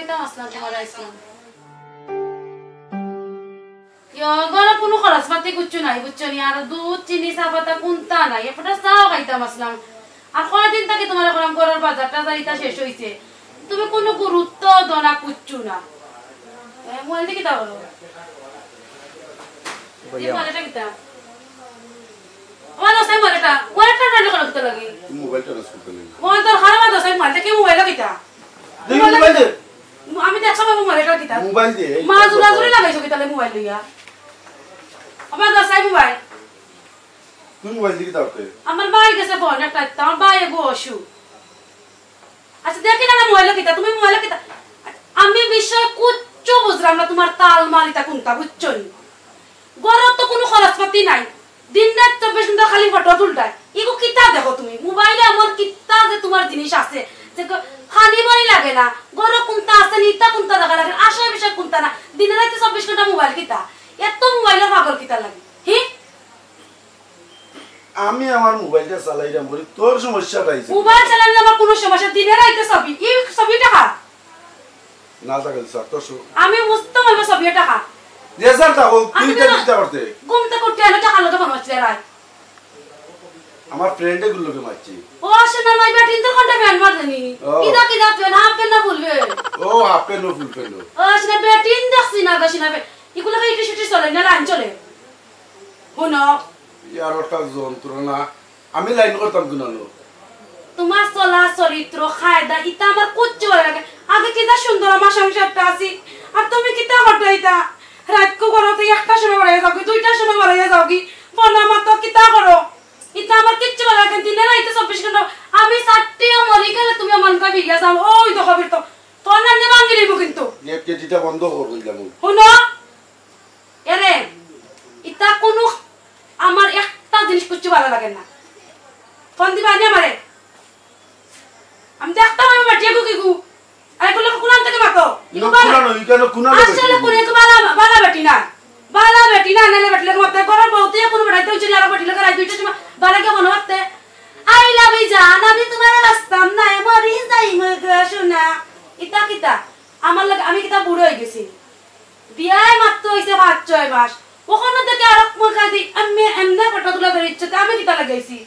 কইতাম আসলাম তোমার আইসলাম ঘরে কোনো খরচ পাতি কিচ্ছু নাই বুঝছো নি আর দুধ চিনি চা পাতা কোনটা নাই এরপরে চাও খাইতাম আসলাম আর কয়দিন থেকে তোমার এখন ঘরের বাজারটা যাইতা শেষ হইছে তুমি কোনো গুরুত্ব দাও না কিচ্ছু না মোবাইল দেখি দাও বলো মোবাইলটা কিতা ওয়ালা সাই মারেটা ওয়ালাটা রান্না করতে তো লাগি মোবাইলটা রস করতে লাগি ওয়ান তো হারামা দাও সাই মারতে কি মোবাইল কিতা মোবাইল দে আমি দেখছ বাবু মোবাইলটা কিতা মোবাইল দে মা জুরা জুরি লাগাইছো কিতা লে মোবাইল লইয়া আমার দাও সাই মোবাইল তুমি মোবাইল দিকে দাওতে আমার ভাই গেছে ফোন একটা আমার ভাই গো অসু আচ্ছা দেখি না মোবাইল কিতা তুমি মোবাইল কিতা আমি বিষয় কিচ্ছু বুঝলাম না তোমার তাল মালিতা কোনটা বুঝছো নি গরত তো কোনো খরচ পাতি নাই দিন রাত 24 ঘন্টা খালি ফটো তুলটাই ইগো কিতা দেখো তুমি মোবাইলে আমার কিতা যে তোমার জিনিস আছে যে খালি বাড়ি লাগে না গরো কোনটা আছে নিতা কোনটা দেখা লাগে আশয় বিষয় কোনটা না দিন রাত 24 ঘন্টা মোবাইল কিতা এত মোবাইলের পাগল কিতা লাগে হি আমি আমার মোবাইলটা চালাইরাম বলি তোর সমস্যাটা আইছে মোবাইল চালালে আমার কোনো সমস্যা দিন রাত ছবি এই ছবিটা খা না থাকলে স্যার তোর আমি বুঝতে পারবো ছবিটা খা রেজাল্ট দাও তুই কি দিতে করতে ঘুমতে করতে এনে টাকা লগে বানাচ্ছে রাই আমার ফ্রেন্ডে গুলোকে মারছি ও আসে না মাই ব্যাট ইন্দর ঘন্টা ব্যান্ড মারনি কিদা তুই হাফ পেন না বলবে ও হাফ পেন ও ফুল পেন ও আসে না ব্যাট ইন দেখছি না গাছি না এগুলো কি একটু ছুটি চলে না লাইন চলে হুনো ইয়ার ওটা যন্ত্রণা আমি লাইন করতাম কিনানো তোমার চলা চরিত্র খায়দা ইতা আমার কুচ্চু ভালো লাগে আগে কিটা সুন্দর আমার সংসারটা আছি আর তুমি কিটা হটাইতা রাত কো করো তো একটা সময় বাড়াইয়া যাও কি দুইটা সময় বাড়াইয়া যাও কি ফোন আমার তো কিটা করো ইতা আমার কিচ্ছু ভালো লাগে দিন রাইতে 24 ঘন্টা আমি সাতটি মরি গেলে তুমি আমার কা ভিড়িয়া যাও ওই দেখো বিরতো ফোন আনতে ভাঙি দিব কিন্তু নেট কেটিটা বন্ধ কর কইলাম শুনো এরে ইতা কোনো আমার একটা জিনিস কিচ্ছু ভালো লাগে না ফোন দিবা নি আমারে আমি দেখতাম আমি বাটিয়া গু আইগুলো কোন থেকে মাতো ইনো কুনানো ইকানো কুনানো আসলে কোনে তো বালা বেটি না নালে বেটলে মতে করন বহুতে কোন বেটাইতে উচিত আর বেটি লাগা রাই দুইটা সময় বালা কে মনে হতে আই লাভ ইউ জান আমি তোমার রাস্তাম না মরি যাই মগে শোনা ইতা কিতা আমার লাগে আমি কিতা বুড়ো হই গেছি বিয়ায় মাত্র হইছে 5-6 মাস ওখানে থেকে আর মুখা দি আমি এমনা ফটো তুলা বেরিচ্ছে আমি কিতা লাগাইছি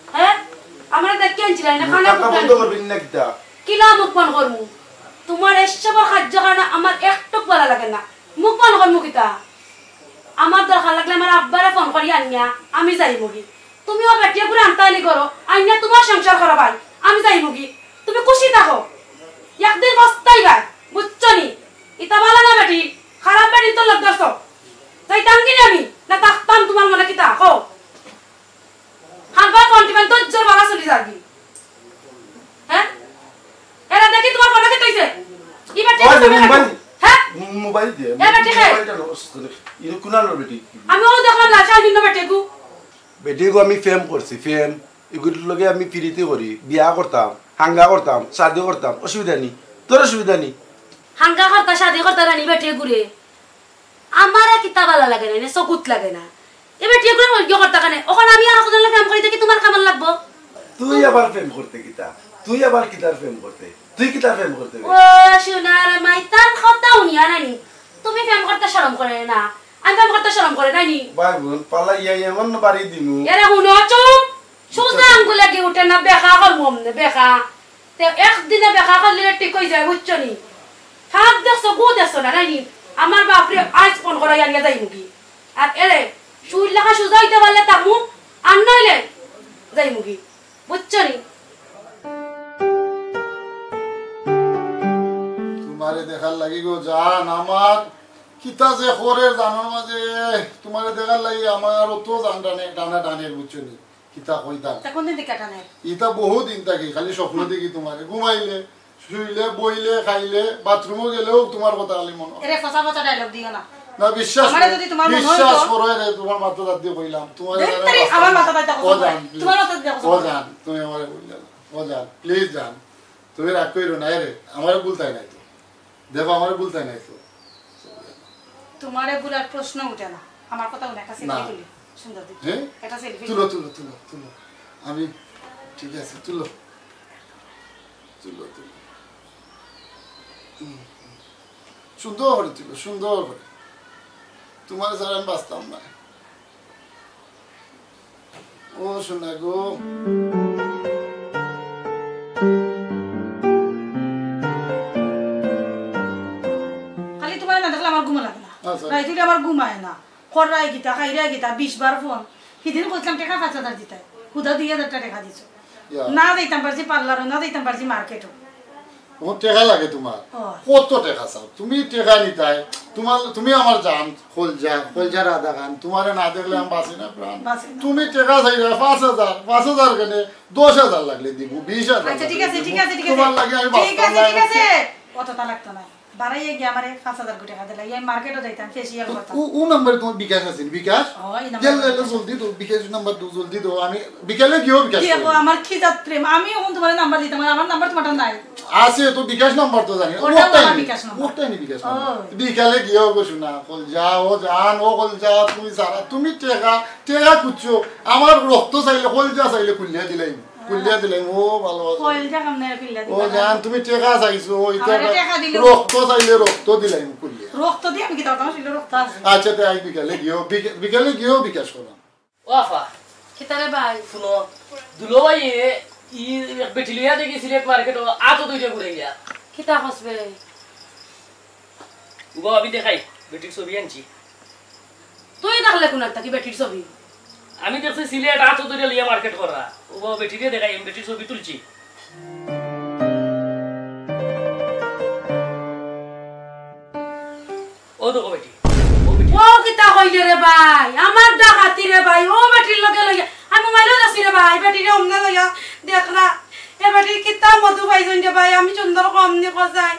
হ্যাঁ আমরা দেখি আনছিলাম না খানা বন্ধ করবি না কিতা কিলা মুখ বন্ধ করমু তোমার এসব খাদ্য খানা আমার একটুক ভালো লাগে না মুখ বন্ধ করমু কিতা আমার দরকার লাগলে আমার আব্বারে ফোন করি আনিয়া আমি যাই মুগি তুমিও বেটিয়া করে আনতালি করো আইনা তোমার সংসার করো ভাই আমি যাই মুগি তুমি খুশি থাকো একদিন বস্তাই গায় বুঝছো নি ইতা ভালো না বেটি খারাপ বেটি তো লোক দর্শক যাইতাম কিনে আমি না থাকতাম তোমার মনে কিতা হো হারবার কন্টিমেন্ট তো জোর বাবা চলি যাবি হ্যাঁ এরা দেখি তোমার ফটো কে কইছে ই বেটি মোবাইল হ্যাঁ মোবাইল দে এ বেটি মোবাইলটা নষ্ট ইনো কুনানো বেটি আমি ও দেখলাম লাশা দিন বেটি গো আমি ফেম করছি ফেম এগুলোর লগে আমি ফ্রিতে করি বিয়া করতাম হাঙ্গা করতাম শাদি করতাম অসুবিধা নেই তোর অসুবিধা নেই হাঙ্গা করতা শাদি করতা রানি বেটি গুরে আমার কিতা ভালো লাগে না সকুত লাগে না এ বেটি গুরে কি করতা কানে ওখানে আমি আর কোন লাগে কাম করি দেখি তোমার কেমন লাগবো তুই আবার ফেম করতে কিতা তুই আবার কিতার ফেম করতে তুই কিতার ফেম করতে ও সোনার মাইতান কথা উনিয়া নানি তুমি ফেম করতে শরম করে না আমি ফেম করতে শরম করে নানি ভাই বোন পালা ইয়া এমন বাড়ি দিমু এরে হুনো চুপ সুজা আঙ্গুল লাগি উঠে না বেখা কর মমনে বেখা তে একদিনে বেখা করলে ঠিক হই যায় বুঝছো নি হাত দেখছো গু দেখছো না নানি আমার বাপরে আজ ফোন করাই আনিয়া যাই মুগি আর এরে সুই লেখা সুজা হইতে পারলে তামু আর নইলে যাই মুগি বুঝছো নি তোমারে দেখার লাগি গো জান আমার কিতা যে খরের জানার মাঝে তোমারে দেখার লাগি আমার অত জান ডানা ডানের বুঝছো নি কিতা কইতাম কোন দিন দিকে টানে ইতা বহু দিন থাকি খালি স্বপ্ন দেখি তোমারে ঘুমাইলে শুইলে বইলে খাইলে বাথরুমও গেলেও তোমার কথা খালি মনে হয় এরে ফসা ফসা ডায়লগ দিও না না বিশ্বাস আমারে যদি তোমার মনে হয় বিশ্বাস করো রে তোমার মাথা দাঁত দিয়ে কইলাম তোমার আমার মাথা দাঁত দেখো তোমার মাথা দেখো ও জান তুমি আমারে বললা ও জান প্লিজ জান তুমি রাগ কইরো না রে আমারে বলতাই নাই তো দেখো আমারে বলতাই নাই তো তোমারে বুলার প্রশ্ন উঠে না আমার কথা উনি একটা সেলফি তুলি সুন্দর দেখি হ্যাঁ একটা সেলফি তুলো তুলো তুলো তুলো আমি ঠিক আছে তুলো তুলো তুলো সুন্দর করে ছিল সুন্দর করে তোমার স্যার আমি বাঁচতাম না ও শোনা গো খালি তোমার না দেখলে আমার ঘুম লাগে না রাইতে আমার ঘুমায় না খরাই গীতা খাইরাই গীতা 20 বার ফোন সেদিন কইলাম টাকা 5000 দিতে খুদা 2000 টাকা দিছো না দিতাম পারছি পার্লারও না দিতাম পারছি মার্কেটও ও টাকা লাগে তোমার কত টাকা চাও তুমি টাকা নিতাই তোমার তুমি আমার জান খোলজার আধা গান তোমারে না দেখলে আমি বাঁচি না প্রাণ তুমি টাকা চাই 5000 কেন 10000 লাগলে দিব 20000 আচ্ছা ঠিক আছে তোমার লাগে আমি বাঁচতাম না ঠিক আছে কতটা লাগতো না বাড়াইয়ে গিয়ে আমারে 5000 টাকা দিলা এই মার্কেটও যাইতাম ফেসিয়াল করতাম ও নম্বরে তোমার বিকাশ আছে বিকাশ জলদি জলদি তো বিকাশ নাম্বার দো জলদি দো আমি বিকালে গিয়েও বিকাশ দেখো আমার খিজাত প্রেম আমি এখন তোমার নাম্বার দিতাম আমার নাম্বার তোমার নাই আছে তো বিকাশ নাম্বার তো জানি ওটাই বিকাশ বিকালে গিয়েও গো শোনা কল যাও জান ও কল যা তুমি সারা তুমি টেকা কুচ্ছো আমার রক্ত চাইলে কল যা চাইলে কুলিয়া দিলাই ও ভালো কলজা কামনে কুলিয়া দিলা ও জান তুমি টেকা চাইছো ওইটা রক্ত চাইলে রক্ত দিলাই কুলিয়া রক্ত দি আমি কি দাও ছিল রক্ত আচ্ছা তাই বিকালে গিয়েও বিকাশ করলাম ওয়াফা কিতারে ভাই শুনো দুলো ভাই ই বেটিলিয়া দেখি সিলেট মার্কেট আতো দুইটা ঘুরে গিয়া কিতা হসবে উগো আমি দেখাই বেটির ছবি আনছি তুই দেখলে কোন একটা কি বেটির ছবি আমি দেখছি সিলেট আতো দুইটা লিয়া মার্কেট করা উগো বেটিরে দেখাই আমি বেটির ছবি তুলছি ও দেখো বেটি ও কিতা কইলে রে ভাই আমার ডাকাতি রে ভাই ও বেটির লগে লইয়া আমি মোবাইলও যাচ্ছি রে ভাই বেটিরে অমনে লইয়া দেখলা এ বেটির কিতা মধু পাইছেন রে ভাই আমি সুন্দর কম নি কজাই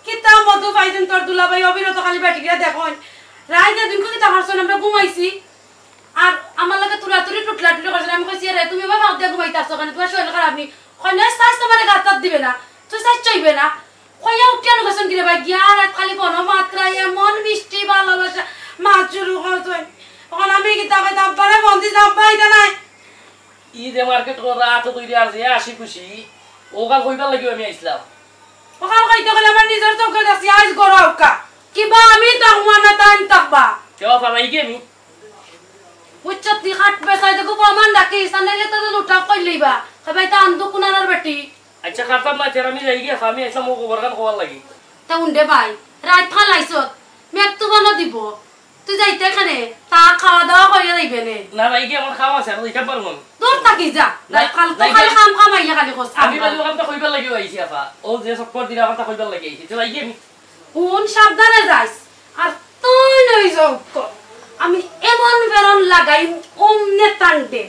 কিতা মধু পাইছেন তোর দুলা ভাই অবিরত খালি বেটিরে দেখুন রাইতে দিন কিতা হারছন আমরা ঘুমাইছি আর আমার লগে তুলাতুলি টুটলাটুলি করছেন আমি কইছি রে তুমি বাবা দিয়ে ঘুমাইতাছো কেন তোমার শরীর খারাপ নি কই না সাইজ তোমার গাতাত দিবে না তুই সাইজ চাইবে না কইয়া উঠিয়ানো গেছেন কি রে ভাই গিয়া রাত খালি কোনো মাত্রা এমন মিষ্টি ভালোবাসা মাছ শুরু করছেন এখন আমি কিতা কইতা আব্বারে বন্দি যাব্বা এটা নাই ঈদে মার্কেট করা আতো দুইটা আর যে আসি খুশি ওগা কইবার লাগি আমি আইছিলাম ওখান কইতে গেলে আমার নিজের চোখে দেখছি আজ গড়াউকা কিবা আমি তাহমা না তাইন তাকবা কেউ পালাই কি আমি উচ্চতি খাট বেসাই দেখো প্রমাণ রাখি সানাইলে তো লুটা কইলেইবা ভাই তা আন্দু কুনার বেটি আচ্ছা খাতাম না তেরা আমি যাই গিয়া আমি আইছিলাম ও খবর কান খবর লাগি তা উন্ডে ভাই রাত ফালাইছত মেঘ তো বানা দিব তুই যাইতে এখানে তা খাওয়া দাওয়া কইয়া যাইবে নে না ভাই কি আমার খাওয়া আছে আমি এটা পারবো দূর থাকি যা কাল তো খালি কাম কামাইয়া খালি কস আমি কাল ওখানটা কইবার লাগি আইছি আপা ও যে চক্কর দিলা ওখানটা কইবার লাগি আইছি তো যাই কি আমি কোন সাবধানে যাইস আর তুই নই যাও আমি এমন বেরন লাগাই ওমনে টানতে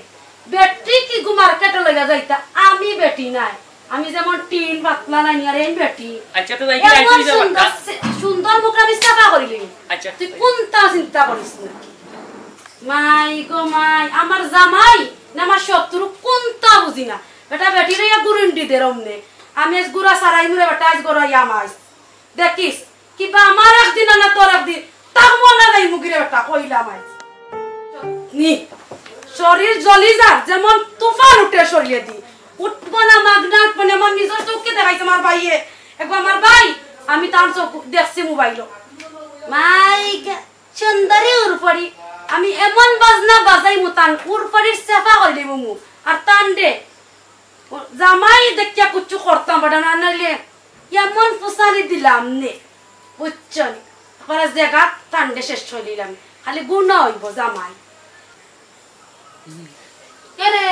ব্যাটারি কি গু মার্কেটে লাগা যাইতা আমি বেটি নাই আমি যেমন টিন পাতলা নাই আর এই বেটি আচ্ছা তো যাই কি আইছি যাবা সুন্দর মুখ আমি সাফা করিলি আচ্ছা তুই কোনটা চিন্তা করিস না মাই গো মাই আমার জামাই না আমার শত্রু কোনটা বুঝি না বেটা বেটি রে গুরুন্ডি দে রমনে আমি আজ গুরা সারাই মুরে বেটা আজ গরা ইয়ামাইস দেখিস কিবা আমার একদিন না তোর একদিন তার মনে নাই মুগিরে বেটা কইলাম আজ নি শরীর জ্বলি যা যেমন তুফান উঠে সরিয়ে দি উঠবো না মাগনা উঠবো না আমার নিজের চোখকে দেখাইছে আমার ভাইয়ে একবার আমার ভাই আমি তার চোখ দেখছি মোবাইল মাইকা সুন্দরী উরপরি আমি এমন বাজনা বাজাই মুতান উরপরির সেফা কইলি মুমু আর তান দে জামাই দেখিয়া কুচু করতাম বড় না নালে এমন ফুসালি দিলাম নে বুঝছনি পরে জায়গা তান দে শেষ হইলাম খালি গুণ হইব জামাই কেরে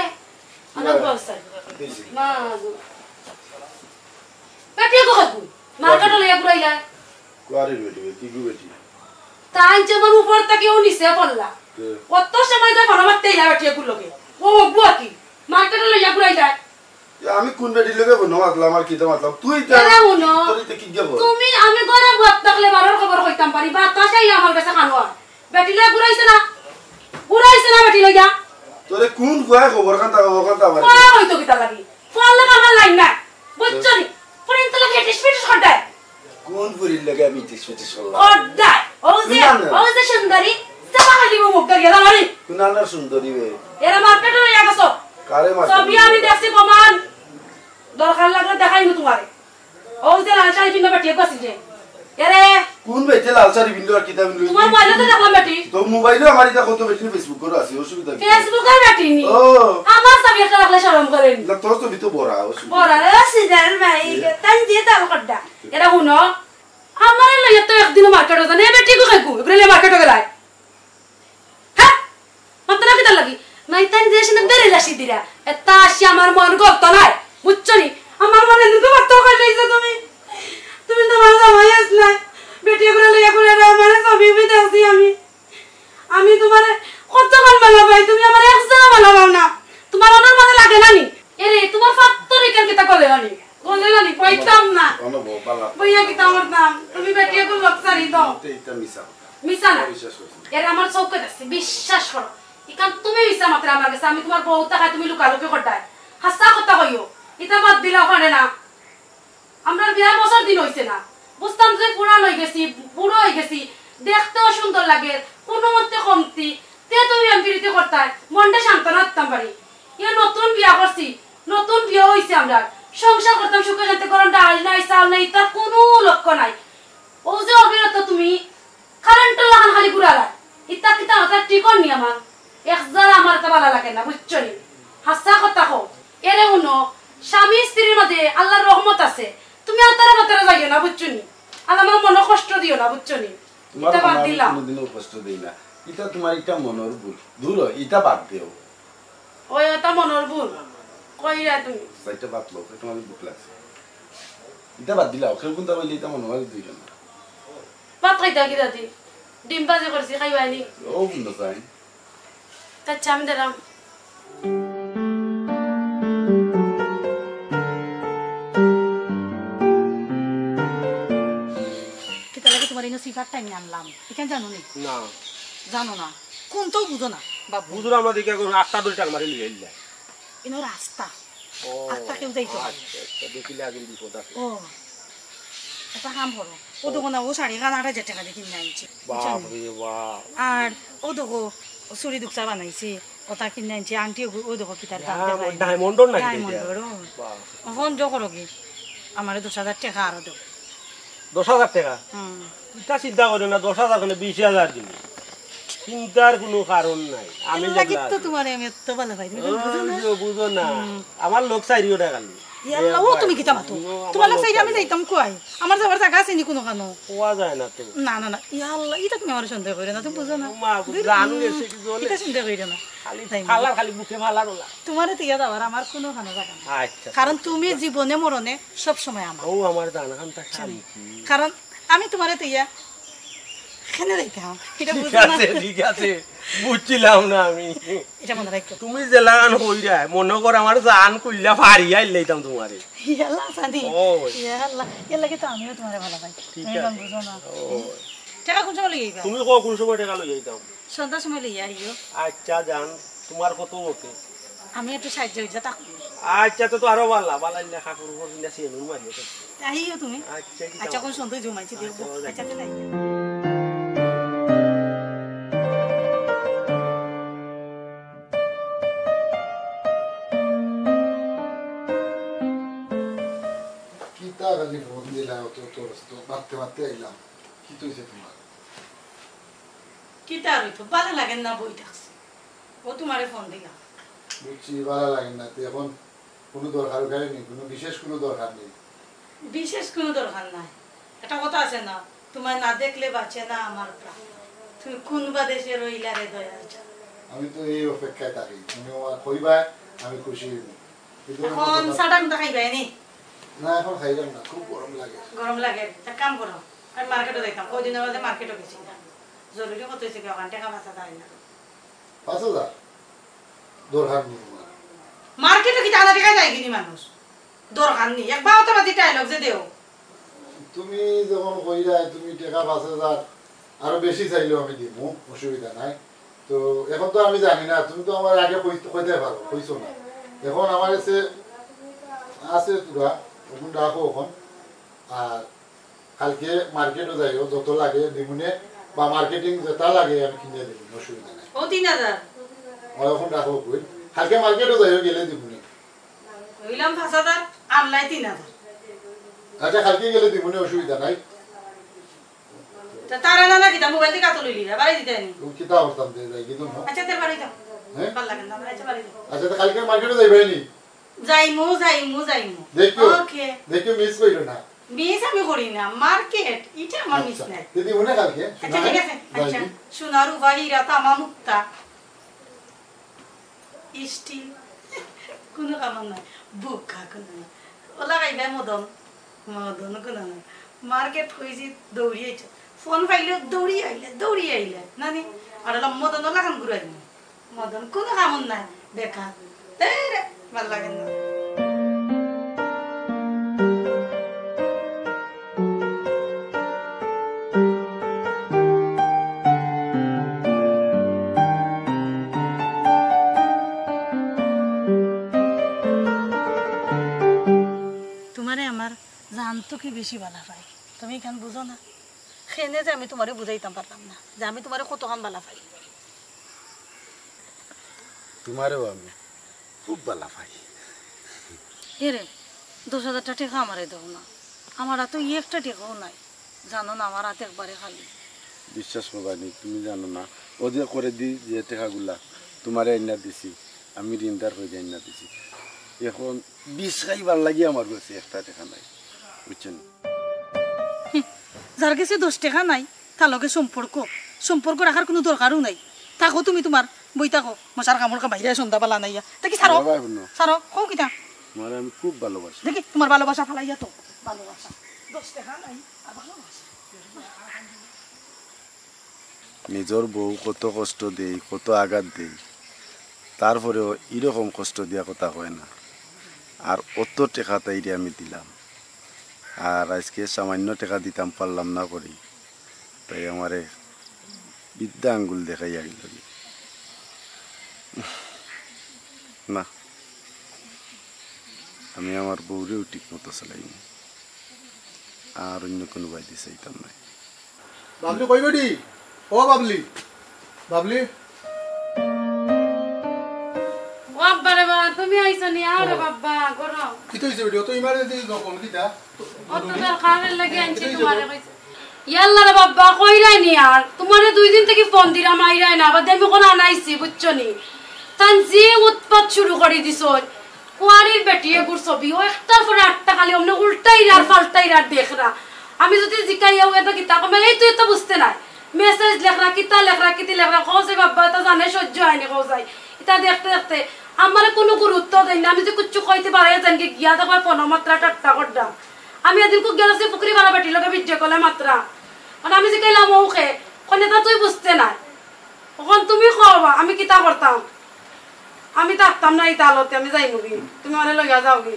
অনেক বলছ না বেটি কো কবু মার্কেটে লইয়া ঘুরাইলা কোয়ারি বেটি কি গু বেটি তাই যেমন উপর থেকে ও নিচে পড়লা কত সময় ধরে ভালো মারতে ইলা বেটি গুলোকে ও বুয়া কি মার্কেটে লইয়া ঘুরাইলা আমি কোন বেটি লগে বনো মাতলা আমার কি তো মাতলাম তুই তোরিতে কি যাব তুমি আমি গরা বত থাকলে বারর খবর কইতাম পারি বাতাসাই আমার কাছে খানো বেটি লইয়া ঘুরাইছে না বেটি লইয়া তোরে কোন ফুয়া খবর কান্তা আমার ফুয়া হইতো কিতা লাগি ফুয়া লাগা আমার লাইন না বুঝছনি পরিন তো লাগে টিসপিটিস খডায় কোন ফুরির লাগে আমি টিসপিটিস করলাম খডায় ও যে সুন্দরী সাবা খালি মুখ করিয়া দামারি কুনানার সুন্দরী বে এরা মার্কেটে লইয়া গেছো কারে মারতে সবই আমি দেখছি প্রমাণ দরকার লাগলে দেখাইমু তোমারে ও যে লাল শাড়ি পিন্না বেটিয়ে গেছিল যে এরে কোন বেটে লাল শাড়ি বিন্দু আর কিতাব বিন্দু তোমার মোবাইলে তো দেখলাম বেটি তো মোবাইলে আমার এটা কত বেটি ফেসবুক করে আছে অসুবিধা কি ফেসবুকে বেটি নি ও আমার সব একটা রাখলে শরম করেন না তোর তো ভিতর বড়া অসুবিধা বড়া রে সিজার ভাই তাই দিয়ে তাল করডা এরা হুনো আমার লইয়া তো একদিন মার্কেটে জানে বেটি কো কইকু এবারে মার্কেটে গেলাই হ্যাঁ মাত্র কি তার লাগি নাই তাই দেশ না বেরে লাসি দিরা এতা আসি আমার মন গত নাই বুঝছনি আমার মনে দুটো বাত কইলেইছো তুমি তো আমার জামাই আসলা বেটি করে লইয়া করে আমারে সবই বিদেছি আমি তোমারে কত গান ভালো ভাই তুমি আমার একদম ভালো পাও না তোমার অনার মনে লাগে না নি এরে তোমার ফাত্তরি কেন কিতা কলে না নি পাইতাম না অনুভব বালা বইয়া কিতা আমার নাম তুমি বেটি করে লক্সারি দাও এটা মিছা মিছা না বিশ্বাস করছি এর আমার চৌকে আছে বিশ্বাস করো ইকান তুমি মিছা মাত্র আমার কাছে আমি তোমার বউ টাকা তুমি লুকালুকি করতাই হাসা কথা কইও এটা বাদ দিলা ওখানে না আমরা বিয়ার বছর দিন হইছে না বুঝতাম যে পুরান হয়ে গেছি বুড়ো হয়ে গেছি দেখতেও সুন্দর লাগে কোনো মতে কমতি তে তুমি এমপিরিতে করতাই মনটা শান্তনা দিতাম পারি ইয়া নতুন বিয়া করছি নতুন বিয়া হইছে আমরা সংসার করতাম সুখে শান্তি করতাম ডাল নাই চাল নাই তার কোনো লক্ষ্য নাই ও যে অবিরত তুমি কারেন্ট লাগান খালি ঘুরালা ইতা কিতা হতা টিকন নি আমার একজার আমার তা ভালো লাগে না বুঝছো নি হাসা কথা কও এরে উনো স্বামী স্ত্রীর মধ্যে আল্লাহর রহমত আছে তুমি আতারা মাতারা যাইও না বুঝছো নি আল্লাহ আমার মনে কষ্ট দিও না বুঝছো নি এটা বাদ দিলাম কোনদিনও কষ্ট দেই না এটা তোমার এটা মনের ভুল দূর এটা বাদ দিও ওই এটা মনের ভুল কইরা তুমি সাইটা বাদ লো তোমার বুক লাগছে এটা বাদ দিলাও কেউ কোনটা বলি এটা মনে হয় দুইজন ভাত খাইতা কি দাদি ডিম ভাজি করছি খাইবানি ও বন্ধ চাই আচ্ছা আমি দিলাম তোমার এনে সিফার টাইম আনলাম এখানে জানো নি না জানো না কোনটাও বুঝো না বাবু বুঝলো আমরা দেখি এখন 8টা 2টা মারি লিয়ে এলা এনো রাস্তা ও আস্তা কেউ যাইতো আচ্ছা দেখিলে আগে বিপদ আছে ও এটা কাম করো ও দোকানে ও শাড়ি গান 8000 টাকা দিয়ে কিনে আনছি বাপ রে বাপ আর ও দেখো চুরি দুকসা বানাইছে ওটা কিনে আনছি আংটি ও দেখো কি তার দাম দেখাই ডায়মন্ডর নাকি ডায়মন্ডর এখন জো করো কি আমারে 20,000 টাকা আরো দাও 10,000 টাকা এটা চিন্তা করো না 10,000 কেন 20,000 দিন চিন্তার কোনো কারণ নাই আমি লাগি তো তোমারে আমি এত ভালো ভাই তুমি বুঝো না আমার লোক চাইরিও টাকা খালি ইয়াল্লা ও তুমি কিতা মাতো তোমার লোক চাইরি আমি যাইতাম কই আমার যাবার জায়গা আছে নি কোনো কানো কোয়া যায় না তো না না না ইয়াল্লা এটা তুমি আমার সন্দেহ করে না তুমি বুঝো না মা জানো এসে কি জলে এটা সন্দেহ করে না খালি ফালার খালি বুকে ফালার ওলা তোমারে তিয়া দাও আর আমার কোনো কানো জায়গা না আচ্ছা কারণ তুমি জীবনে মরণে সব সময় আমার ও আমার জানাখানটা শান্তি কারণ আমি তোমারে তিয়া কেনে যাইতাম এটা বুঝো না ঠিক আছে বুঝছিলাম না আমি এটা মনে রাখো তুমি জেলান হইরা মনে কর আমার জান কইলা ফারি আইলাইতাম তোমারে ইয়াল্লা সাদি ও ইয়াল্লা ইয়াল্লা কি তো আমিও তোমারে ভালো পাই তুমি কোন বুঝো না ও টাকা কোন সময় লইবা তুমি কোন সময় টাকা লই যাইতাম সন্ধ্যা সময় লইয়া আইও আচ্ছা জান তোমার কত ওকে আমি একটু সাহায্য হইতা তা আচ্ছা তো আরো ভালো ভালো লেখা করব না সিনু মারি আইও তুমি আচ্ছা আচ্ছা কোন সন্ধ্যা জমাইছি দেখব আচ্ছা তাই খালি ফোন দিলা তো মারতে মারতে আইলাম কি তুইছে তোমার কি তার হইতো ভালো লাগে না বই থাকছে ও তোমারে ফোন দিলাম বুঝছি ভালো লাগে না এখন কোনো দরকার নেই কোনো বিশেষ কোনো দরকার নেই বিশেষ কোনো দরকার নাই একটা কথা আছে না তোমার না দেখলে বাঁচে না আমার প্রাণ তুমি কোন বা দেশে রইলা রে দয়াল আমি তো এই অপেক্ষায় থাকি তুমি আমার কইবা আমি খুশি হইব এখন সাডান দেখাইবাই নি না এখন খাইলাম না খুব গরম লাগে এক কাম করো আমি মার্কেটে যাইতাম ওই দিনের মধ্যে মার্কেটে গেছি জরুরি কত হয়েছে কেউ টাকা বাঁচা দেয় না 5,000 দরকার নেই তোমার মার্কেটে কি টাকা টাকা যায় কিনি মানুষ দরকার নেই একবার তো বাদি ডায়লগ যে দেও তুমি যখন কইরা তুমি টাকা 5,000 আরো বেশি চাইলেও আমি দিব অসুবিধা নাই তো এখন তো আমি জানি না তুমি তো আমার আগে কইতে পারো কইছো না এখন আমার কাছে আছে তোরা এখন রাখো এখন আর কালকে মার্কেটও যাইও যত লাগে দিমুনে বা মার্কেটিং যেটা লাগে আমি কিনে দেব অসুবিধা নাই ও 3,000 এখন রাখো কই কালকে মার্কেটও যাইও গেলে দিমুনে হইলাম 5,000 আনলাই 3,000 আচ্ছা কালকে গেলে দিবনে অসুবিধা নাই তারা না কিতা মোবাইল থেকে কাতো লইলি বাড়ি দিতে নি কিতা করতাম দে যাই কিন্তু না আচ্ছা তোর বাড়ি যাও ভাল লাগে না আচ্ছা বাড়ি যাও আচ্ছা তো কালকে মার্কেটে যাইবাই নি যাইমু দেখো ওকে দেখো মিস কইরো না মিস আমি করি না মার্কেট এটা আমার মিস নাই দিদি মনে কালকে আচ্ছা ঠিক আছে আচ্ছা সোনারু ভাইরা তামা মুক্তা স্টিল কোনো কাম নাই বুকা কোনো না ওলা গাইবা মদন কোনো না মার্কেট হইছি দৌড়িয়েছে ফোন পাইলে দৌড়ি আইলে নানি আর মদন ওলা কাম ঘুরাই মদন কোনো কাম নাই দেখা তেরে ভাল লাগে না জানতো কি বেশি বালা পাই তুমি এখান বুঝো না সেনে যে আমি তোমারে বুঝাইতাম পারলাম না যে আমি তোমারে কতখান বালা পাই তোমারও আমি খুব বালা পাই রে 10,000 টাকা আমারে দাও না আমার তো একটা টাকাও নাই জানো না আমার হাতে একবারে খালি বিশ্বাস করবানি তুমি জানো না ও যে করে দি যে টাকাগুলা তোমারে আইনা দিছি আমি ঋণদার হয়ে আইনা দিছি এখন 20 খাইবার লাগি আমার কাছে একটা টাকা নাই বুঝছেন যার কাছে 10 টাকা নাই তার লগে সম্পর্ক রাখার কোনো দরকারও নাই থাকো তুমি তোমার বই থাকো মশার কামড় বাইরে সন্ধ্যা বেলা নাইয়া দেখি সারো কও কিটা মানে আমি খুব ভালোবাসি দেখি তোমার ভালোবাসা ফালাইয়া তো ভালোবাসা 10 টাকা নাই আর ভালোবাসা নিজের বউ কত কষ্ট দেই কত আঘাত দেই তারপরেও এরকম কষ্ট দেওয়া কথা হয় না আর অত টাকা তাইরে আমি দিলাম আর আজকে সামান্য টাকা দিতাম পারলাম না করি তাই আমারে বিদ্যা আঙ্গুল দেখাই আগিল না আমি আমার বউরেও ঠিক মতো চালাইনি আর অন্য কোনো বাইরে চাইতাম না বাবলি কই বেটি ও বাবলি বাবারে বাবা তুমি আইছো নি আরে বাবা গরম কি তো হইছে বেটি ও তো ইমার্জেন্সি কোন কিটা অত দরকারের লাগি আনছি তোমারে কইছে ইয়াল্লা রে বাবা কইরাই নি আর তোমারে 2 দিন থেকে ফোন দিলাম আইরাই না আবার দেমি কোন আনাইছি বুঝছো নি তান যে উৎপাত শুরু করে দিছো কুয়ারির বেটিয়ে গুর ছবি ও একটার পরে আটটা খালি অমনে উল্টাই আর পাল্টাই আর দেখরা আমি যদি জিকাইয়া হয়ে তো কিতা কমে এই তুই তো বুঝতে নাই মেসেজ লেখরা কিতা লেখরা কিতি লেখরা কোসে বাবা তা জানে সহ্য হয়নি কোসাই এটা দেখতে দেখতে আমার কোনো গুরুত্ব দেই না আমি যে কুচ্চু কইতে পারে জান কি গিয়া দেখো ফোন মাত্রা টাট্টা করডা আমি এদিন কো গেলাসি পুকুরি বাড়া বেটি লগে বিজে কলে মাত্রা মানে আমি যে কইলাম ওকে কোনে তা তুই বুঝতে নাই তখন তুমি কওবা আমি কিতা করতাম আমি থাকতাম না এই তালতে আমি যাই মুগি তুমি মানে লইয়া যাও কি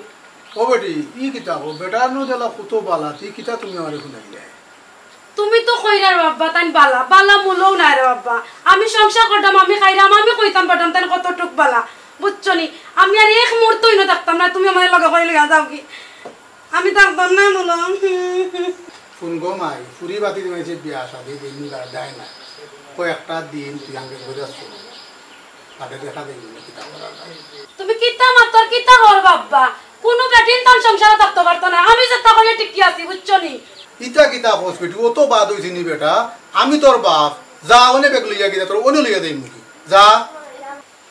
ও বেটি ই কিতা ও বেটার নো দেলা কত বালা তুই কিতা তুমি আমারে শুনাইলে তুমি তো কইরার বাবা তাই বালা মুলও না রে বাবা আমি সংসার করতাম আমি খাইরাম আমি কইতাম পারতাম তাই কতটুক বালা বুঝছো নি আমি আর এক মুহূর্তই না থাকতাম না তুমি আমার লগে কই লইয়া যাও কি আমি থাকতাম না মুলো ফোন গো মাই ফুরি বাতি দিমাইছে বিয়া শাদি দিন দায় না কয়েকটা দিন তুই আঙ্গে ঘুরে আসছো আগে দেখা দেই কিতা করা তুমি কিতা মাতর কিতা হর বাবা কোন বেটিন তান সংসারে থাকতে পারতো না আমি যেটা কইলে টিকি আছি বুঝছো নি ইতা কিতা হসপিটাল ও তো বাদ হইছে নি বেটা আমি তোর বাপ যা ওনে বেগ লইয়া গিয়া তোর ওনে লইয়া দেই মুকি যা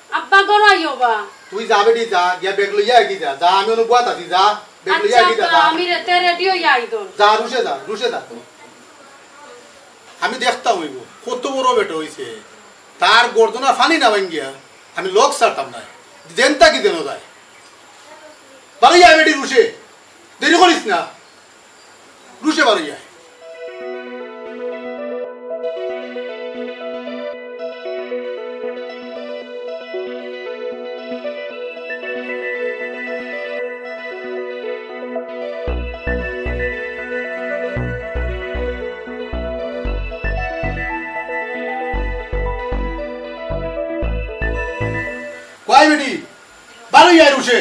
আব্বা গরো আইও বা তুই যা বেটি যা গিয়া বেগ লইয়া গিয়া যা আমি ওনে বুয়াত আছি যা বেগ লইয়া গিয়া যা আমি তে রেডিও যাই দো যা রুশে যা আমি দেখতা হইব কত বড় বেটা হইছে তার গর্দনা ফানি না ভাঙ্গিয়া আমি লোক ছাড়তাম না জেনতা কি দেনো যায় বাড়ি যায় বেটি রুশে দেরি করিস না রুশে বাড়ি যায় কয় বেটি বাড়ি যায় রুশে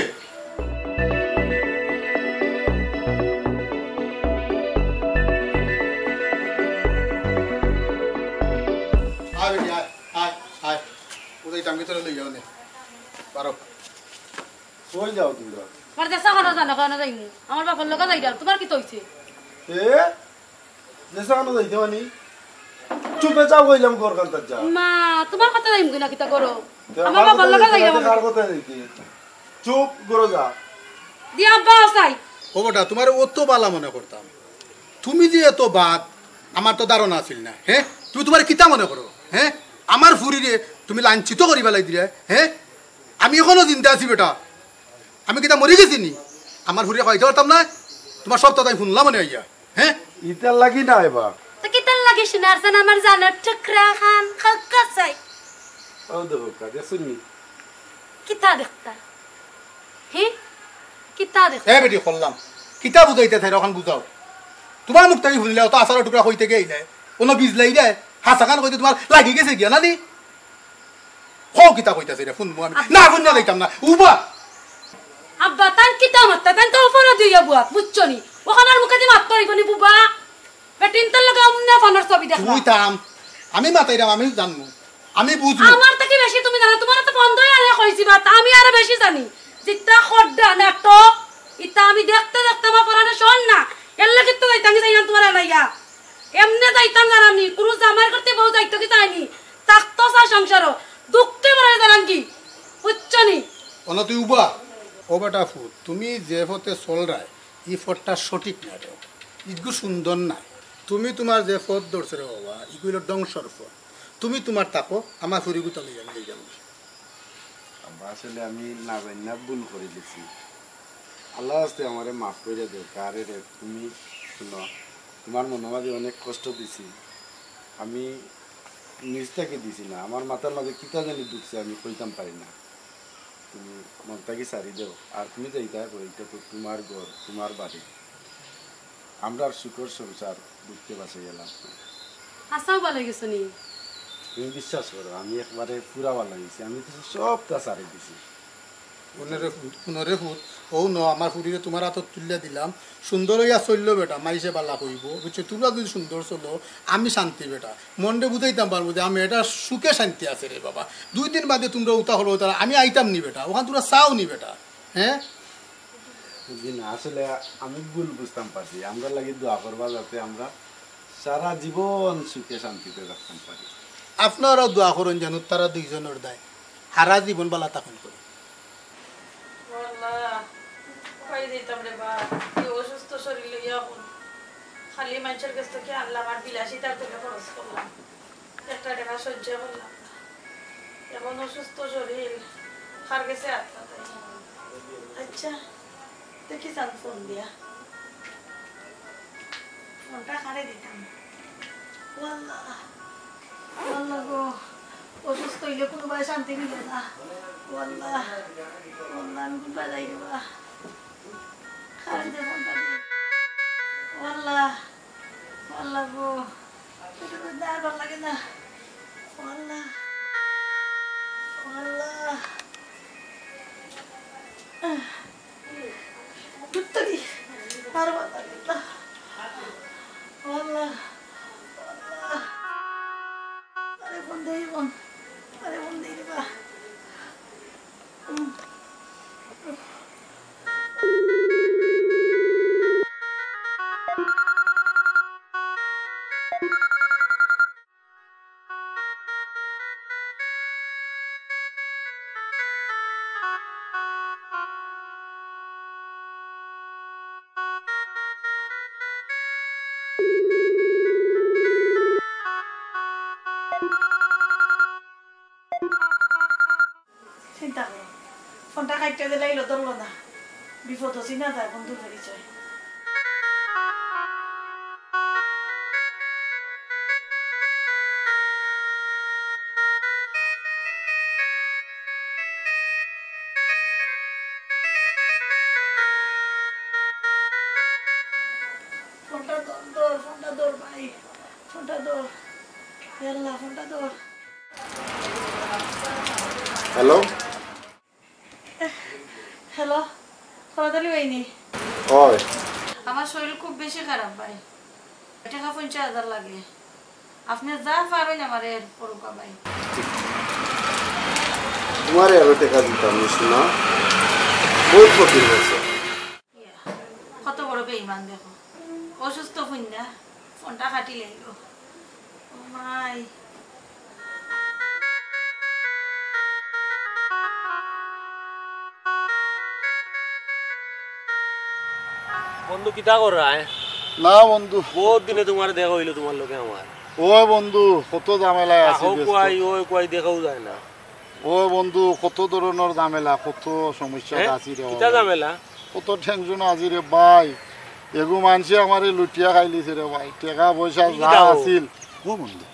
কই যাও তোমরা আমার দেশা খানো জানো কেন যাইমু আমার বাবার লগা যাই দাও তোমার কি তৈছে এ দেশা কেন যাইতে মানি চুপে যাও কইলাম ঘর কান্তা যা মা তোমার কথা যাইমু কিনা কিতা করো আমার বাবার লগা যাই দাও কার কথা যাইতে চুপ করো যা দিয়া আব্বা আসাই ও বেটা তোমার অত বালা মনে করতাম তুমি যে এত বাদ আমার তো ধারণা আছিল না হ্যাঁ তুমি তোমার কিতা মনে করো হ্যাঁ আমার ফুরিরে তুমি লাঞ্ছিত করি পেলাই দিলে হ্যাঁ আমি এখনো চিন্তা আছি বেটা আমি কিতা মরি গেছি নি আমার ফুরিয়ে কইতে পারতাম না তোমার সব তাই শুনলাম মনে হইয়া হ্যাঁ ইতার লাগি না এবার তো কিতাল লাগে শুনারছেন আমার জানার টুকরা খান খালকা চাই ও দেখো কাজে শুনি কিতা দেখতা হে কিতা দেখতা হ্যাঁ বেটি করলাম কিতা বুঝাইতে থাই ওখান বুঝাও তোমার মুখ থেকে শুনলে অত আসার টুকরা হইতে গেলে কোনো বিজলাই দেয় হাসাখান কইতে তোমার লাগি গেছে গিয়া না নি হো কিতা কইতাছে রে শুনবো আমি না শুননা যাইতাম না উবা আব্বা তান কিতা মাত্তা তান তো ফোন দিয়া বুয়া বুঝছনি ওখানের মুখে দি মাত পারিবনি বুবা বেটিন তো লাগা আমনে ফোনের ছবি দেখবা তুই থাম আমি মাতাইরাম আমি জানমু আমি বুঝবো আমার থেকে বেশি তুমি জানো তোমার তো বন্ধই আরে কইছিবা তা আমি আরো বেশি জানি জিত্তা খড্ডা নাটক ইতা আমি দেখতে দেখতে আমার পরানে শোন না এর লাগি তো যাইতাম যাই না তোমার লাইয়া এমনে যাইতাম জানানি কোন জামাই করতে বউ যাইতো কি তাইনি তাকতো সা সংসার দুঃখে মরে জানান কি বুঝছনি অন তুই উবা ও বেটা ফুট তুমি যে ফতে চল রায় ই ফটটা সঠিক না রে ইগু সুন্দর না তুমি তোমার যে ফট ধরছে রে বাবা ইগুলো ধ্বংসর ফট তুমি তোমার তাকো আমার ফুরিগু তলে যাবে যাবো আসলে আমি না জানি না ভুল করে দিছি আল্লাহ আস্তে আমারে মাফ করে দে কারে রে তুমি শুনো তোমার মনে মাঝে অনেক কষ্ট দিছি আমি নিজটাকে দিছি না আমার মাথার মাঝে কিতা জানি ঢুকছে আমি কইতাম পারি না তুমি মনটাকে সারি দেও আর তুমি যাইতা করো এটা তো তোমার ঘর তোমার বাড়ি আমরা সুখর সংসার ঢুকতে বাসে গেলাম আসাও ভালো গেছো নি তুমি বিশ্বাস করো আমি একবারে পুরা ভালো গেছি আমি তো সবটা সারি দিছি পুনরে ফুট ও ন আমার ফুরিরে তোমার হাতত তুলিয়া দিলাম সুন্দর হইয়া চললো বেটা মাইসে বালা কইব বুঝছো তোমরা যদি সুন্দর চলো আমি শান্তি বেটা মনরে বুঝাইতাম পারবো যে আমি এটা সুখে শান্তি আছে রে বাবা 2 দিন বাদে তোমরা উতা হলো তারা আমি আইতাম নি বেটা ওখান তোমরা চাও নি বেটা হ্যাঁ না আসলে আমি ভুল বুঝতাম পারছি আমরা লাগি দোয়া করবা যাতে আমরা সারা জীবন সুখে শান্তিতে রাখতাম পারি আপনারাও দোয়া করুন জানো তারা দুইজনের দায় হারা জীবন বালা তখন করে অসুস্থ শরীর লইয়া খালি মানুষের কাছ থেকে আনলাম আর বিলাসিতার থেকে খরচ করলাম একটা টাকা সহ্য করলাম এমন অসুস্থ শরীর খার গেছে আচ্ছা দেখি চান ফোন দিয়া ফোনটা খারে দিতাম গো অসুস্থ হইলে কোনো ভাই শান্তি মিলে না আমি কোনবা যাই দেবা খারে দে ফোনটা দিয়ে গো এটা তো দাঁড় লাগে না দুত্তরি আর ভালো লাগে না আরে ফোন দেই রে বা চিন্তা করো ফোনটা কাটতে দিলে ধরলো না বিপদ হচ্ছি না তাই বন্ধুর পরিচয় ফোনটা দৌড় ভাই ফোনটা দৌড় ফোনটা দৌড় হ্যালো হ্যালো খরদালি হয়নি হয় আমার শরীর খুব বেশি খারাপ ভাই টাকা 50,000 লাগে আপনি যা পারেন আমার পড়ুকা ভাই তোমারে আরো টাকা দিতাম শোনা বহুত ফকির হয়েছে। কত বড় বেঈমান দেখো, অসুস্থ ফুন্না ফোনটা কাটি লাইলো। ও মাই বন্ধু কিতা কর রায়? না বন্ধু, বহুত দিনে তোমার দেখা হইলো তোমার লোকে আমার। ও বন্ধু কত ঝামেলায় আছি, কয় দেখাও যায় না। ও বন্ধু কত ধরনের ঝামেলা, কত সমস্যা আছি রে। কিতা ঝামেলা? কত টেনশন আছি রে ভাই। এগু মানুষে আমার লুটিয়া খাইলিছে রে ভাই, টাকা পয়সা যা আছিল। ও বন্ধু,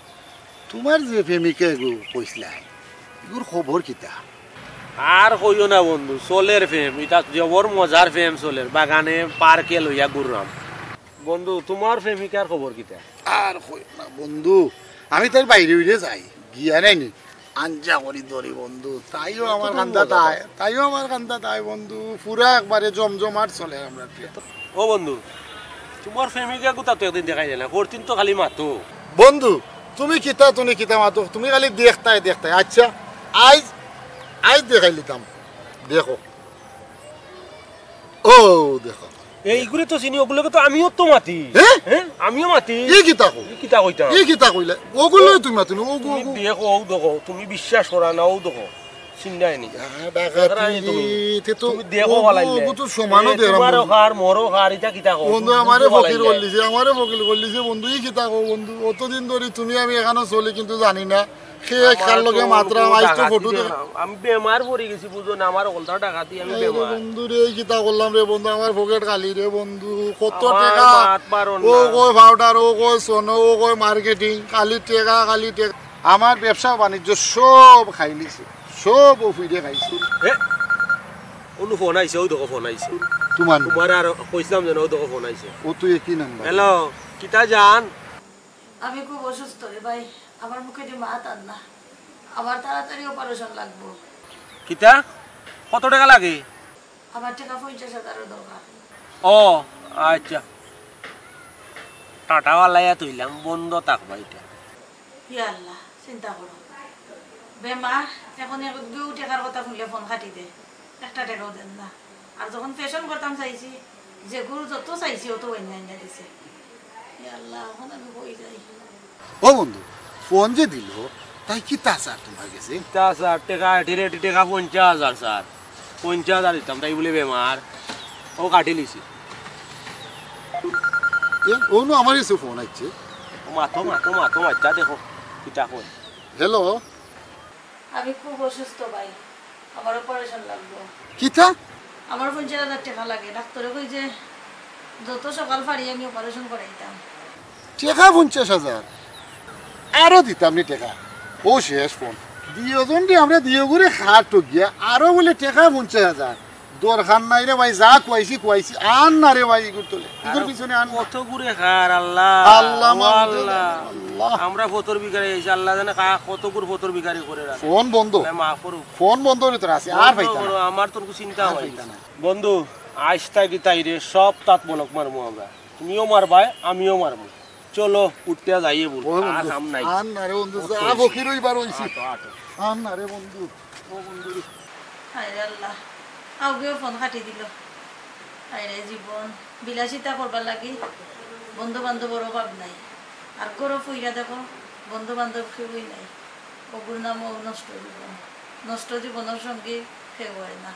তোমার যে প্রেমিকা এগু কইছিলা, এগুর খবর কিতা? আর কইও না বন্ধু, চলের ফেম এটা জবর মজার ফেম চলের, বাগানে পার্কে লইয়া ঘুরলাম। বন্ধু তোমার প্রেমিকার খবর কিতা? আর কই না বন্ধু, আমি তার বাইরে উড়ে যাই গিয়া নাইনি আঞ্জা করি ধরি বন্ধু, তাইও আমার কান্দা তাই বন্ধু, পুরা একবারে জমজমাট চলে আমরা। ও বন্ধু, তোমার প্রেমিকা কোথা তো একদিন দেখাই যায় না, করতিন তো খালি মাতো। বন্ধু তুমি কিতা মাতো, তুমি খালি দেখতাই। আচ্ছা আজ দেখাই লিতাম, দেখো। ও দেখো এইগুলো তো চিনি, ওগুলোকে তো আমিও তো মাতি। হ্যাঁ আমিও মাতি। কিতা কইলা ওগুলো তুমি মাতি না? দেখো ও দেখো, তুমি বিশ্বাস করা না, ও দেখো চিন্তাই নি তুমি দেখো ভালাইলে সমানও তোমার খার মরো খার এটা কিতা কও বন্ধু? আমারে ফকির করলিছে বন্ধু। ই কিতা কও বন্ধু? অতদিন ধরে তুমি আমি এখানে চলি কিন্তু জানি না আমি বেমার পড়ে গেছি বুঝো না, আমার কলতা টাকা দিয়ে আমি বেমার। বন্ধু রে কিতা করলাম রে বন্ধু, আমার পকেট খালি রে বন্ধু। কত টাকা, ও কয় পাউডার, ও কয় সোনো, ও কয় মার্কেটিং, খালি টাকা। আমার ব্যবসা বাণিজ্য সব খাই লিছে, সব ওফিরে খাইছে। অনু ফোন আইছে, ও দেখো ফোন আইছে তোমার আর কইছিলাম যেন ও দেখো ফোন আইছে। ও তুই কি নাম্বার? হ্যালো কিতা জান? আমি খুব অসুস্থ রে ভাই, আমার মুখে যে মাত আর না, আবার তাড়াতাড়ি অপারেশন লাগবো। কিতা কত টাকা লাগে? আমার টাকা 50,000 দরকার। ও আচ্ছা, টাটাওয়ালাইয়া তুইলাম, বন্ধ থাকবা এটা। ইয়া আল্লাহ, চিন্তা করো বেমার, এখন কেউ টাকার কথা শুনলে ফোন কাটি দে, একটা টাকাও দেন না। আর যখন ফ্যাশন করতাম চাইছি, যে গুরু যত চাইছি অত অন্যান্য দিছে। ইয়া আল্লাহ, এখন আমি কই যাই? ও বন্ধু ফোন যে দিল, তাই কি তা স্যার তোমার কাছে? তা স্যার টাকা রেটি টাকা 50,000 স্যার, 50,000 দিতাম, তাই বলে বেমার ও কাটি লিছি। ওনো আমার কাছে ফোন আইছে। মাতো বাচ্চা দেখো কিতা কই। হ্যালো, আমি খুব অসুস্থ ভাই, আমার অপারেশন লাগবো। কিতা? আমার 50,000 টাকা লাগে। ডাক্তারে কই যে যত সকাল পারি আমি অপারেশন করাইতাম। টাকা 50,000 আরো দিতাম নি টাকা। ও শেষ ফোন দিওজন দিয়ে আমরা দিও করে খাট গিয়া আরো বলে টাকা 50,000 দরকার নাই রে ভাই, যা কুয়াইছি আন না রে ভাই। এগুলো তোলে এগুলোর পিছনে আন কত ঘুরে খার। আল্লাহ আল্লাহ, আমরা ফতর বিকারি আইছি, আল্লাহ জানে কত গুর ফতর বিকারি করে রাখে। ফোন বন্ধ, মাফ করু, ফোন বন্ধ করে তোর আছে আর ভাই আমার তোর চিন্তা হয় না বন্ধু। আইসতা কি তাই রে সব তাত বলক মারমু আমরা, তুমিও মারবাই আমিও মারমু। চলো উঠতে যাইয়ে বল, আর কাম নাই। আন না রে বন্ধু, যা বকির হইবার হইছি। আন না রে বন্ধু। ও বন্ধু হায় আল্লাহ, আউগেও ফোন কাটি দিল। হায় রে জীবন, বিলাসিতা করবার লাগি বন্ধু বান্ধবর অভাব নাই। আর গরো ফুইরা দেখো, বন্ধু বান্ধব কেউই নাই। ওগুর নামও নষ্ট জীবন, নষ্ট জীবনের সঙ্গে কেউ হয় না।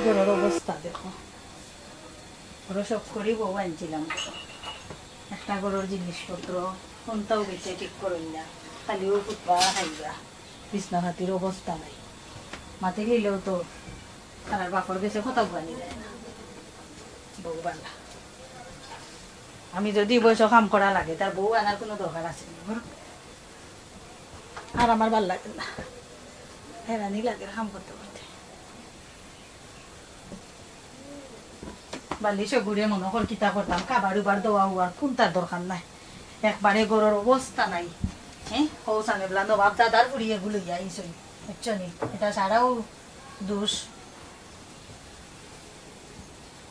গরুর অবস্থা দেখো, ওরা সব করি বউ আনছিলাম, একটা গরুর জিনিসপত্র কোনটাও বেঁচে ঠিক করুন না, খালিও ফুটবা খাইবা, বিছনা হাতির অবস্থা নাই, মাটি গেলেও তো তার বাপর গেছে কোথাও বানি যায় না, বউ বালা। আমি যদি বয়স কাম করা লাগে তার বউ আনার কোনো দরকার আছে না, আর আমার ভাল লাগে না, হেরানি লাগে কাম করতে করতে। বালিশ ঘুরে মনে কর কিতা করতাম, খাবার উবার দেওয়া হওয়ার কোন তার দরকার নাই, একবারে গরুর অবস্থা নাই। হ্যাঁ হৌসানে বলা নবাব দাদার উড়িয়ে গুলিয়া আইসই, বুঝছো নি? এটা ছাড়াও দোষ,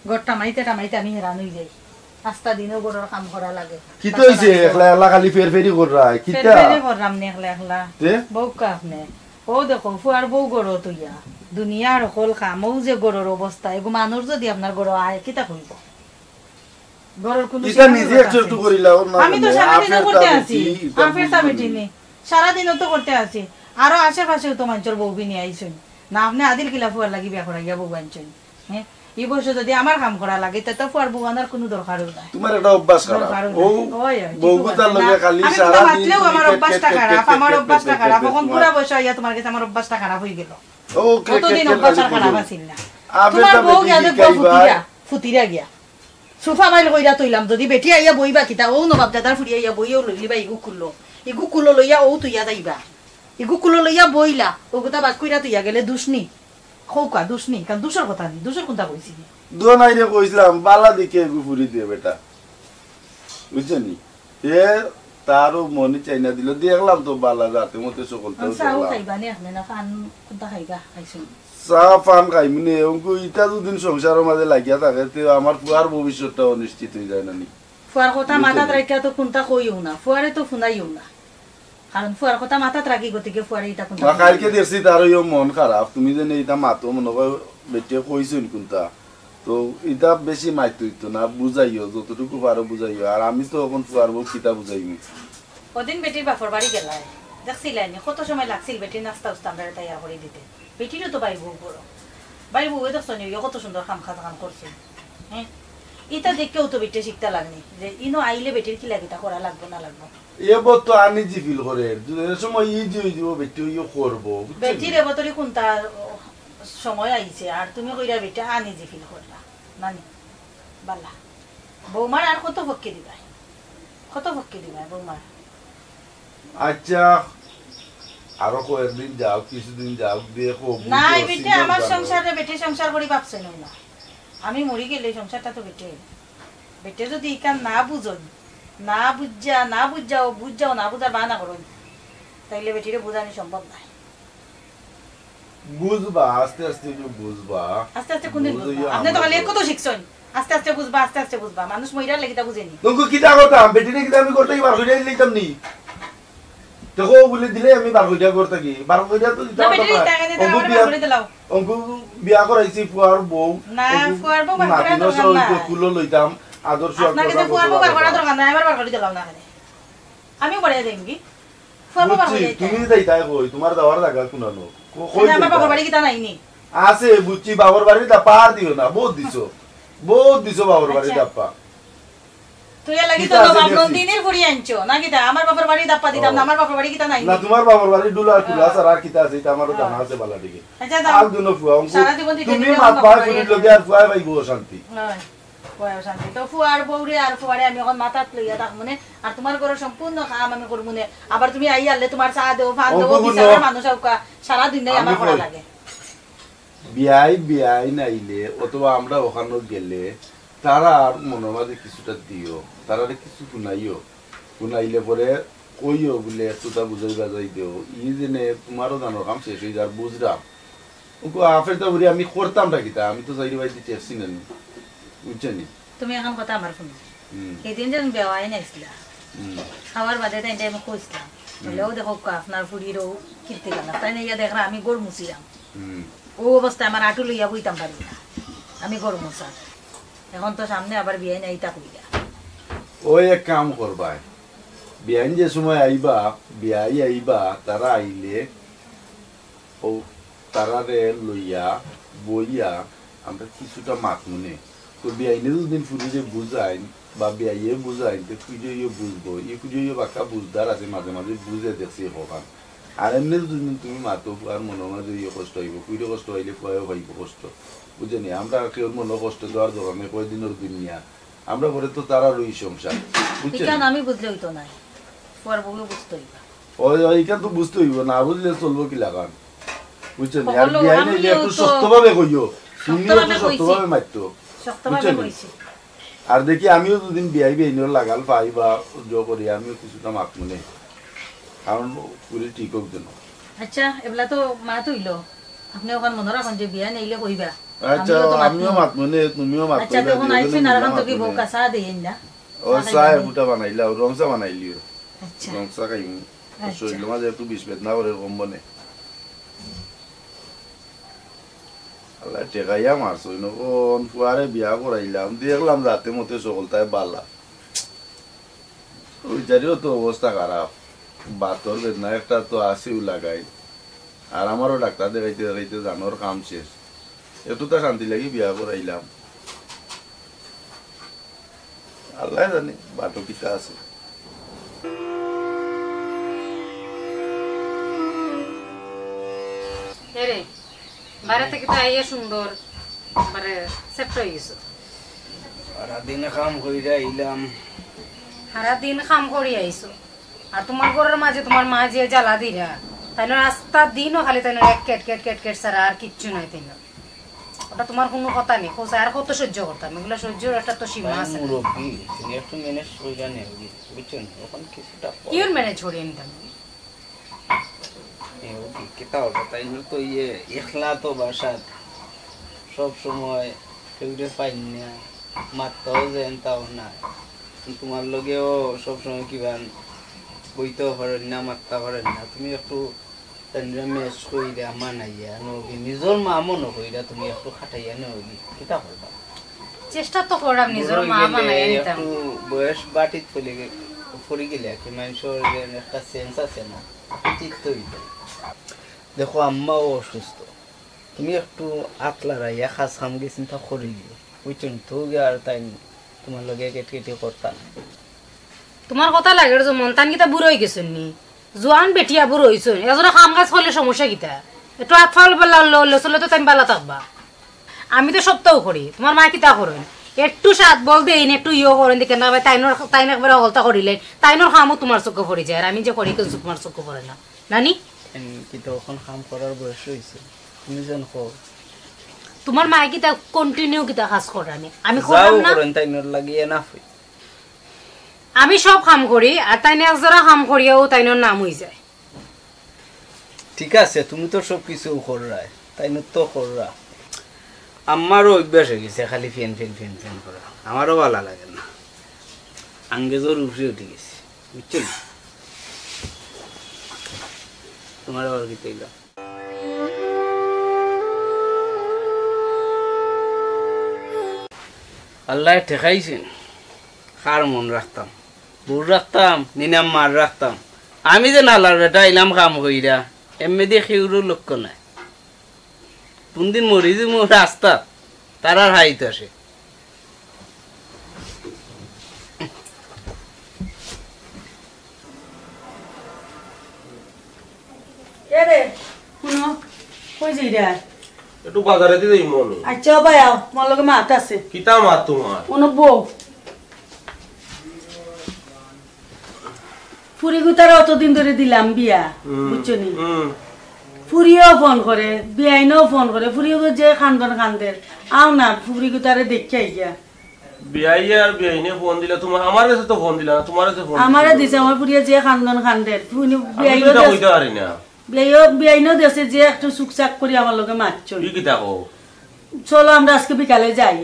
গড় টামাইতে টামাইতে আমি হেরান হয়ে যাই, পাঁচটা দিনও গরুর কাম করা লাগে। কি তো হইছে একলা একলা খালি ফেরফেরি কররা কিতা ফেরফেরি কররাম নি একলা একলা বউ কাফনে। ও দেখো ফুয়ার বউ গরু তুইয়া দুনিয়ার সকল কামও যে গরুর অবস্থা, এগো মানুষ যদি আপনার গরু আয় কিতা কইব? গরুর কোনো কিতা নিজে একটু করিলা না, আমি তো সারাদিন করতে আছি, আফের তা বেটিনি সারাদিনও তো করতে আছি, আরো আশেপাশেও তো মানুষের বউ বি নিয়ে আইসুন না, আপনি আদিল কিলা ফুয়ার লাগি বিয়া করাইয়া বউ আনছেন। হ্যাঁ এই বয়সে যদি আমার কাম করা লাগে তা তো ফুয়ার বউ আনার কোনো দরকারও নাই। তোমার একটা অভ্যাস খারাপ, ও বউগুতার লগে খালি সারা দিন আমার অভ্যাসটা খারাপ, আমার অভ্যাসটা খারাপ, এখন পুরা বয়স হইয়া তোমার কাছে আমার অভ্যাসটা খারাপ হয়ে গেল, কতদিন অভ্যাস খারাপ আছিল না। তোমার বউ গিয়া দেখবো ফুটিরা গিয়া সোফা বাইল কইরা তৈলাম, যদি বেটি আইয়া বইবা কিতা ও নবাব দাদার ফুড়ি আইয়া বইও লইলিবা, ইগু কুলো লইয়া ও তুইয়া যাইবা, ইগু কুলো লইয়া বইলা ও গোটা বাদ কইরা তুইয়া গেলে দুষ্নি খৌকা দুষ্নি, কারণ দুষর কথা নি, দুষর কোনটা কইছি দুয়া নাই রে কইছিলাম বালা দিকে এগু ফুরি দিয়ে বেটা, বুঝছনি? এ তারও মনে চাই না দিল, দেখলাম তো বালা রাতে মতে সকলতে চাও খাইবা নি আপনি না পান কোনটা খাইবা খাইছুন চা পান খাইমি নে, অঙ্কু ইটা দুদিন সংসারের মাঝে লাগিয়া থাকে তে আমার ফুয়ার ভবিষ্যৎটা অনিশ্চিত হয়ে যায় না নি। ফুয়ার কথা মাথাত রাখিয়া তো কোনটা কইও না, ফুয়ারে তো শুনাইও না, কারণ ফুয়ার কথা মাথাত রাখি গতিকে ফুয়ারে এটা কোনটা কালকে দেখছি তার ওই মন খারাপ, তুমি যে এটা মাতো মনে হয় বেটিয়ে কইছুন কোনটা, তো এটা বেশি মাইতো হইতো না, বুঝাইও যতটুকু পারো বুঝাইও, আর আমি তো এখন ফুয়ার বউ কিতা বুঝাইমি। ওদিন বেটির বাপর বাড়ি গেলাই দেখছিলেন কত সময় লাগছিল বেটির নাস্তা উস্তা আমরা তৈরি করে দিতে, বেটিরও তো বাই বউ বড়, বাই বউ দেখছো নি কত সুন্দর কাম করছে। হ্যাঁ এটা দেখেও তো বেটে শিখতে লাগনি যে ইনো আইলে বেটির কি লাগে তা করা লাগবে না লাগবে, এবার তো আনি জি ফিল করে সময় ইজি হয়ে যাব, বেটি ইয়ে করবো বেটির এবতরি কোনটা সময় আইছে আর তুমি কইরা বেটা আনি জি ফিল করলা নানি বালা। বৌমার আর কত পক্ষে দিবা, কত পক্ষে দিবা বৌমার? আচ্ছা আরো কয়েকদিন যাও, কিছুদিন যাও, দেখো না বেটে আমার সংসারে বেটে সংসার করি ভাবছেন না, আমি মরি গেলে সংসারটা তো বেটে, বেটে যদি ইকান না বুঝন না বুঝাও না বুঝার বানা করুন তাইলে বেটিরে বোঝানো সম্ভব নাই। বুঝবা আস্তে আস্তে বুঝবা, আস্তে আস্তে কোনদিন বুঝবা? আপনি তো খালি কত শিখছেন, আস্তে আস্তে বুঝবা আস্তে আস্তে বুঝবা, মানুষ মইরার লাগি তা বুঝেনি। তোকে কিটা করতাম বেটিরে কিটা আমি করতে বার হইয়া লইতাম নি, দেখো বলে দিলে আমি বার হইয়া করতে কি বার হইয়া তো দিতাম না, অঙ্কু বিয়া করাইছি ফুয়ার বউ না, ফুয়ার বউ বার করা দরকার না, কুলো লইতাম আদর্শ আপনাকে তো ফুয়ার বউ বার করা দরকার না, আমার বার করে দিলাম না, আমি বড়িয়া দেই কি ফুয়ার বউ বার করে দিই, তুমি যাই তাই কই তোমার দাওয়ার জায়গা কোনানো কই আমার বাবার বাড়ি কিটা নাই নি আছে, বুঝছি বাবার বাড়ি দা পার দিও না, বহুত দিছো বাবার বাড়ি দাপ্পা, তুই লাগি তো নবাব নন্দিনীর ফুড়ি আনছো না কিটা, আমার বাবার বাড়ি দাপ্পা দিতাম না, আমার বাবার বাড়ি কিটা নাই না, তোমার বাবার বাড়ি ডুলা কুলা সারা কিটা আছে, এটা আমারও জানা আছে বালা দিকে। আচ্ছা আল দুনো ফুয়া তুমি মাত পাই ফুড়ি লগে আর ফুয়া ভাই গো শান্তি নয় ফুয়া শান্তি, তো ফুয়ার বউরে আর ফুয়ারে আমি এখন মাথাত লইয়া থাক মনে, আর তোমার ঘরে সম্পূর্ণ কাম আমি করব মনে, আবার তুমি আই আলে তোমার চা দেও ভাত দেও বিচারা মানুষ সারা দিন নাই আমার করা লাগে। বিয়াই নাইলে অথবা আমরা ওখানে গেলে তারা আর মনের মাঝে কিছুটা দিও, তারা কিছু শুনাইলে পরে কইও বলে একটুটা বুঝাই বাজাই দিও, ই জেনে তোমারও জানো কাম শেষ হয়ে যার বুঝলাম আফেরটা বলি আমি করতাম কিতা, আমি তো চাইরি বাই দিতে আসছি না, বুঝছেনি? তুমি এখন কথা আমার শুনো, সেদিন যেন বেওয়াই নাইছিলা খাওয়ার বাদে তাই আমি কইছিলাম বলেও দেখো আপনার ফুড়িরও কীর্তি গান তাই না, ইয়া দেখরা আমি গড় মুছিলাম, ও অবস্থায় আমার আটু লইয়া বইতাম পারি না, আমি গড় মুছা, এখন তো সামনে আবার বিয়ে নাই তা কইরা ওই এক কাম করবা, বিয়াইন যে সময় আইবা বিয়াই আইবা, তারা আইলে ও তারারে লইয়া বইয়া আমরা কিছুটা মাত মনে তো বিয়াইনে দুদিন ফুরিয়ে বুঝাই বা বিয়াইয়ে বুঝাই তো খুঁজে বুঝবো খুঁজে বাক্কা বুঝদার আছে মাঝে মাঝে বুঝে দেখছি কখন আর এমনি দুদিন তুমি মাতো আর মনে মাঝে কষ্ট হইব খুঁজে কষ্ট হইলে কয়েও হইব কষ্ট বুঝেনি আমরা কেউ মনে কষ্ট দেওয়ার দোকানে কয়দিনের দুনিয়া আমরা পরে তো তারা রই সংসার বুঝছেন আমি বুঝলে হইতো না পর বউ বুঝতে হইবা এইখান তো বুঝতে হইব না বুঝলে চলবো কি লাগান বুঝছেন আর বিয়াইনে একটু শক্তভাবে কইও তুমিও তো শক্তভাবে মারতো আর দেখি আমিও দুদিন বিয়াই বিয়াইনের লাগাল পাই বা করি আমিও কিছুটা মাত মনে কারণ পুরি ঠিক হোক যেন আচ্ছা এগুলা তো মাত হইলো আপনি ওখান মনে রাখুন যে বিয়া নেইলে কইবা আচ্ছা আমিও মাত মনে তুমিও মাত আচ্ছা তখন আইছেন আর এখন তো কি বউ কাঁচা দেন না ও চায় বুটা বানাইলা রংসা বানাইলিও আচ্ছা রংসা খাইম শরীর মাঝে একটু বিষ বেদনা করে কম বনে আল্লাহ টেকাইয়া মারছো কোন ফুয়ারে বিয়া করাইলাম দেখলাম রাতে মতে সকলটাই বালা ওই জারিও তো অবস্থা খারাপ বাতর বেদনা একটা তো আসেও লাগাই আর আমারও ডাক্তার দেখাইতে দেখাইতে জানোর কাম শেষ একটু তো শান্তি লাগি বিয়া করাইলাম আল্লাহ জানে বাটো কিতা আছে রে বাইরে থেকে তো আইয়া সুন্দর মানে সেট হয়ে গেছে সারাদিন কাম কইরা আইলাম সারাদিন কাম করি আইছো আর তোমার ঘরের মাঝে তোমার মা যে জ্বালা দিরা তাই না রাস্তা দিনও খালি তাই না এক কেট কেট কেট কেট ছাড়া আর কিচ্ছু নাই তাই না ওটা তোমার কোনো কথা নেই কোসা আর কত সহ্য করতাম এগুলো সহ্যর একটা তো সীমা আছে মুরব্বি তুমি একটু ম্যানেজ কইরা নেও বুঝছেন এখন কিছুটা কি ম্যানেজ করি নিতাম কিতা হবে তাই তো ইয়ে একলা তো বাসাত সব সময় কেউরে পাই না মারতেও যেন তাও না তোমার লগেও সবসময় কিবান বইতেও পারেন না মারতে পারেন না তুমি একটু মেস কইরা মানাইয়া নবি নিজের মা মনে কইরা তুমি একটু খাটাইয়া নবি কিতা করবা চেষ্টা তো করলাম নিজের মা বানাইয়া নিতাম একটু বয়স বাটিত পড়ে গেলে কি মানুষের একটা সেন্স আছে না চিত্ত হইতে দেখো আম্মাও অসুস্থ তুমি একটু আতলা রাইয়া খাস খাম গে চিন্তা করি বুঝছেন তো আর তাই তোমার লগে কেটে করতাম তোমার কথা লাগে যে মন্তান গীতা বুড়ো হয়ে গেছেন নি জোয়ান বেটিয়া বুড়ো হয়েছেন এজন্য কাম কাজ করলে সমস্যা গীতা একটু হাত ফাল চলে তো তুমি বালা থাকবা আমি তো সপ্তাহ করি তোমার মা কিতা করেন একটু সাত বল দেন একটু ইয়ে করেন দেখে না ভাই তাইন একবার হলতা করিলেন তাইনোর কামও তোমার চোখে পড়ে যায় আর আমি যে করি কিছু তোমার চোখে পড়ে না নানি কিন্তু এখন কাম করার বয়স হয়েছে তুমি যেন কর তোমার মা কিতা কন্টিনিউ কিতা কাজ করানি আমি করলাম না তাইনোর লাগিয়ে না আমি সব কাম করি আর তাইনে একজোড়া কাম করিয়াও তাইনোর নাম হয়ে যায় ঠিক আছে তুমি তো সব কিছু কররা তাইনোর তো কররা আমারও অভ্যাস হয়ে গেছে খালি ফ্যান ফ্যান ফ্যান ফ্যান করা আমারও ভালো লাগে না আঙ্গেজোর উপরে উঠে গেছে বুঝছেন তোমার আবার কি তাইলা আল্লাহ ঠেকাইছেন কার মন রাখতাম বুড় রাখতাম নিনাম মার রাখতাম আমি যে নালার বেটা ইলাম কাম কইরা এমনি দিয়ে সেউরও লক্ষ্য নাই কোনদিন মরি যে মোর রাস্তা তারার হাইতে আসে এরে শুনো কই যাইরা একটু বাজারে দিতে মনে আচ্ছা ভাই আও মোর লগে মাত আছে কিতা মাত তোমার কোন বউ ফুরি গুতার অতদিন ধরে দিলাম বিয়া বুঝছো নি ফুরিও ফোন করে বিয়াইনও ফোন করে ফুরিও যে খানদন খানদের আও না ফুরি গুতারে দেখে গিয়া বিয়াইয়া আর বিয়াইনে ফোন দিলা তোমার আমার কাছে তো ফোন দিলা না তোমার কাছে ফোন আমারে দিছে আমার ফুরিয়া যে খানদন খানদের ফুনি বিয়াইও কইতে পারি না বিয়াইনও দেশে যে একটু সুকসাক করে আমার লগে মারছো কি কিতা কও চলো আমরা আজকে বিকালে যাই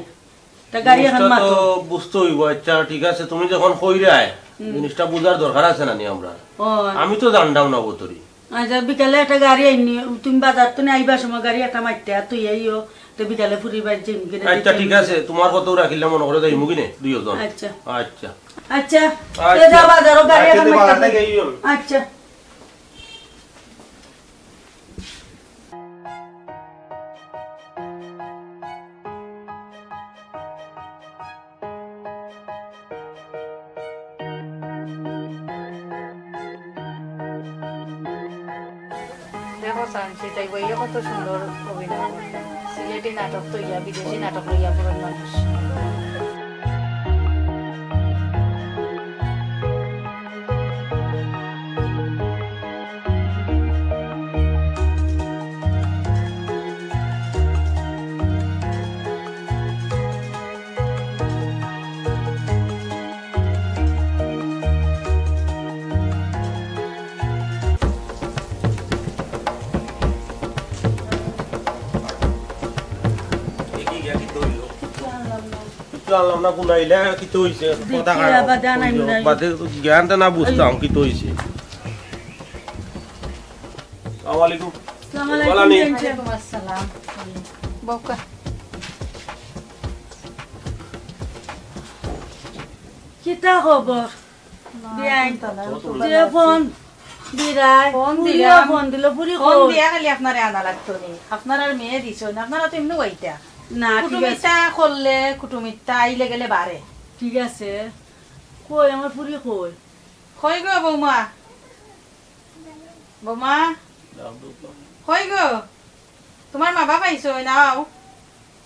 তা গাড়ি এখন মাতো তো বুঝতে হইব আচ্ছা ঠিক আছে তুমি যখন কইরাই জিনিসটা বুঝার দরকার আছে না নি আমরা আমি তো জানতাম না বতরি আচ্ছা বিকালে একটা গাড়ি আইনি তুমি বাজার তো আইবার সময় গাড়ি একটা মারতে আর তুই আইও তো বিকালে ফুরিবার যে আচ্ছা ঠিক আছে তোমার কত রাখিলাম মনে করে যাই মুগিনে দুইজন আচ্ছা আচ্ছা আচ্ছা তে যা বাজারও গাড়ি এখন মারতে আচ্ছা দেখো চান্সি তাই বইয়ে কত সুন্দর অভিনয় করতে সিলেটি নাটক তো ইয়া বিদেশি নাটক লইয়া পড়েন মানুষ আনলাম না গুনাইলে কি তো হইছে কথা বাদে জ্ঞানটা না বুঝতাম কি তো হইছে আসসালামু আলাইকুম ওয়ালাইকুম আসসালাম বউকা কিতা খবর বিয়াই যে ফোন দিরাই ফোন দিল পুরি ফোন দিয়া খালি আপনারে আনা লাগতো নি আপনার আর মেয়ে দিছো না আপনারা তো এমনি ওইটা না কুটুমিটা করলে কুটুমিটা আইলে গেলে বাড়ে ঠিক আছে কই আমার পুরি কই কই গো বৌমা বৌমা কই গো তোমার মা বাবা আইসো নাও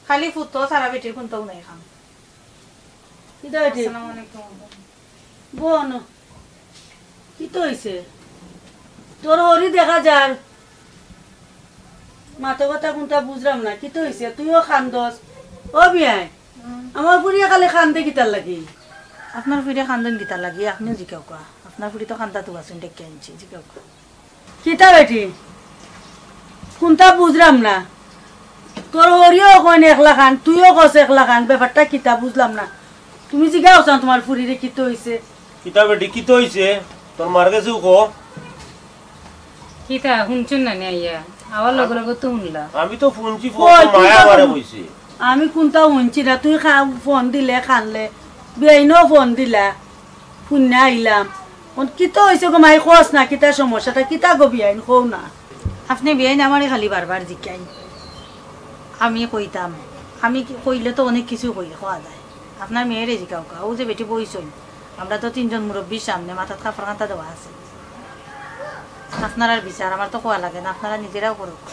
খালি ফুটো সারা বেটির কোনটাও নাই খাম কিতা হইছে আসসালামু আলাইকুম বোন কি তো হইছে তোর হরি দেখা যার মাথা কথা কোনটা বুঝলাম না কি তো হইছে তুইও খান্দস ও বিয়াই আমার বুড়িয়া খালি খান্দে কিতার লাগি আপনার ফুড়ে খান্দন গীতা লাগি আপনিও জিকাও কোয়া আপনার ফুড়ি তো খান্দা তো আসুন ডেকে আনছি জিকাও কোয়া কিতা বেটি কোনটা বুঝলাম না তোর হরিও কইন 1 লাখ খান তুইও কস 1 লাখ খান ব্যাপারটা কিতা বুঝলাম না তুমি জিগাও চাও তোমার ফুরিরে কি তো হইছে কিতা বেটি কি তো হইছে তোর মার কাছে কো কিতা শুনছুন না আইয়া আবার লগে লগে তো শুনলা আমি তো শুনছি ফোন মায়া বারে কইছে আমি কোনটা শুনছি না তুই ফোন দিলে খানলে বেইনও ফোন দিলা শুনে আইলাম কিতা হইছে গো মাই খোঁজ না কিতা সমস্যাটা কিতা গো বিয়াইন কও না আপনি বিয়াইন আমারে খালি বারবার জিকাই আমি কইতাম আমি কইলে তো অনেক কিছু কই খাওয়া যায় আপনার মেয়েরে জিকাও কা ও যে বেটি বইছই আমরা তো 3 জন মুরব্বীর সামনে মাথাত কাপড় কাঁথা দেওয়া আছে আপনার আর বিচার আমার তো কোয়া লাগে না আপনারা নিজেরাও করুক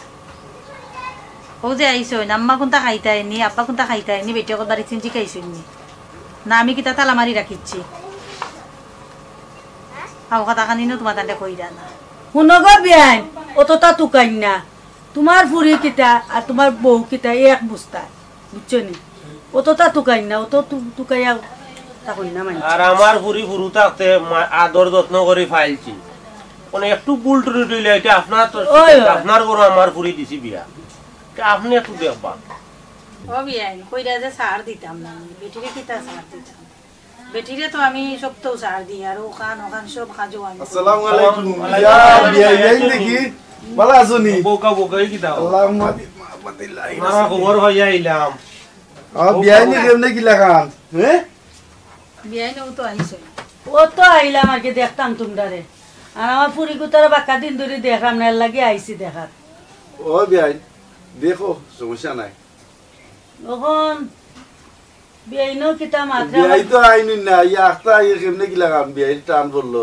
ও যে আইসই আম্মা কোনটা খাইতায়নি আব্বা কোনটা খাইতায়নি বেটি কত বাড়ি চিনছি খাইছইনি না আমি কিতা তালা মারি রাখিচ্ছি আও কথা কানিনো তোমার তাতে কইরা না শুনো গো বিয়াইন অতটা তুকাইন না তোমার ফুরি কিতা আর তোমার বউ কিতা এক বুঝতা বুঝছো নি অতটা তুকাইন না অত তুকাইয়া তাকইন না মানে আর আমার ফুরি ফুরু থাকতে আদর যত্ন করে ফাইলছি কোন একটু ভুল টুরি দিলে এটা আপনার তো আপনার গরু আমার ফুরি দিছি বিয়া আপনি একটু দেখবা ও বিয়াইন কইরা যে সার দিতাম না বেটিরে কিতা সার দিতাম বেটিরে তো আমি সব তো সার দিই আর ওখান সব খাজো আমি আসসালামু আলাইকুম ইয়া বিয়াই দেখি ভালো আছো নি বোকা বোকাই কি দাও আল্লাহুম্মা বিল্লাহি মারা খবর হইয়া আইলাম বিয়াই নি কেমনে কি লাগান বিয়াইন ও তো আইছে ও তো আইলাম আর কি দেখতাম তোমরারে আর আমার ফুরি কুতারে বাক্কা দিন ধরে দেখলাম না লাগে আইছি দেখার ও বিয়াই দেখো সমস্যা নাই তখন বিয়াইনো কিতা মাত্রা বিয়াই তো আইনি না ইয়া আখতা কেমনে কি লাগান বিয়াই টান বললো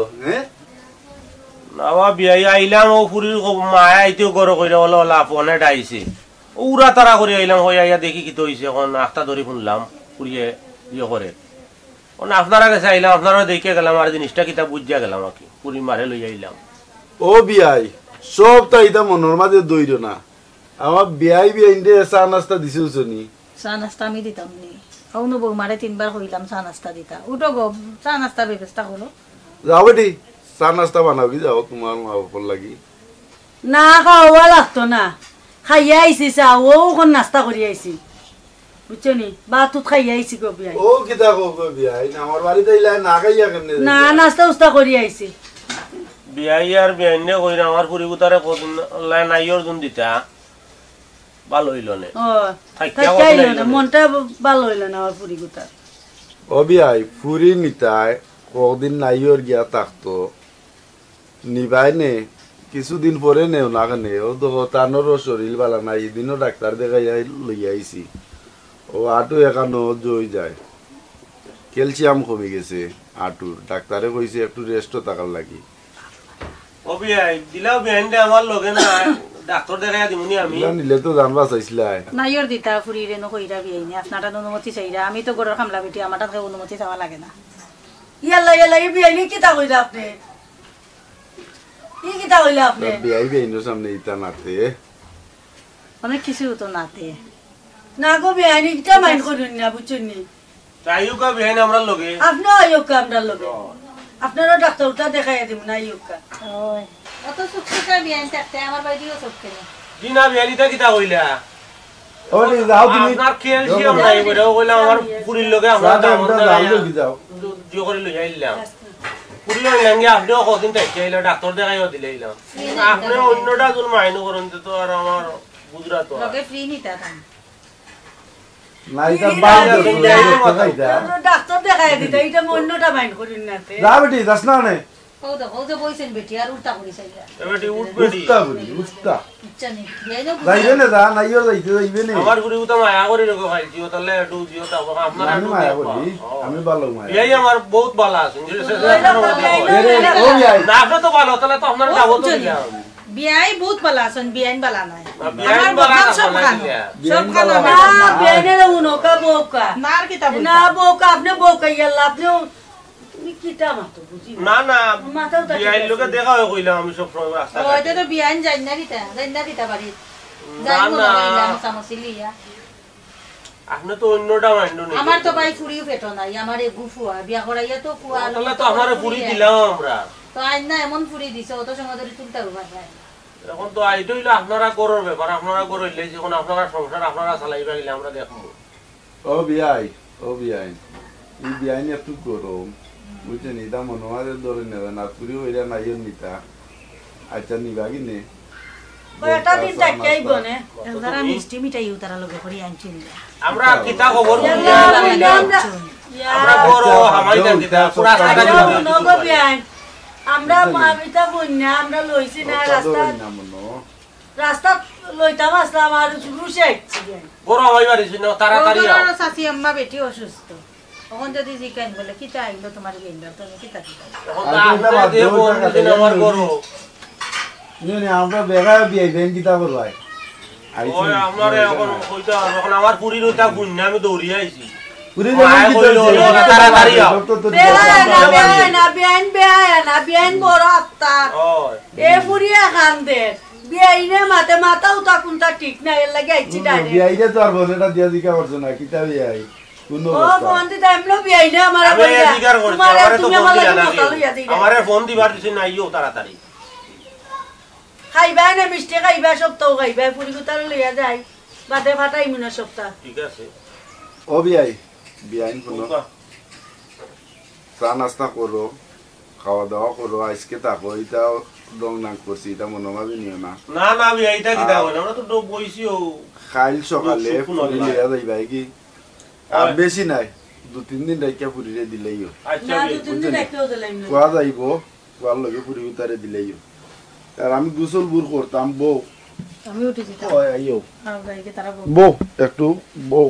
নাবা বিয়াই আইলাম ও ফুরির মায়া আইতেও গড় কইরা ওলা ওলা ফোনে ডাইছে উড়া তারা করে আইলাম হইয়া দেখি কি তো হইছে এখন আখতা ধরে শুনলাম ফুরিয়ে ইয়ে করে আপনারা কাছে আইলাম আপনারা দেখে গেলাম আর জিনিসটা কিতা বুঝিয়া গেলাম আর কি পুরি মারে লই আইলাম ও বিয়াই সব তো এটা মনের মাঝে দইর না আমার বিয়াই বিয়াইন্ডে চা নাস্তা দিছিস নি চা নাস্তা আমি দিতাম নি আউনো বউ মারে 3 বার কইলাম চা নাস্তা দিতা উঠো গো চা নাস্তার ব্যবস্থা করো যাও বেটি চা নাস্তা বানাও কি যাও তোমার মা বাবার লাগি না খাওয়া লাগতো না খাইয়া আইছি চা ও এখন নাস্তা করি আইছি বুঝছো নি বাতুত খাইয়া আইছি গো বিয়াই ও কিতা কো বিয়াই আমার বাড়িতে ইলা না খাইয়া কেমনে না নাস্তা উস্তা করি আইছি বিয়াই আর বিয়াইনে কইরা আমার পুরি গুতারে কদিন লাই নাইয়র জুন দিতা ভালো হইলো না ও থাকাইলো না মনটা ভালো হইলো না আমার পুরি গুতার ও বিয়াই ফুরি নিতায় কদিন নাইয়র গিয়া থাকতো নিবাই নে কিছুদিন পরে নেও না কেনে ও তো তানোরও শরীর ভালো নাই এদিনও ডাক্তার দেখাই লই আইছি ও আটু একানো জই যায় ক্যালসিয়াম কমে গেছে আটুর ডাক্তারে কইছে একটু রেস্টও থাকার লাগি ও বিয়াই দিলাও বিয়াইনটা আমার লগে না ডাক্তার দেখাই দিমুনি আমি নিলে তো জানবা চাইছিলাই নাইর দিতা ফুরিরে ন কইরা বিয়াইনি আপনারা অনুমতি চাইরা আমি তো গড়র খামলা বেটি আমার কাছে অনুমতি চাওয়া লাগে না ইয়াল্লা বিয়াইনি কিতা কইরা আপনি কিতা কইলা আপনি বিয়াই বিয়াইনোর সামনে ইতা নাতে অনেক কিছু তো নাতে না গো বিয়াইনি কিতা মাইন্ড করুন না বুঝছনি তাইও বিয়াইনি আমরা লগে আপনি আইওকা আমরা লগে আপনারা ডাক্তারটা দেখাই দিম না আইওকা ওই অত সুখটা বিয়াইন থাকতে আমার বাড়িও সব কেন দিনা বিয়াইনিটা কিতা কইলা ওরে যাও তুমি আপনার ক্যালসিয়াম নাই বড় কইলা আমার পুরির লগে আমরা যাও জিও করে লই আইলাম পুরি লইলাঙ্গে আপনিও কদিন তাইলা ডাক্তার দেখাইও দিলাইলাম আপনি অন্যটা জল মাইনো করুন তো আর আমার গুজরাট লগে ফ্রি নিতা থাম নাইতা বাইরে দেখাইতা ডাক্তার দেখাই দিতা এটা অন্যটা মাইন্ড করিন নাতে যা বেটি যাস না নে ও তো বইছেন বেটি আর উল্টা করি চাইলা বেটি উঠবেটি উঠতা জানি যাইনো যাইবে না যা নাইও যাইবে না আমার গুরি তো মায়া করে রেখো ভাই জিও তাহলে একটু জিও তা আপনারা আমি মায়া করি আমি ভালো মায়া এই আমার বহুত ভালো আছে ও ভাই না আপনি তো ভালো তাহলে তো আপনারা যাবো তো দিলাম বিয়াই বহুত ভালো আছেন বিয়াইন ভালো নাই বিয়াইন ভালো না সব খানো না বিয়াইনের উনোকা বোকা নার কিতা না বোকা আপনি বোকা ইয়াল্লা আপনি তুমি কিতা মাতো বুঝি না না বিয়াইন লোকে দেখা হয় কইলাম আমি সব রাস্তা ওইটা তো বিয়াইন যাই না কিতা বাড়ি যাই না কইলাম সামসিলিয়া আপনি তো অন্যটা মাইন্ড নেই আমার তো ভাই ফুরিও পেটো নাই আমার এই গুফুয়া বিয়া করাইয়া তো কুয়া তাহলে তো আমারে ফুরি দিলাম আমরা তো আইন না এমন ফুরি দিছে অত সময় ধরে তুলতে হবে ভাই এখন তো আইটো হইলো আপনারা করার ব্যাপার আপনারা করইলে যখন আপনারা সংসার আপনারা চালাইবা গেলে আমরা দেখবো ও বিয়াই এই বিয়াই নিয়ে একটু গরম বুঝছেন এটা মনে হয় ধরে নেবে না পুরি হইয়া নাইও নিতা আচ্ছা নিবা কিনে কয়টা দিন তাকাই বনে যারা মিষ্টি মিঠাই উতারা লগে করি আনছিন আমরা কিতা খবর আমরা বড় হামাইদা কিতা পুরা টাকা নগো বিয়াই আমরা মামিতা বন্যা আমরা লইছি না রাস্তা লইতাম আসলাম আর রুশে আইছি বড় হইবারিছি না তাড়াতাড়ি ওরা সাসি আম্মা বেটি অসুস্থ এখন যদি জিকাইন বলে কিতা আইলো তোমার গেইলো তুমি কিতা দিবা এখন আমরা দেব দিন আমার বড় নে আমরা বেগা বিয়াই বেন কিতা করবাই ওই আমারে এখন কইতা এখন আমার পুরির ওটা গুন্না আমি দৌড়ি আইছি পুরি বেন কিতা তাড়াতাড়ি বিয়াইন বড় আত্তা এ পুরিয়া খান দে বিয়াইনে মাতে মাথা উতা কোনটা ঠিক না এর লাগি আইছি ডাইরেক্ট বিয়াইরে তো আর বনেটা দিয়া দিকা করছ না কিতা বিয়াই কোন ও বন্ধি টাইমলো বিয়াইনে আমারে বইয়া আমারে তো ফোন দিয়া না আমারে ফোন দিবার দিছ না আইও তাড়াতাড়ি খাইবা না মিষ্টি খাইবা সপ্তাহ খাইবা পুরি কুতার লইয়া যাই বাদে ফাটাই মিনা সপ্তাহ ঠিক আছে ও বিয়াইন কোনো চা নাস্তা করো খাওয়া দাওয়া করো আজকে থাকো এটা রং নাক করছি এটা মনে ভাবি নিও না না না আমি এইটা কি দাও না আমরা তো বইছিও খাইল সকালে পুরি লিয়া যাইবা কি আর বেশি নাই 2-3 দিন রাইকা পুরি রে দিলেইও আচ্ছা 2-3 দিন রাইকাও দিলাম না কোয়া যাইবো কোয়ার লগে পুরি উতারে দিলেইও আর আমি গোসল বুর করতাম বউ আমি উঠে যেতাম ওই আইও আর গাইকে তারা বউ একটু বউ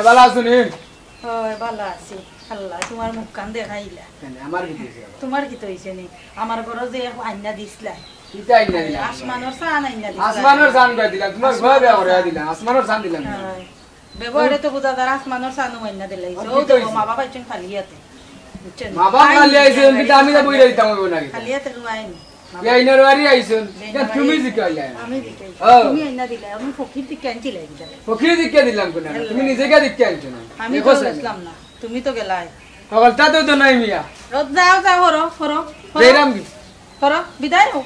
ভালো আছেন ভালো আছি আল্লাহ তোমার মুখ কান দেখাইলা তোমার কি তো হইছে নি আমার ঘর যে আইনা দিছলা আসমানের সান আইনা দিছলা আসমানের সান দিলা তোমার ঘর বেয়া করে দিলা আসমানের সান দিলাম ব্যবহারে তো বুঝাদার আসমানের সানও আইনা দিলাইছে ও তো মা বাবা ইচ্ছেন খালিয়াতে বুঝছেন মা বাবা খালি আইছেন কিন্তু আমি তো বইরা দিতাম না খালিয়াতে রুয়াইনি ইয়াইনার বাড়ি আইছেন তুমি জিকাইলা আমি দিতাই তুমি আইনা দিলা আমি ফকির দিকে আনছি লাগি দিলা ফকির দিকে দিলাম কোন তুমি নিজেকে দিকে আনছো না আমি তো ইসলাম না তুমি তো গেলাই পাগলটা তো নাই মিয়া রোজ যাও যাও হরো জয়রাম কি হরো বিদায় হও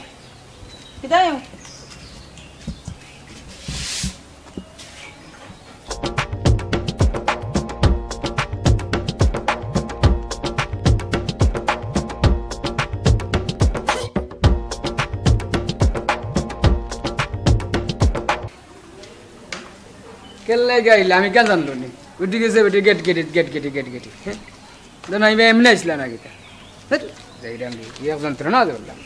কেলে গাইলা আমি কেন জানলো নি উঠে গেছে বেটে গেট গেটি দেন আমি এমনি আসলা না গীতা যাইরাম কি এক যন্ত্রণা ধরলাম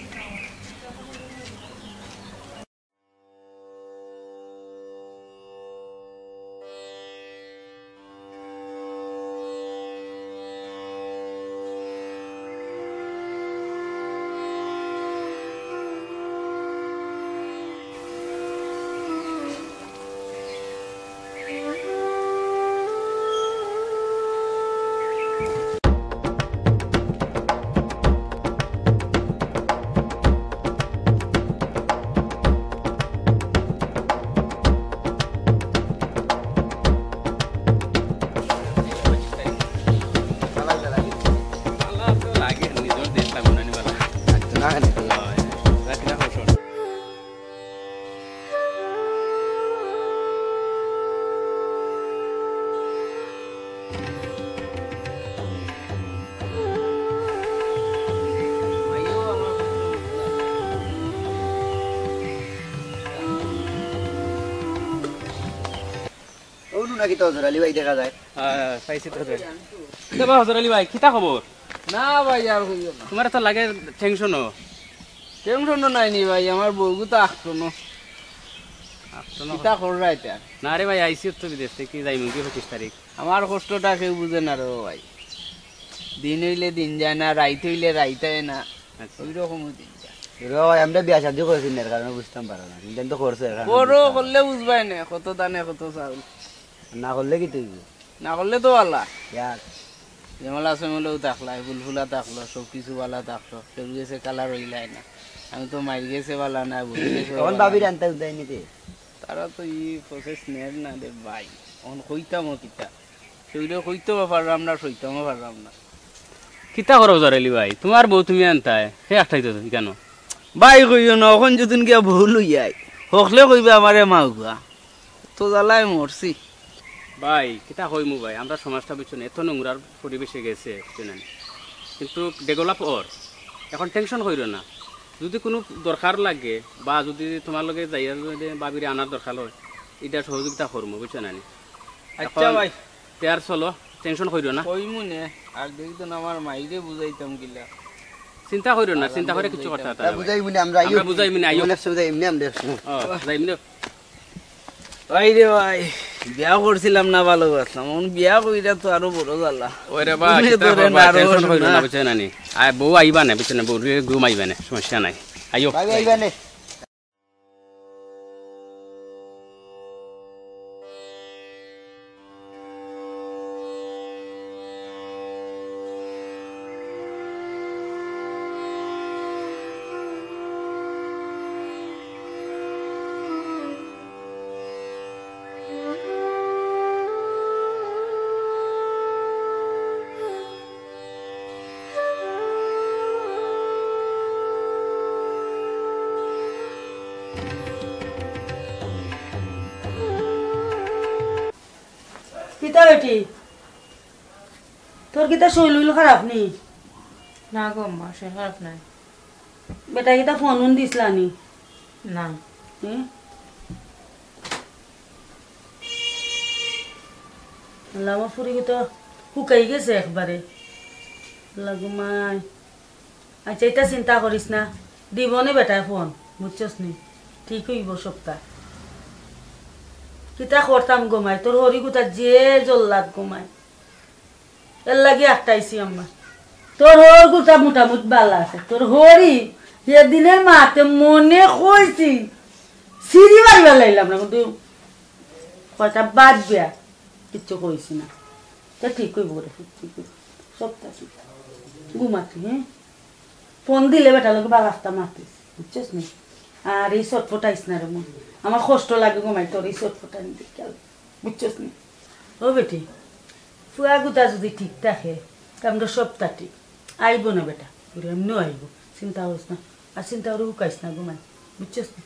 নাকি তো হজর আলী ভাই দেখা যায় পাইছি তো দেবা হজর আলী ভাই কিতা খবর না ভাই আর কইও না তোমার তো লাগে টেনশন নাই নি ভাই আমার বউগু তো আসতো কিতা কররা এটা না রে ভাই আইসি তো বিদেশ থেকে যাইমু কি 25 তারিখ আমার কষ্টটা কেউ বুঝে না রে ভাই দিন হইলে দিন যায় না রাইত হইলে রাইত হয় না ওই রকম দিন যায় ভাই আমরা বিয়া শাদি করেছি না কারণে বুঝতাম পারো না কিন্তু তো করছে বড় করলে বুঝবাই না কত দানে কত চাউল না করলে কি তুই না করলে তো আল্লাহ যেমন সেমলেও থাকলো ফুলফুলা থাকলো সব কিছু বালা থাকলো কেউ গেছে কালার হইলাই না আমি তো মারি গেছে বালা না ভুলে গেছে বাবির আনতে দেয় নিতে তারা তো ই প্রসেস নের না রে ভাই অন কইতাম কিতা সেগুলো কইতেও পারলাম না সইতামও পারলাম না কিতা করো হজর আলী ভাই তোমার বউ তুমি আনতায় সে একটাই তো কেন ভাই কইও না এখন যদিন গিয়া ভুল হইয়াই হকলে কইবে আমারে মাউগা তো জ্বালাই মরছি ভাই কিতা কইমু ভাই আমরা সমাজটা বুঝছো এত নোংরার পরিবেশে গেছে বুঝছেন কিন্তু ডেভেলপ ওর এখন টেনশন কইরো না যদি কোনো দরকার লাগে বা যদি তোমার লগে যাইয়া যদি বাবিরে আনার দরকার হয় এটা সহযোগিতা করবো বুঝছো না আচ্ছা ভাই তেয়ার চলো টেনশন কইরো না কইমু নে আর দেখি তো আমার মাইরে বুঝাইতাম কিলা চিন্তা কইরো না চিন্তা করে কিছু কথা বুঝাইবি না আমরা বুঝাইবি না আইও এমনি আমরা যাইবি না ভাই রে ভাই বিয়া করছিলাম না ভালো বাসলাম বিয়া কইরা তো আরো বড় জ্বালা ওরে বা টেনশন কইরো না বুঝছেন না আই বউ আইবা না বুঝছেন বউ ঘুমাইবা না সমস্যা নাই আইও আইবা না কিতা বেটি তোর কিতা শৈল খারাপ নি না গো মা সে খারাপ নাই বেটা কিতা ফোন দিসলা নি না আমার ফুরি তো শুকাই গেছে একবারে লাগুমাই আচ্ছা এটা চিন্তা করিস না দিব নে বেটায় ফোন বুঝছস নি ঠিক হইব সপ্তাহ কিতা করতাম গোমাই তোর হরি গুতা যে জল্লাদ গোমাই এর লাগে একটাইছি আমার তোর হর গুতা মোটামুটি বালা আছে তোর হরি সেদিনের মাতে মনে কইছি সিঁড়ি বাড়িবা লাইলাম না কিন্তু কয়টা বাদ বিয়া কিচ্ছু কইছি না তা ঠিক কইব রে ঠিক সপ্তাহ ঘুমাতি ফোন দিলে বেটা লোক বালাস্তা মাতিস বুঝছিস নি আর এই চটপটাইস না রে মন আমার কষ্ট লাগে ঘুমাই তোর এই চটপটা নিতে খেয়াল বুঝছিস নি ও বেটি ফুয়া গুতা যদি ঠিক থাকে আমরা সপ্তাহ ঠিক আইব না বেটা এমনিও আইব চিন্তা করিস না আর চিন্তা করে শুকাইস না ঘুমাই বুঝছিস নি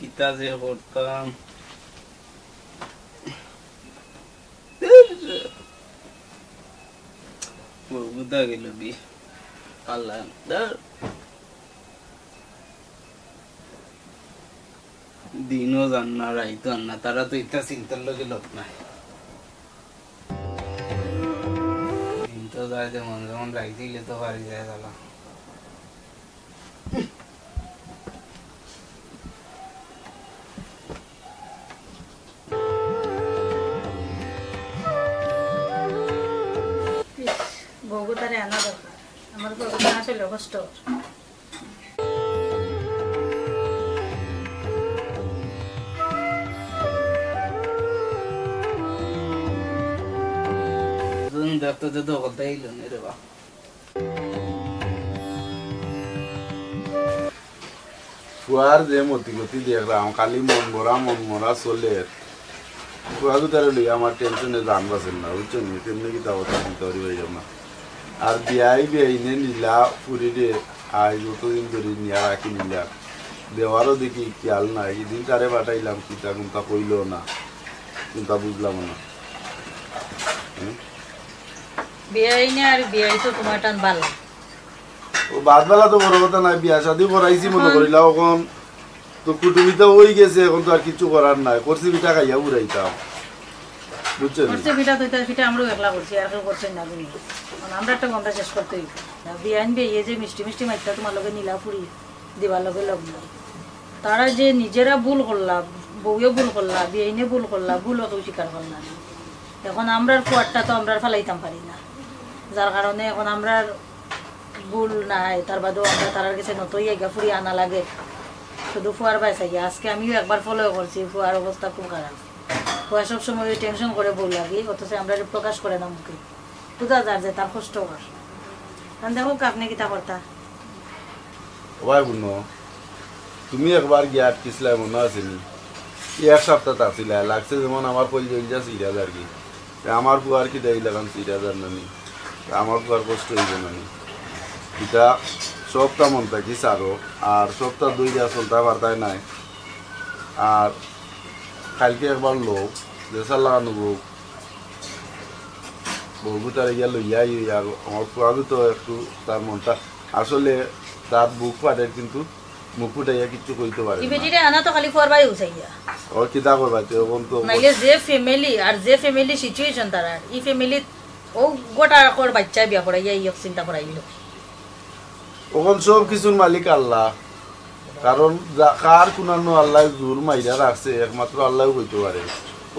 কিতা যে করতাম বুঝা গেল বি দিনও জান না রাইতো জান না তারা তো ইটা চিন্তার লগে লোক নাই দিন তো যায় যেমন যেমন রাইতেইলে তো পারি যায় তালা বউটারে আনা দরকার আমার বউটা আসলে কষ্ট দেখতে তো কথাই লো রে বা ফুয়ার যে মতি গতি দেখলাম খালি মন মরা চলে ফুয়াকে তারা লইয়া আমার টেনশনে জান বাসেন না বুঝছেন তেমনি কি তা কথা চিন্তা করি হয়ে যাব না আর বিয়াই নে নিলা ফুরি রে আই যতদিন ধরে নিয়া রাখি নিলা দেওয়ারও দেখি খেয়াল নাই এদিন তারে পাঠাইলাম কিতা কোনটা কইল না কোনটা বুঝলাম না বিয়াই নে আর বিয়াই তো তোমার টান ভালো ও বাদবেলা তো বড় কথা নাই বিয়া শাদি করাইছি মনে করিলা এখন তো কুটুমিতে হয়ে গেছে এখন তো আর কিছু করার নাই করছি পিঠা খাইয়া উড়াইতাম বুঝছেন করছে পিঠা তো পিঠা আমরাও একলা করছি আর কেউ করছেন না তুমি আমরা একটা গন্ধা শেষ করতেই বিয়ান বিয়ে যে মিষ্টি মিষ্টি মাইটা তোমার লগে নীলা ফুরি দিবার লগে লগ নাই তারা যে নিজেরা ভুল করলাম বউয়ে ভুল করলাম বিয়াইনে ভুল করলাম ভুলও কেউ স্বীকার করলাম এখন আমরার কুয়ারটা তো আমরা ফালাইতাম পারি না যার কারণে এখন আমরা ভুল নাই তার বাদেও আমরা তার কাছে নতই আইগা ফুরি আনা লাগে শুধু ফুয়ার বাইসা গিয়ে আজকে আমিও একবার ফলো করছি ফুয়ার অবস্থা খুব খারাপ ফুয়া সবসময় টেনশন করে ভুল লাগে অথচ আমরা প্রকাশ করে না মুখে বুঝা যার যে তার কষ্ট কর কারণ দেখো আপনি কিতা করতা ভাই বুনো তুমি একবার গিয়ে আটকিসলাই মনে আসেনি এক সপ্তাহ আসিলা লাগছে যেমন আমার পরিচয় যা 30,000 কি আমার বুয়ার কি দেই লাগান 30,000 নানি আমার বুয়ার কষ্ট হইবে নানি এটা সপ্তাহ মন থাকি সারো আর সপ্তাহ 2 যা চলতে পারতাই নাই আর কালকে একবার লোক দেশার লাগানো বউ তারা গিয়া লইয়াই আর আমার পুরানো তো একটু তার মনটা আসলে তার বুক ফাটে কিন্তু মুখ ফুটাইয়া কিছু কইতে পারে ইবেটিরে আনা তো খালি ফুয়ার বাই উসাইয়া ওর কিতা করবা তো এখন তো নাইলে যে ফ্যামিলি আর যে ফ্যামিলি সিচুয়েশন তারা এই ফ্যামিলি ও গোটা কর বাচ্চা বিয়া করাইয়া এই চিন্তা করাইলো ওখান সব কিছুর মালিক আল্লাহ কারণ কার কোনানো আল্লাহ জোর মাইরা রাখছে একমাত্র আল্লাহ কইতে পারে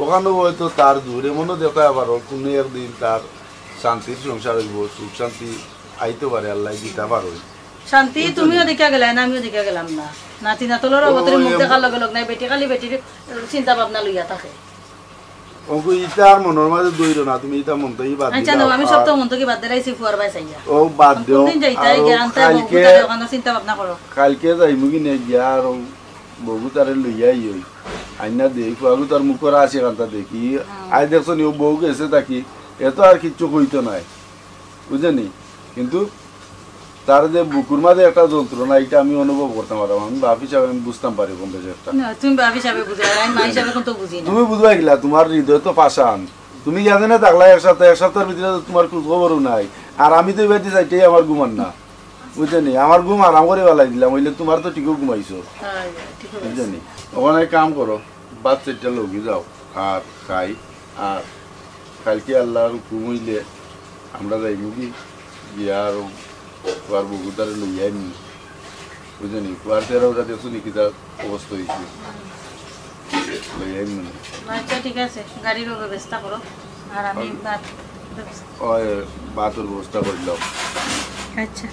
ওখানেও হয়তো তার জোর এমনও দেখা আবার কোনো একদিন তার শান্তির সংসার হইব সুখ শান্তি আইতে পারে আল্লাহ দিতে পারো শান্তি তুমিও দেখা গেলে না আমিও দেখা গেলাম না নাতি নাতলের অবতরে মুখ দেখার লগে লগ নাই বেটি খালি বেটির চিন্তা ভাবনা লইয়া থাকে ওগো ইতার মনের মাঝে দইর না তুমি ইতা মন তো বাদ আচ্ছা না আমি সব তো মন তো কি বাদ দিলাইছি ফুয়ার বাই চাইয়া ও বাদ দিও কোনদিন যাইতাই গেরান্তা কালকে ওখানে চিন্তা ভাবনা করো কালকে যাইমু কি নে গিয়া আর বগু তারে লইয়াই হই আইনা দেখো আগু তার মুখর আসে কান্তা দেখি আই দেখছো নি ও বউ গেছে তাকি এত আর কিছু কইতো নাই বুঝেনি কিন্তু তার যে বুকুর মাঝে একটা যন্ত্রণা এটা আমি অনুভব করতে পারলাম আমি বাপ হিসাবে আমি বুঝতাম পারি কম বেশি একটা তুমি বাপ হিসাবে বুঝলে আমি মা হিসাবে কিন্তু বুঝি না তুমি বুঝবা গেলা তোমার হৃদয় তো পাশান তুমি জানে থাকলা এক সপ্তাহের ভিতরে তোমার খোঁজ খবরও নাই আর আমি তো এবার চাইতেই আমার ঘুমান না বুঝলি আমার ঘুম আরাম করে বেলাই দিলাম হইলে তোমার তো ঠিকও ঘুমাইছো বুঝলি ওখানে কাম করো বাদ চারটা লগি যাও আর খাই আর কালকে আল্লাহর হুকুম হইলে আমরা যাইব কি গিয়া আর কুয়ার বগুতারে লইয়াই নি বুঝলি কুয়ার তেরা ওটা দেখছো নাকি তার অবস্থা হয়েছে লইয়াই নি আচ্ছা ঠিক আছে গাড়ির ব্যবস্থা করো আর আমি বাতের ব্যবস্থা করলাম আচ্ছা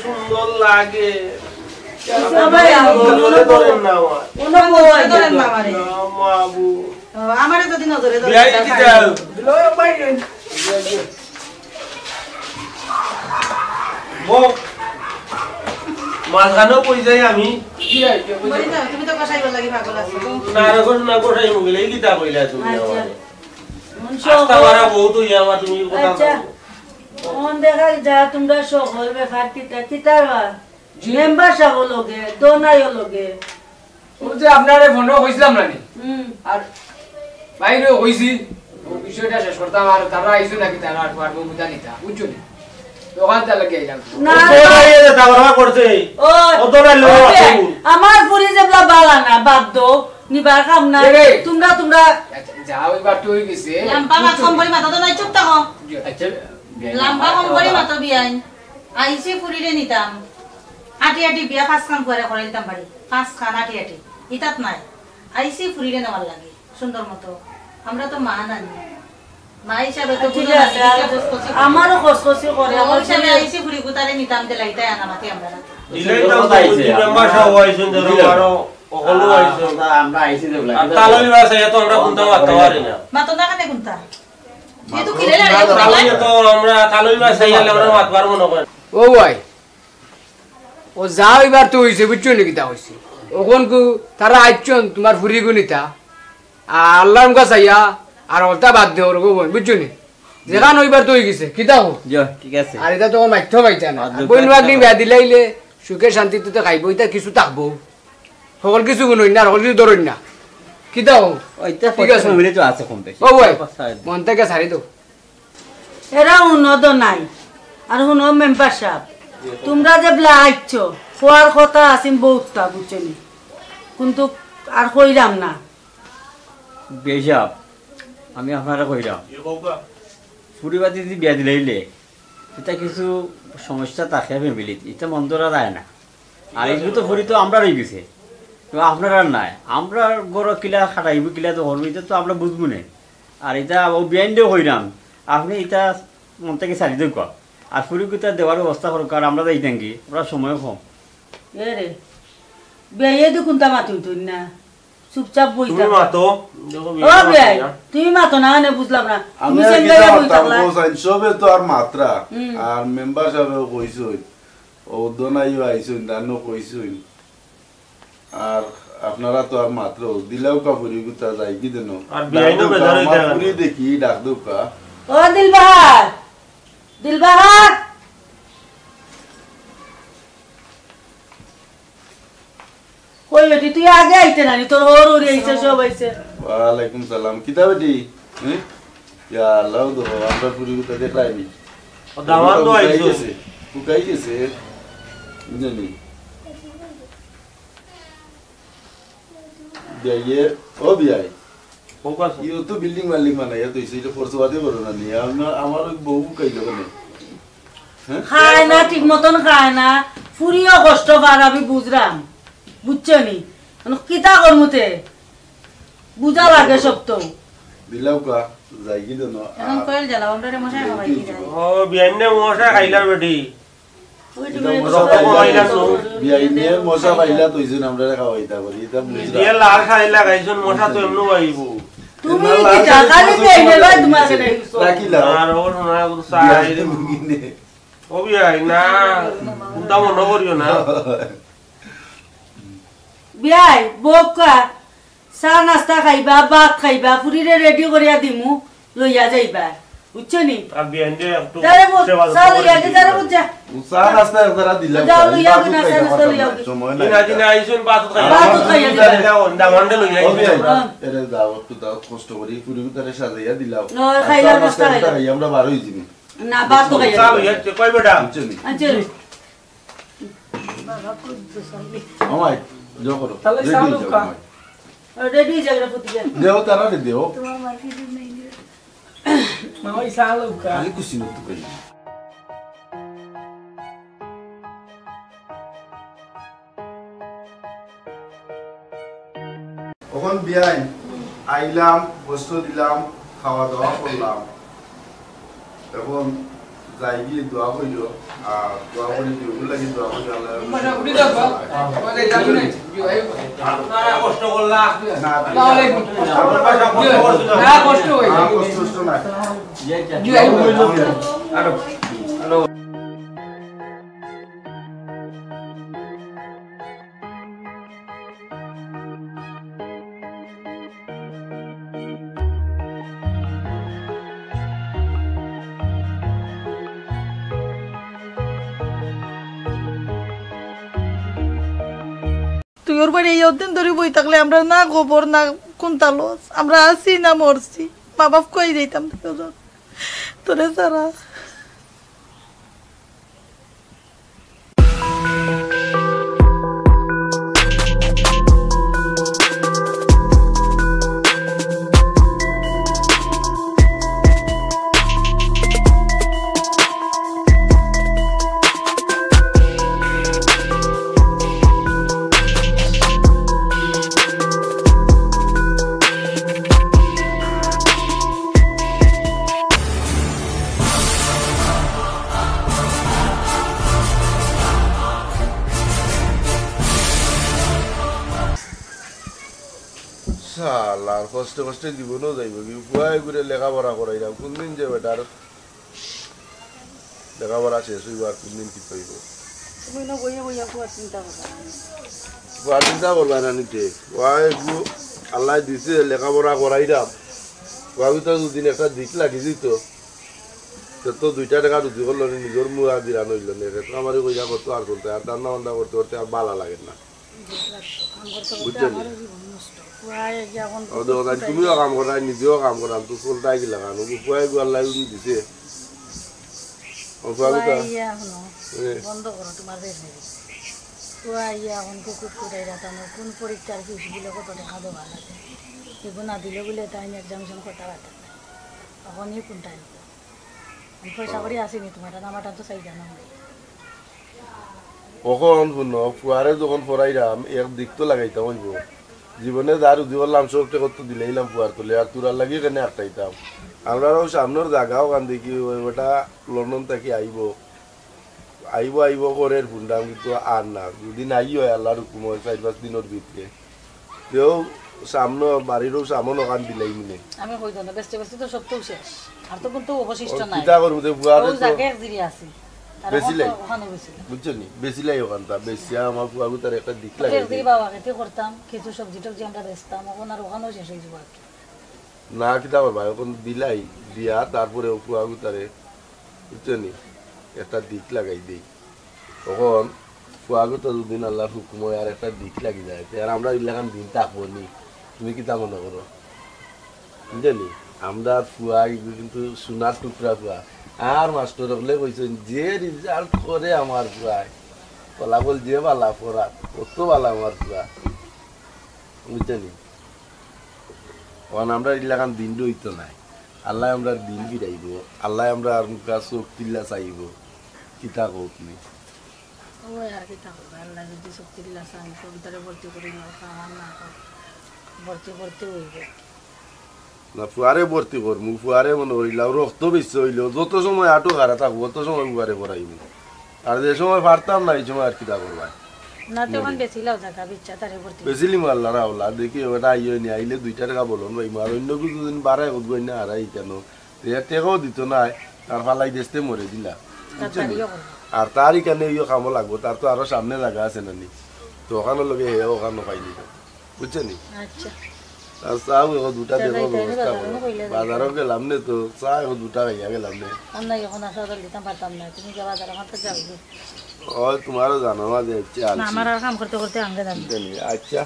সুন্দর লাগে আমারে যদি নজরে মাঝখানেও পড়ে যাই আমি তুমি তো কষাইবার লাগি পাগল আছো না কষাই মুগলে গীতা কইলা তুমি বহুত হইয়া আমার তুমি কথা দেখা যা তোমরা সকল ব্যাপার কিতার মেম্বার সাহেব লগে দোনাইও লগে ওই যে আপনারে ফোনও কইছিলাম নানি আর বাইরে কইছি ও বিষয়টা শেষ করতাম আর তারা আইছো নাকি তারা আর পারবো বুঝা নিতা বুঝছো নি দোকানটা লাগে আইলাম না তা বড় করছে ও দোনাই লোক আছে আমার পুরি যেবলা বালা না বাদ দো নিবার কাম না তোমরা যাও এবার তুই গেছে লাম্বা মাত কম্বলি মাথা তো নাই চুপ থাকো আচ্ছা লাম্বা কম্বলি মাথা বিয়াই আইছে পুরিরে নিতাম আটি আটি বিয়া 5 খান করে দিতাম বাড়ি 5 খান আটি আটি ইতাত নাই আইসি ফুরিরে নেওয়ার লাগে সুন্দর মতো আমরা তো মা নানি মা হিসাবে তো বুঝো না আমারও কসকসি করে আমার হিসাবে আইসি ফুরি গুতারে নিতাম তে লাইতাই আনা মাটি আমরা দিলাই তো তাইছে মেম্বার সাহেব আইছেন ধরো আরো ওগুলো আইছেন আমরা আইছি দেবলা তালই বাসে তো আমরা কোনটা মারতে পারি না মাতো না কানে কোনটা এই তো কিরে লাগে তালই তো আমরা তালই বাসে আইলে আমরা মারতে পারবো না ও ভাই ও যাও এবার তো হইছে বুঝছো নাকি তা হইছে ওখন কু তারা আইছন তোমার ফুরি গুনিতা আল্লাহর মুখা চাইয়া আর ওটা বাদ দে ওর গোবন বুঝছো নি যেখান ওইবার তো হই গেছে কিতা হো ঠিক আছে আর এটা তো মাইথ পাইতা না বইন বাগনি বিয়া দিলাইলে সুখে শান্তিতে তো খাইবো এটা কিছু থাকবো সকল কিছু গুণ না সকল কিছু ধরুন না কিতা হো ওইটা ঠিক আছে মিলে তো আছে কম বেশি ও ভাই মন থেকে ছাড়ি দাও এরা উন্নত নাই আর হুনো মেম্বার সাহেব তোমরা যে বলা আইছো খোয়ার কথা আসিম বহুতটা বুঝছনি কিন্তু আর কইরাম না বেশাব আমি আপনারা কইরাম ফুরিবাদি যদি বিয়া দিলাইলে এটা কিছু সমস্যা থাকে ফ্যামিলিত এটা মন ধরা যায় না আর এগুলো তো ফুরি তো আমরা রয়ে গেছে তো আপনারা নাই আমরা বড় কিলা খাটাইব কিলা তো হরব এটা তো আমরা বুঝবো না আর এটা ও বিয়াইন্ডেও কইরাম আপনি এটা মন থেকে ছাড়ি দেব আর ফুরিগুতা দেওয়ার ব্যবস্থা করুক কারণ আমরা যাই থাকি আমরা সময় কম এরে বেয়ে দেখুন তা মাতুন তুই না চুপচাপ বই তুমি মাতো ও বেয়াই তুমি মাতো না মানে বুঝলাম না আমি তুমি সেন্টারে বই থাকলা সবে তো আর মাত্রা আর মেম্বার সাহেব কইছই ও দোনাইও আইছই দানো কইছই আর আপনারা তো আর মাত্র দিলাও কাপুরি গুতা যাই কি দেন আর বিয়াইনো বেজার হইতা পুরি দেখি ডাক দুকা ও দিলবাহার কই বেটি তুই আগে আইতে নানি তোর ওর ওর আইছে সব আইছে ওয়ালাইকুম সালাম কিতা বেটি ইয়া আল্লাহ দো আমরা পুরি গুতা দেখাইনি ও দামান তো আইছে কুকাই গেছে জানি বিয়ে ও বিয়াই ফোকাস ইও তো বিল্ডিং মালিক মানে তো ইসে ফোর্সবাদে করো না নি আমার বউ কইলো কেন খায় না ঠিক মতন খায় না ফুরিও কষ্ট পার আমি বুঝলাম বুঝছো নি কিতা করমুতে বুঝা লাগে সব তো দিলাও কা যাই কি দেন এখন কইল জ্বালাও আমরা রে মশাই খাওয়াই কি যাই ও বিয়াইনে মশা খাইলার বেটি বিয়াইনে মশা পাইলা তো ইজন আমরা খাওয়াইতা বলি এটা বুঝরা দিয়ে লাল খাইলা গাইছন মশা তো এমনো আইবো তুমি কি টাকা দিতে ভাই তোমাকে দেইছো রাখিলা আর ও না সাই ও বিয়াই না উল্টা মনে করিও না বিয়াই বোকা চা নাস্তা খাইবা ভাত খাইবা ফুরিরে রেডি করিয়া দিমু লইয়া যাইবা বুঝছো নি আর বিয়াইনে একটু চা লইয়া দি যারা বুঝা চা নাস্তা একবার দিলাম যাও লইয়া দি নাস্তা নাস্তা লইয়া দি সময় দিনা দিনা আইছন বাত খাইয়া দিলা ওন্ডা মন্ডে লইয়া এরে দাও একটু দাও কষ্ট করি পুরি তারে সাজাইয়া দিলাও ন খাইলা নাস্তা খাইয়া আমরা 12 হই যাবি না বাত তো খাইয়া চা লইয়া কই বেটা বুঝছনি আচ্ছা আমায় জো করো তাহলে চালু কা রেডি জায়গা পুতিয়া দেও তারা দেও তোমার মার্কেট নাই মামা ইসালো কা খালি কুসি নতো করি ওখান বিয়াই আইলাম বস্তু দিলাম খাওয়া দাওয়া করলাম এখন যাই গিয়ে দোয়া কইল আর দোয়া করে দিও লাগি দোয়া করে আল্লাহ মানে উড়ি দাও ওই যাবি না আপনারা কষ্ট করলা না আসসালামু আলাইকুম না কষ্ট হই কষ্ট না জি আই আরো হ্যালো তুই ওর বাড়ি এই অদিন ধরে বই থাকলে আমরা না গোবর না কোনটা লস আমরা আছি না মরছি মা বাপ কই যাইতাম তোরে সারা শালার কষ্ট কষ্ট জীবনও যাইব কি বুয়াই করে লেখাপড়া করাইলাম কোনদিন যে বেটার লেখাপড়া শেষ হইব আর কোনদিন কি হইব চিন্তা করবা না নিতে আল্লাহ দিছে লেখাপড়া করাইলাম তো দুদিন একটা দিক লাগি দিত তো 2 টাকা রুজি করলো নিজের মুয়া বিরান হইল আমার কইয়া করতো আর করতে আর রান্না বান্না করতে করতে আর ভালো লাগে না বুঝছেন তুমিও কাম করা নিজেও কাম করাম তো চলতাই গেলা কারণ পুয়াই গু আল্লাহ দিছে বন্ধ করো তোমার এখন কুকুর ফুটাই রাতানো কোন পরীক্ষার ফিস দিলে কত টাকা দেওয়া লাগে এগুলো না দিলে বলে তাই এক্সামিশন করতে পারত তখনই কোনটা পয়সা করে আসেনি তোমার নামাটা তো চাই জানা কখন শুনো ফুয়ারে যখন ফরাইলাম এক দিক তো লাগাইতাম হইব জীবনে যা রুজি করলাম সবটা কত দিলাইলাম ফুয়ার তুলে আর তোরার লাগি কেন একটাইতাম আমরাও সামনের জায়গাও কান দেখি ওটা লন্ডন থেকে আইব আইব আইব করে ফুন্ডাম কিন্তু আর না যদি নাই হয় আল্লাহর হুকুম হয় 4-5 দিনের ভিতরে তেও সামনে বাড়িরও সামন ওখান দিলাই মিলে আমি কই দাও বেস্তে বেস্তে তো সব তো শেষ আর তো কিন্তু অবশিষ্ট নাই কিটা করব তে ফুয়ারে তো জায়গায় দিরি আছে বেশিলাই বুঝছনি বেশিলাই ওখানটা বেশি আমার ফুয়াগু তার একটা দিক লাগে দিদি বাবা খেতে করতাম কিছু সবজি টবজি আমরা বেচতাম এখন আর ওখানেও শেষ হয়ে যাবে না কিটা করবা এখন দিলাই দিয়া তারপরে ফুয়াগু তারে বুঝছনি একটা দিক লাগাই দেই তখন ফুয়াগু তো দুদিন আল্লাহর হুকুম হয় আর একটা দিক লাগি যায় আর আমরা ইলাকান দিন থাকবো নি তুমি কিটা মনে করো বুঝলি আমরা ফুয়া কিন্তু সোনার টুকরা ফুয়া আর মাস্টার হলে কইছেন যে রেজাল্ট করে আমার ফুয়ায় ফলাফল যে বালা পড়া কত বালা আমার ফুয়া বুঝলি আমরা ইলাকান দিন হইতো নাই আল্লাহ আমরা দিন ফিরাইব আল্লাহ আমরা আর মুখা চোখ তিল্লা চাইব কিতা কও তুমি ওই আর কিতা করবো আল্লাহ যদি চোখ তিল্লা চাই কবিতারে ভর্তি করি না খাওয়া না ভর্তি ভর্তি হইব না ফুয়ারে ভর্তি করমু ফুয়ারে মনে করিলাম রক্ত বেশি হইলেও যত সময় আটো খারা থাকবো তত সময় ফুয়ারে পড়াইব আর যে সময় পারতাম না এই সময় আর কিতা করবা না তখন বেছিলাও জায়গা বিচ্ছা তারে ভর্তি বেছিলি মাল্লা রাওলা দেখি ওটা আইও নি আইলে 2 টাকা বলুন ভাই মার অন্য কিছু দিন বাড়াই উঠবই না হারাই কেন টেকাও দিত না তার ফালাই দেশতে মরে দিলা আর তারই কেন ইয়ে কামো লাগবো তার তো আরো সামনে জায়গা আছে নানি তো ওখানে লগে হে ওখানে পাইনি বুঝছেনি আচ্ছা আর চাও এখন 2টা দেবো ব্যবস্থা করো বাজারও গেলাম নে তো চা এখন 2টা খাইয়া গেলাম নে আমরা এখন আসা দিতাম পারতাম না তুমি যে বাজার আমার যাবে ও তোমারও জানো না যে আমার আর কাম করতে করতে আঙ্গে জানি আচ্ছা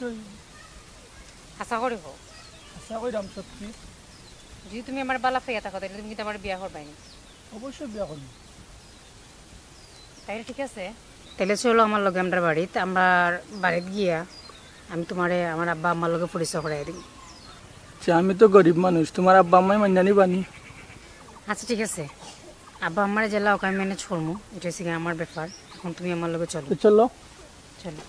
অবশ্যই আশা করি হোক আশা করিলাম সত্যি যদি তুমি আমার বালা ফেয়া থাকো তাহলে তুমি কিন্তু আমার বিয়া করবাই না অবশ্যই বিয়া করবো তাইলে ঠিক আছে তাহলে চলো আমার লগে আমরা বাড়িতে আমার বাড়িতে গিয়া আমি তোমারে আমার আব্বা আম্মার লগে পরিচয় করাই দিই আমি তো গরিব মানুষ তোমার আব্বা আম্মাই মান্যানি বানি আচ্ছা ঠিক আছে আব্বা আমার জেলা ওকে আমি ম্যানেজ করবো এটা হচ্ছে আমার ব্যাপার এখন তুমি আমার লগে চলো চলো চলো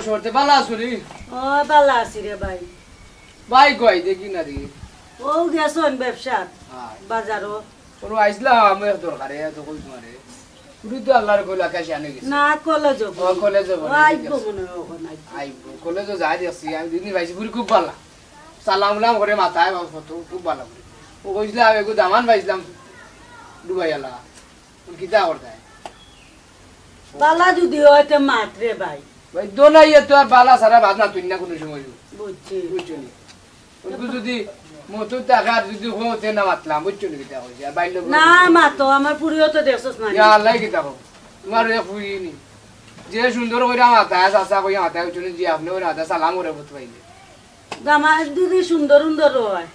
সরতে বালা আসুনি ও বালা আছি রে ভাই ভাই কই দেখি না দেখি ও গেছন ব্যবসা বাজারও তোর আইসলা আমি দরকারে তো কই তোমারে পুরি তো আল্লাহর কইলা কাছে আনে গেছে না কলেজ ও কলেজ আইবো মনে হয় আইবো কলেজ যাই দেখছি আমি দিনই ভাইছি পুরি খুব ভালো সালাম নাম করে মাথায় ফটো খুব ভালো ও কইলা এগো দামান ভাইছিলাম দুবাই আলা কিতা করতে বালা যদি হইতে মাত্রে ভাই ভাই দোনাইয়ে তো আর বালা সারা বাদ না তুই না কোনো সময় বুঝছি বুঝছনি ওকে যদি মতো টাকা যদি হতে না মাতলাম বুঝছনি কিতা কইছি আর বাইলে না মাতো আমার পুরিও তো দেখছস না ইয়া আল্লাহ কিতা কও তোমার এ ফুইনি যে সুন্দর কইরা মাথা চাচা কইয়া মাথা উঠনি যে আপনি ওর হাতে সালাম করে বত পাইলে দামা দিদি সুন্দর সুন্দর হয়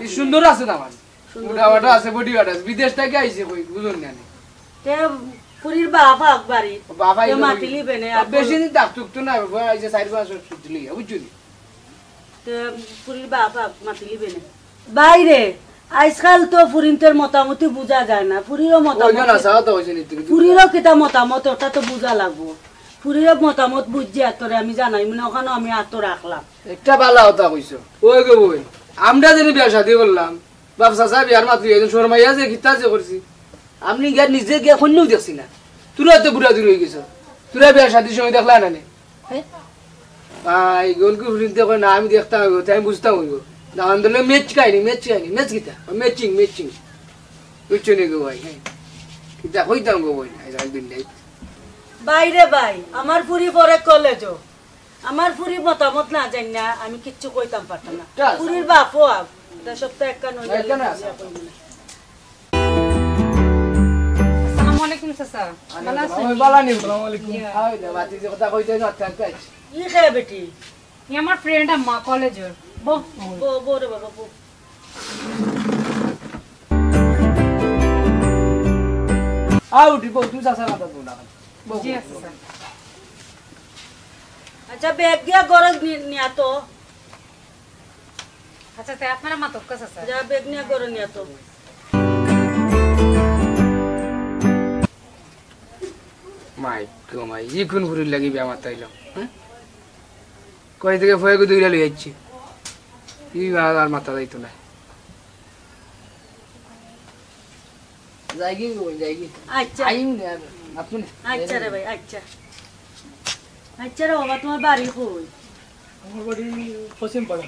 এই সুন্দর আছে দামান সুন্দর ওটা আছে বডি ওটা বিদেশ থেকে আইছে কই বুঝুন না তে পুরির বাবা আকবারি বাবা তে মাতিলি বেনে আর বেশি দিন ডাক্তুক তো না এই যে 4-5 ছুটি বুঝছনি তে পুরির বাবা মাতিলি বেনে বাইরে আজকাল তো পুরিনতের মতামতি বুঝা যায় না পুরিরও মতামত পুরিরও কিতা মতামত ওটা তো বুঝা লাগবো পুরিরও মতামত বুঝছি আতরে আমি জানাই মানে ওখানে আমি আত রাখলাম একটা ভালো কথা কইছো ওই গো বই আমরা যদি বিয়া শাদি করলাম বাপ চাচা বিয়ার মাত্র একজন শর্মাইয়া যে গীতা যে করছি আপনি গিয়া নিজে গিয়া কন্যাও দেখছি না তোরা তো বুড়া দূর হয়ে গেছো তোরা বিয়ার শাদির সময় দেখলা না নে ভাই গোলকে ফুরিনতে কই না আমি দেখতাম তাই আমি বুঝতাম হইব না আন্দোলন ম্যাচ গীতা ম্যাচিং বুঝছো নি গো ভাই কিতা কইতাম গো ভাই আজকাল দিন নাই বাইরে ভাই আমার পুরি পরে কলেজও আমার পুরি মতামত না জানি না আমি কিচ্ছু কইতাম পারতাম না পুরির বাপও এটা সপ্তাহে একটা নয় আসসালামু আলাইকুম চাচা ভালো আছেন ওই বালা নি আসসালামু আলাইকুম হাই দে বাতি যে কথা কইতে না থাকতে ই খায় বেটি ই আমার ফ্রেন্ড আম্মা কলেজের বো রে বাবা বো আউটি বল তুই চাচা কথা বল না জি আচ্ছা আচ্ছা ব্যাগ দিয়া গরজ নিয়া তো আচ্ছা তাই আপনারা মা তক্কা চাচা যা ব্যাগ নিয়া গরজ নিয়া তো মাই গো মাই ই কোন ঘুরি লাগি বিয়া মাত আইলাম কই থেকে ফয়ে গো দুইরা লই যাচ্ছি ই আর মাথা যাইতো না যাইগি আচ্ছা আইম না আপনি আচ্ছা রে ভাই আচ্ছা আচ্ছা রে বাবা তোমার বাড়ি কই আমার বাড়ি পশ্চিম পাড়া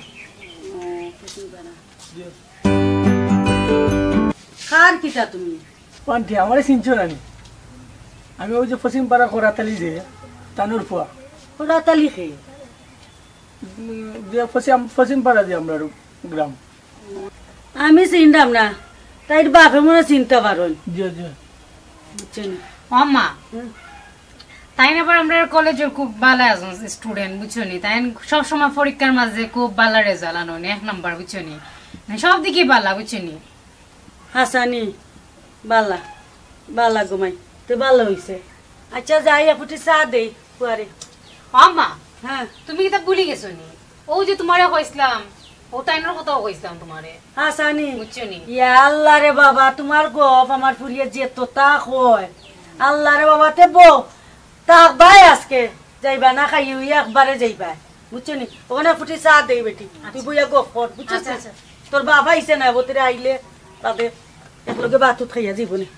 খার কিটা তুমি পান্টি আমারে চিনছো না আমি ওই যে পশ্চিম পাড়া করাতালি যে তানুর ফুয়া করাতালি খেয়ে পশ্চিম পাড়া যে আমরা গ্রাম আমি চিনতাম না তাই বাপে মনে চিনতে পারেন বুঝছেন আম্মা তাই না আমরা কলেজের খুব ভালো একজন স্টুডেন্ট বুঝছনি তাই সবসময় পরীক্ষার মাঝে খুব ভালো রেজাল্ট আনো 1 নাম্বার বুঝছনি সব দিকে ভালো বুঝছনি হাসানি বালা বালা ঘুমাই তো ভালো হইছে আচ্ছা যাই আপুটি চা দেই কুয়ারে আম্মা হ্যাঁ তুমি কি তা ভুলি গেছো নি ও যে তোমারে কইছিলাম ও তাইনার কথাও কইছিলাম তোমারে হাসানি বুঝছনি ইয়া আল্লাহ রে বাবা তোমার গপ আমার ফুরিয়ে যে তো তা কয় আল্লাহ রে বাবা তে বো তা ভাই আজকে যাইবা না খাই একবারে যাইবা বুঝছনি ওখানে ফুটি চা দেই বেটি তুই বইয়া গপ কর বুঝছিস তোর বাবা আইছে না বতরে আইলে তবে একলগে বাতুত খাইয়া জীবনে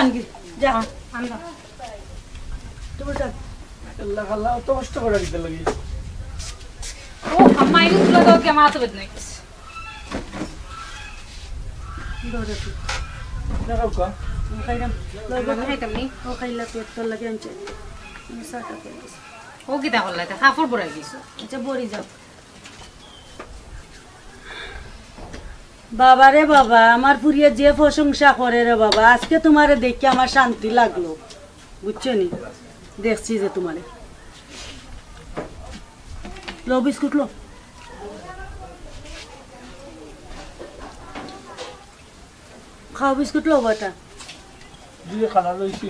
আনগি যা আনবা তুমি যা আল্লাহ আল্লাহ তো কষ্ট করে দিতে লাগি ও আম্মা এই গুলো দাও কি আমার হাতে বেদ নাই দৌড়ে তুই দেখাও কা খাইরাম খাইতাম নি ও খাইলা পেট তোর লাগে আনছে আমি সাটা করে ও কি তা করলা তা কাপড় পরাই দিছো আচ্ছা বড়ি যাও বাবা রে বাবা আমার পুরিয়ে যে প্রশংসা করে রে বাবা আজকে তোমারে দেখে আমার শান্তি লাগলো বুঝছো নি দেখছি যে তোমারে লো বিস্কুট লো খাও বিস্কুট লো বাটা দিয়ে খানা লইছি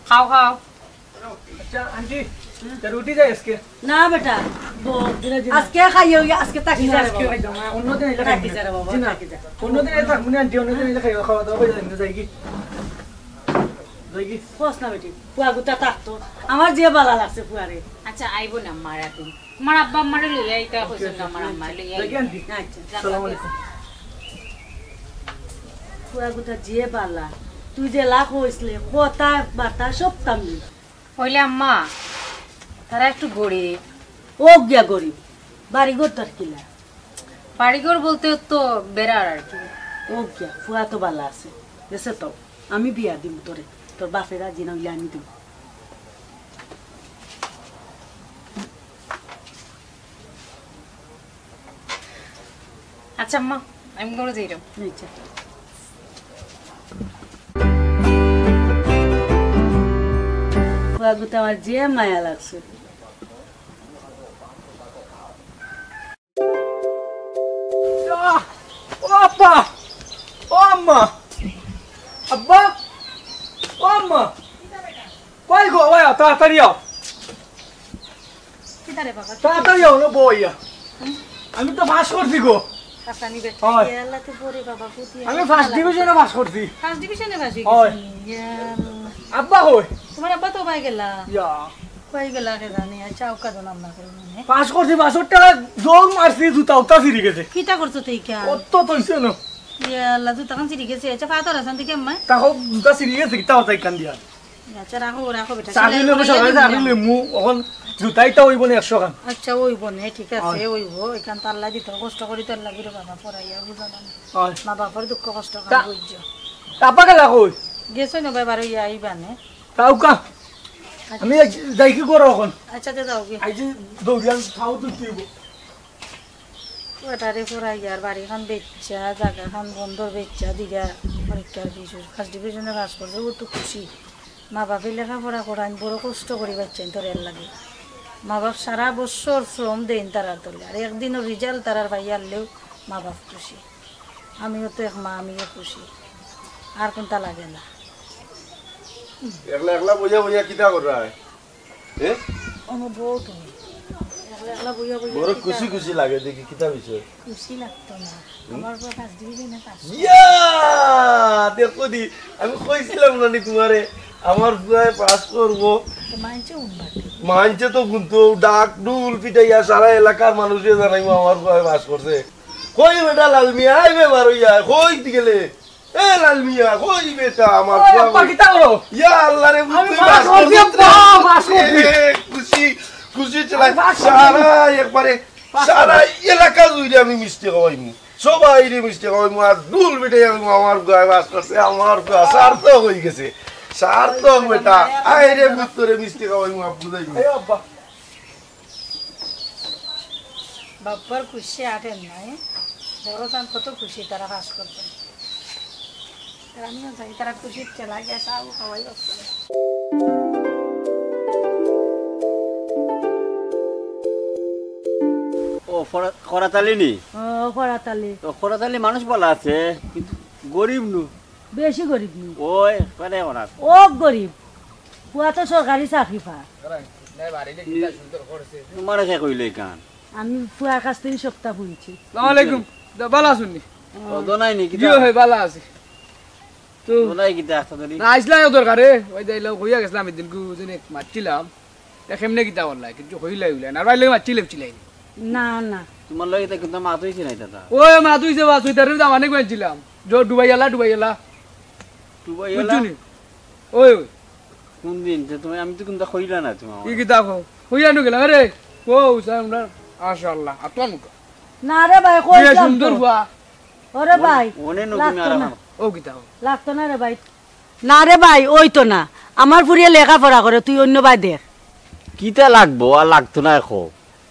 খাও খাও আচ্ছা আন্টি রুটি যাই আজকে না বেটা আজকে খাইও আজকে তাকি যা আজকে অন্যদিন এটা তাকি যা রে বাবা তাকি যা অন্যদিন এটা থাকবো না আন্টি অন্যদিন এটা খাইও খাওয়া দাওয়া করে যাই কি ফস না বেটি পুয়া গুতা থাকতো আমার যে ভালো লাগছে পুয়ারে আচ্ছা আইবো না আমার এখন আমার আব্বা আমারে লইয়া আইতা কইছেন না আমার আম্মা লইয়া আচ্ছা আসসালামু আলাইকুম পুয়া গুতা যে ভালো তুই যে লাখ হইছলে কথা বার্তা সব তামলি হইলে আম্মা তারা একটু গরিব ও গিয়া গরিব বাড়ি ঘর তোর কিলা বাড়িঘর বলতে তো বেড়ার আর কি ও গিয়া ফুয়া তো ভালো আছে দেশে তো আমি বিয়া দিব তোরে তোর বাপেরা জিনা হইলে আমি দিব আচ্ছা আম্মা আমি করে যাইরাম আচ্ছা ফুয়া গুতা আমার যে মায়া লাগছে ও আব্বা ও আম্মা আব্বা ও আম্মা কই গো ভাই তাড়াতাড়ি আও কিদারে বাবা তাড়াতাড়ি আও না বইয়া আমি তো পাস করছি গো কাকানি বেটা হয়। আল্লাহ তো পরে বাবা পুতি আমি ফার্স্ট ডিভিশনে পাস করছি ফার্স্ট ডিভিশনে বাজি হয়। আব্বা কই তোমার আব্বা তো পাই গেলা ইয়া পাই গেলা কে জানি আচ্ছা ওকা জানাম না করে মনে পাস করছি 62 টাকা জোর মারছি জুতা উতা ফিরে গেছে কিটা করছো তুই কে কত তইছে না ইয়া আল্লাহ তুই তখন চিড়ি গেছে আচ্ছা ফাতর আছেন তুই কেমন তাকো জুতা ফিরে গেছে কিতা হতাই কান দিয়া আচ্ছা রাখো রাখো বেটা চাকরি লব সবাই চাকরি মু এখন জুতাইটা হইব না 100 খান আচ্ছা ওই বনে ঠিক আছে ওইব এখান তো আল্লাহ দিত কষ্ট করি তোর লাগি রে বাবা পড়াইয়া বুঝানো হয় মা বাবার দুঃখ কষ্ট কাম বুঝছো আপা গেলা কই গেছো না বাবার ইয়া আইবানে তাও কা আমি যাই কি করো এখন আচ্ছা তে যাও কি আই যে দৌড়িয়ান খাও তো দিব ওটারে পড়াইয়ার বাড়িখান বেচা জায়গাখান বন্ধর বেচা দিগা পরীক্ষার কিছু ফার্স্ট ডিভিশনে পাস করছে ও তো খুশি মা বাপে লেখাপড়া করান বড় কষ্ট করি পাচ্ছেন তোর এর লাগে মা বাপ সারা বছর শ্রম দেন তারার তোলে আর একদিনও রেজাল্ট তারার ভাই আনলেও মা বাপ খুশি আমিও তো এক মা আমিও খুশি আর কোনটা লাগে না একলা একলা বইয়া বইয়া কিতা করা হ্যাঁ আমার বউ তুমি একলা একলা বইয়া বইয়া বড় খুশি খুশি লাগে দেখি কিতা বিষয় খুশি লাগতো না আমার বউ ফার্স্ট ডিভিশনে পাস ইয়া দেখো দি আমি কইছিলাম না নি তোমারে আমার বুয়ায় পাস করব মানছে উন্নতি মানছে তো কিন্তু ডাক ডুল পিটাইয়া সারা এলাকার মানুষে জানাইবো আমার বুয়ায় পাস করছে কই বেটা লাল মিয়া আইবে মারইয়া কই দিগেলে এ লাল মিয়া কই বেটা আমার বুয়া কিতা করো ইয়া আল্লাহ রে আমি পাস করছি পাস করছি খুশি খুশি চলাই সারা একবারে সারা এলাকা জুড়ে আমি মিষ্টি খাওয়াইমু সবাই রে মিষ্টি খাওয়াইমু আর ডুল পিটাইয়া আমার বুয়ায় পাস করছে আমার বুয়া সার্থক হয়ে গেছে সার্থক বেটা আইরে ভিতরে মিষ্টি খাওয়াই মু আপু যাই আব্বা বাপ্পার খুশি আটেন নাই বড় চান কত খুশি তারা পাস করতেন আমিও যাই তারা খুশি চলা গেছে আও খাওয়াই আসছে ও খরাতালি নি ও খরাতালি তো খরাতালি মানুষ বলা আছে কিন্তু গরিব নু বেশি গরিব নি ওই মানে ওরা ও গরিব পুয়া তো সরকারি চাকরি পা তোমার কে কইলে কান আমি পুয়ার কাছ থেকে সপ্তাহ বুঝছি আসসালামু আলাইকুম ভালো আছেন নি ও দনাই নি কিও হে ভালো আছে তো দনাই কিতা আছে দনি না আইসলা দরকারে ওই যাইলাম কইয়া গেছিলাম এদিন কু জনে মারছিলাম কেমনে কিতা করলাই কিন্তু হইলাই হইলাই না বাইলে মারছিলাই না না তোমার লগে তা কিন্তু মাত হইছে নাই দাদা ওই মা তুই যে বাস হইতারে দাম অনেক বানছিলাম जो डुबाई आला বুঝছনি ওই কোন দিন যে তুমি আমি তো কোনটা কইলা না তুমি কি কিতা কো কইয়া নো গেলা রে ও আমরা মাশাআল্লাহ আতন না রে ভাই কই কি সুন্দর হুয়া ওরে ভাই ওনে নো তুমি আর ও কিতা লাগতো না রে ভাই না রে ভাই ওই তো না আমার ফুরিয়ে লেখাপড়া করে তুই অন্য ভাই দেখ কিতা লাগবো আর লাগতো না এখন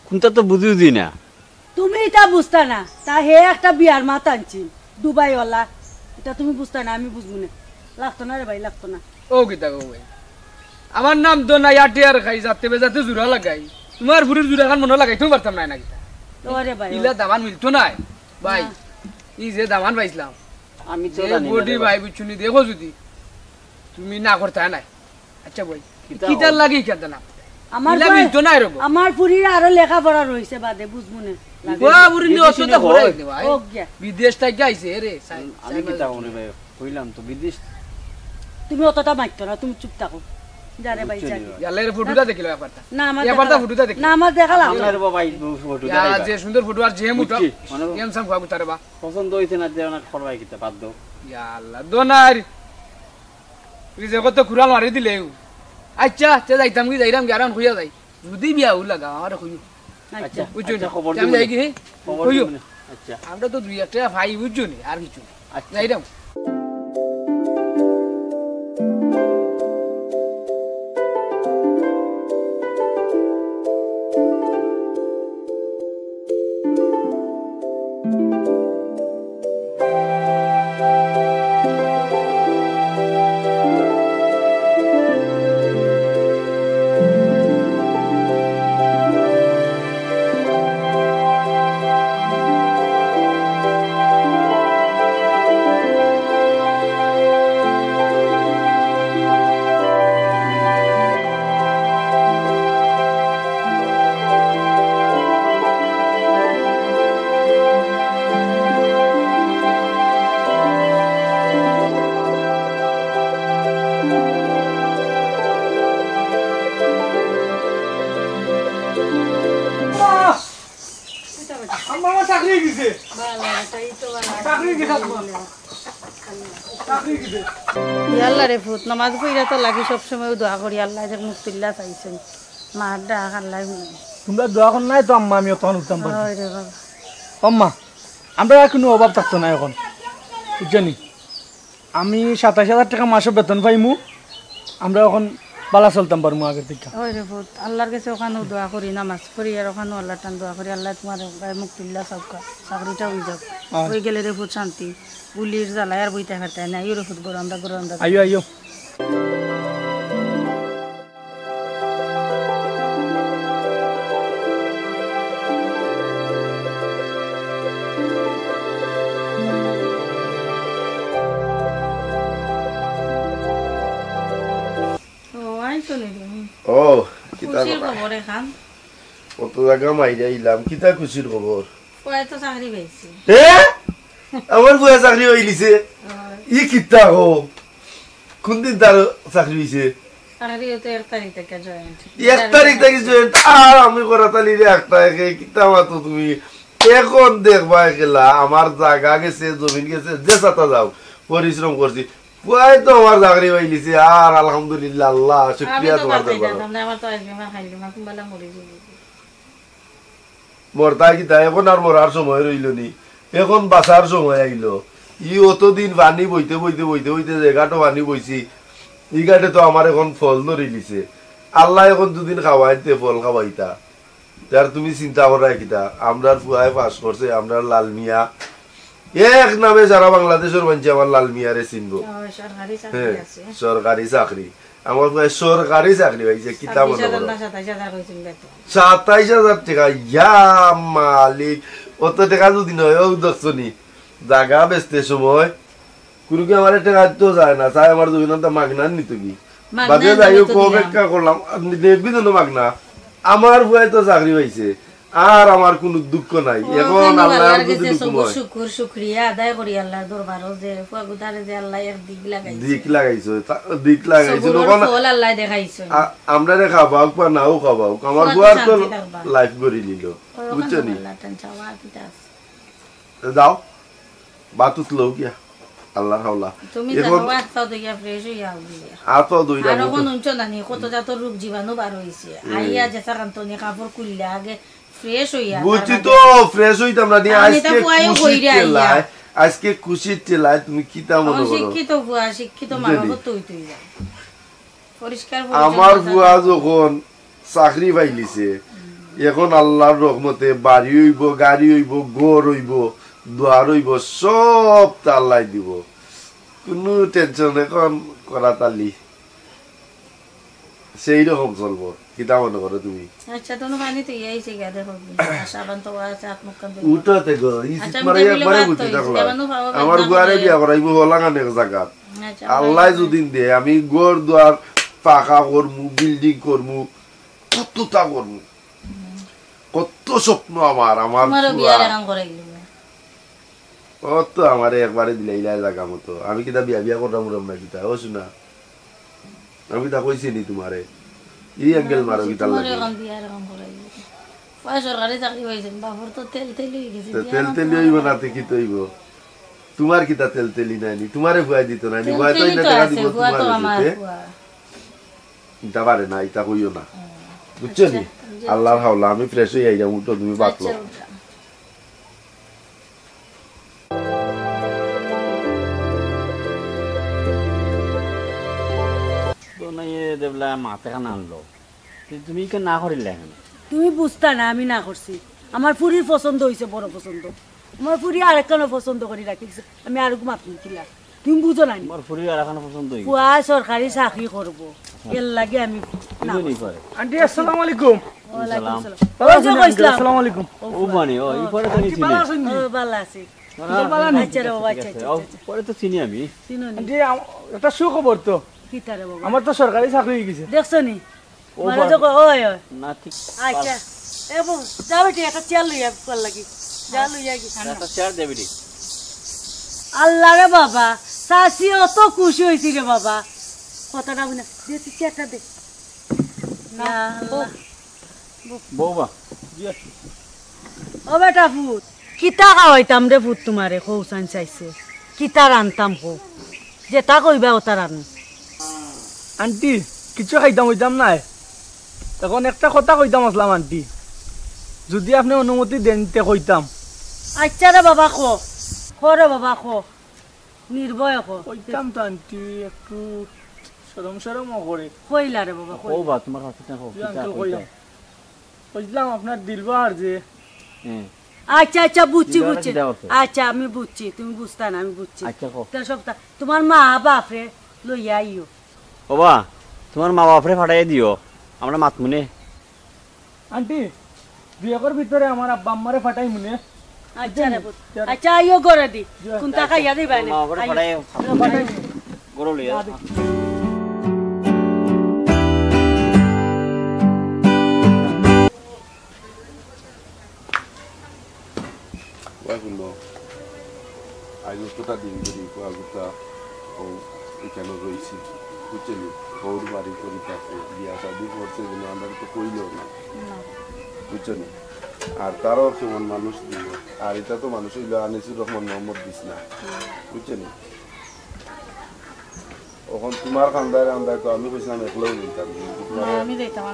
কোনটা তো বুঝিও দি না তুমি এটা বুঝতা না তা হে একটা বিয়ার মাত আনছি দুবাই ওলা এটা তুমি বুঝতা না আমি বুঝবো না লাগতো না রে ভাই লাগতো না ও কিতা গো ভাই আমার নাম তো না ইয়াটিয়ার খাই যাতে বেজাতে জুরা লাগাই তোমার ফুরির জুরা খান মনে লাগাই তুমি পারতাম না নাকি ওরে ভাই ইলা দামান মিলতো না ভাই ই যে দামান পাইছিলাম আমি তো জানি বডি ভাই বুঝুনি দেখো যদি তুমি না করতে না আচ্ছা ভাই কিতার লাগি কেন না আমার ইলা মিলতো না এরকম আমার ফুরির আরো লেখাপড়া রইছে বাদে বুঝবো না ওয়া বুড়ি নি অসুবিধা হরে ভাই বিদেশ থেকে আইছে রে আমি কিতা মনে ভাই কইলাম তো বিদেশ তুমি অতটা মাইতো না তুমি চুপ থাকো যারে ভাই যাই ইয়ালের ফটোটা দেখিলো একবারটা না আমার একবারটা ফটোটা দেখিলো না আমার দেখালাম আমার বাবা ফটোটা ইয়া যে সুন্দর ফটো আর যে মুটা কেন সাম খাবো তারে বা পছন্দ হইছে না যে না করবাই কিতা বাদ দাও ইয়া আল্লাহ দোনার রিজে কত কুরাল মারি দিলে আচ্ছা তে যাইতাম কি যাইরাম গারান কইয়া যাই যদি বিয়া হল লাগা আর কই আচ্ছা বুঝছো খবর আমি যাই কি কইও আচ্ছা আমরা তো দুই একটা ভাই বুঝছো নি আর কিছু আচ্ছা যাইরাম আল্লাহ রে ভূত নামাজ পড়া তো লাগি সবসময় দোয়া করি আল্লাহ যে মুক্তিল্লা চাইছেন মার ডাক আল্লাহ তোমরা দোয়া কর নাই তো আম্মা আমিও তখন উঠতাম আম্মা আমরা কোনো অভাব থাকতো না এখন বুঝছনি আমি ২৭,০০০ টাকা মাসে বেতন পাইমু আমরা এখন বালা চলতাম পারমু আগের থেকে ওই রে ভূত আল্লাহর কাছে ওখানেও দোয়া করি নামাজ পড়ি আর ওখানেও আল্লাহ টান দোয়া করি আল্লাহ তোমার মুক্তিল্লা সবকা চাকরিটা হয়ে যাক হয়ে গেলে রে ভূত শান্তি পুলির জ্বালায় আর বইতে খাটায় না ইউরো ভূত গরম আমরা গরম আইও আইও ও কিতা খবর এখান কত জায়গা মাইরা ইলাম কিতা খুশির খবর কয় তো চাকরি পাইছি আমার বয়া চাকরি হইলিছে ই কিতা হো কোন দিন তার চাকরি হইছে চাকরি তো 1 তারিখ থেকে জয়েন্ট 1 তারিখ থেকে জয়েন্ট আর আমি করা তালিরে 1 তারিখে কিতা মাতো তুমি এখন দেখবা গেলা আমার জায়গা গেছে জমিন গেছে যে সাথে যাও পরিশ্রম করছি পুয়াই তো আমার চাকরি হইলিছে আর আলহামদুলিল্লাহ আল্লাহ শুকরিয়া তোমার দরবারে আমার তো আজকে মা খাইলি মা কুম্বালা মরে যাবে মরতা কিতা এখন আর মরার সময় রইল নি এখন বাঁচার সময় আইলো ই অতদিন পানি বইতে বইতে বইতে বইতে জায়গাটা পানি বইছি ই গাটে তো আমার এখন ফল ধরে লিছে আল্লাহ এখন দুদিন খাওয়াইতে ফল খাওয়াইতা যার তুমি চিন্তা করা কিতা আমরার ফুয়ায় পাস করছে আমরার লাল মিয়া এক নামে সারা বাংলাদেশের মানুষ আমার লাল মিয়ারে চিনবো হ্যাঁ সরকারি চাকরি আমার ফুয়ায় সরকারি চাকরি পাইছে কিতা মনে করো ২৭,০০০ টাকা ইয়া মালিক অত টাকা যদি নয় ও দেখছনি জায়গা বেচতে সময় কোনো কি আমার টাকা তো যায় না চাই আমার জমিনটা মাগনার নিত কি বাদে যাইও অপেক্ষা করলাম দেখবি তো মাগনা আমার ভুয়াই তো চাকরি পাইছে আর আমার কোনো দুঃখ নাই এখন আল্লাহর যদি দুঃখ হয় শুকর শুকরিয়া আদায় করি আল্লাহর দরবারে যে ফুয়াগুদারে যে আল্লাহ এর দিক লাগাইছে দিক লাগাইছে লোকন ফল আল্লাহ দেখাইছে আমরা রে খাবাও পা নাও খাবাও আমার বুয়ার তো লাইফ গড়ি নিল বুঝছনি আল্লাহ টান চাওয়া কিটা দাও বাতুত লও গিয়া আল্লাহ হাওলা তুমি এখন জানো আত্মা দইয়া ফ্রেশ হইয়া হবি আতো দইরা আর কোন উঞ্চো নানি কত যত রোগ জীবাণু বার হইছে আইয়া যেটা কান্তনি কাপড় কুললে আগে ফ্রেশ হইয়া বুঝছি তো ফ্রেশ হইতাম না নি আজকে খুশির টেলায় তুমি কিতা মনে করো শিক্ষিত বুয়া শিক্ষিত মানব তো হইতই যায় পরিষ্কার আমার বুয়া যখন চাকরি পাইলিছে এখন আল্লাহর রহমতে বাড়ি হইব গাড়ি হইব ঘর হইব দুয়ার হইব সব আল্লাহ দিব কোনো টেনশন এখন করা তালি সেই রকম চলবো কিতা মনে করো তুমি আচ্ছা তো পানি তো ইয়াইছে গা দেখো সাবান তো আছে আত্মক কাম উঠাতে গো ইসিত মারে একবারে বুঝি থাকলা আমার গুয়ারে বিয়া করাইব হলাঙ্গানে জায়গা আল্লাহ যদি দে আমি ঘর দুয়ার পাকা করমু বিল্ডিং করমু কতটা করমু কত স্বপ্ন আমার আমার বিয়ার কাম করাইলো কত আমারে একবারে দিলাইলা জায়গা মতো আমি কিতা বিয়া বিয়া করলাম না কিতা ও শুনা আমি তা কইছি নি তোমারে এই অ্যাঙ্গেল মারো কিতা লাগে বিয়ার কাম করাইলো পয়সা সরকারি চাকরি হইছে বাবুর তো তেল তেল হই গেছে তেল তেল হইব না তে কি তইব তোমার কিতা তেল তেলি নাইনি তোমারে ভুয়া দিত না নি ভুয়া তো ইনা টাকা দিব তোমারে দাবারে না এটা কইও না বুঝছো নি আল্লাহর হাওলা আমি ফ্রেশ হই আইয়া উঠো তুমি বাতলো দেবলা মাথা খান আনলো তুমি কেন না করিলে তুমি বুঝতা না আমি না করছি আমার ফুরির পছন্দ হয়েছে বড় পছন্দ আমার ফুরি আরেকখানে পছন্দ করে রাখিছে আমি আর মাত নিছিলাম তুমি বুঝো না আমার ফুরি আরেকখানে পছন্দ হইছে কুয়া সরকারি চাকরি করব এর লাগে আমি না আন্টি আসসালামু আলাইকুম ওয়ালাইকুম আসসালাম আসসালামু আলাইকুম ও মানে ও এই পরে তো নিছি ও ভালো আছে আচ্ছা রে বাবা আচ্ছা পরে তো চিনি আমি আন্টি একটা সুখবর তো কিতারে বাবা আমার তো সরকারি চাকরি হয়ে গেছে দেখছো নি মানে তো ওই না ঠিক আচ্ছা এ বউ যাও বেটি একটা চেয়ার লইয়া কল লাগি যা লইয়া কি একটা চেয়ার দে বেটি আল্লাহ রে বাবা সাসি অত খুশি হইছি রে বাবা কথাটা বুঝনা দে চেয়ারটা দে না আল্লাহ বউবা ও বেটা ফুট কিতা খাওয়াইতাম রে ফুট তোমারে খৌসান চাইছে কিতা রানতাম খো যেটা কইবা ওটা রানো আন্টি কিছু খাইতাম হইতাম নাই এখন একটা কথা কইতাম আসলাম আন্টি যদি আপনি অনুমতি দেন তে কইতাম আচ্ছা রে বাবা খো রে বাবা খো নির্ভয় খো কইতাম তো আন্টি একটু শরম শরম করে কইলা রে বাবা ও বা তোমার হাতে না কইলাম আপনার দিলবার যে আচ্ছা আচ্ছা বুঝছি আচ্ছা আমি বুঝছি তুমি বুঝতা না আমি বুঝছি তাহলে সবটা তোমার মা বাপ রে লইয়া আইও বাবা তোমার মা বাপরে ফাটাই দিও আমরা মাতমুনে আন্টি বিয়ের ভিতরে আমার আব্বা আম্মারে ফাটাই মনে আচ্ছা রে আচ্ছা আইও করে দি কোনটা খাইয়া দিবা না ফাটাই গরো লইয়া Wagulo আগুটা দিন ধরে আগুটা ও এখানে রয়েছে বুঝলি ওর বাড়ি করে থাকে বিয়া শাদি করছে যেন আমরা তো কইলেও না বুঝলি আর তারও কেমন মানুষ দিল আর এটা তো মানুষ হইল আনিসুর রহমান মোহাম্মদ দিস না বুঝলি ওখান তোমার খান্দায় রান্দায় তো আমি কইছিলাম একলাও দিতাম আমি দিতাম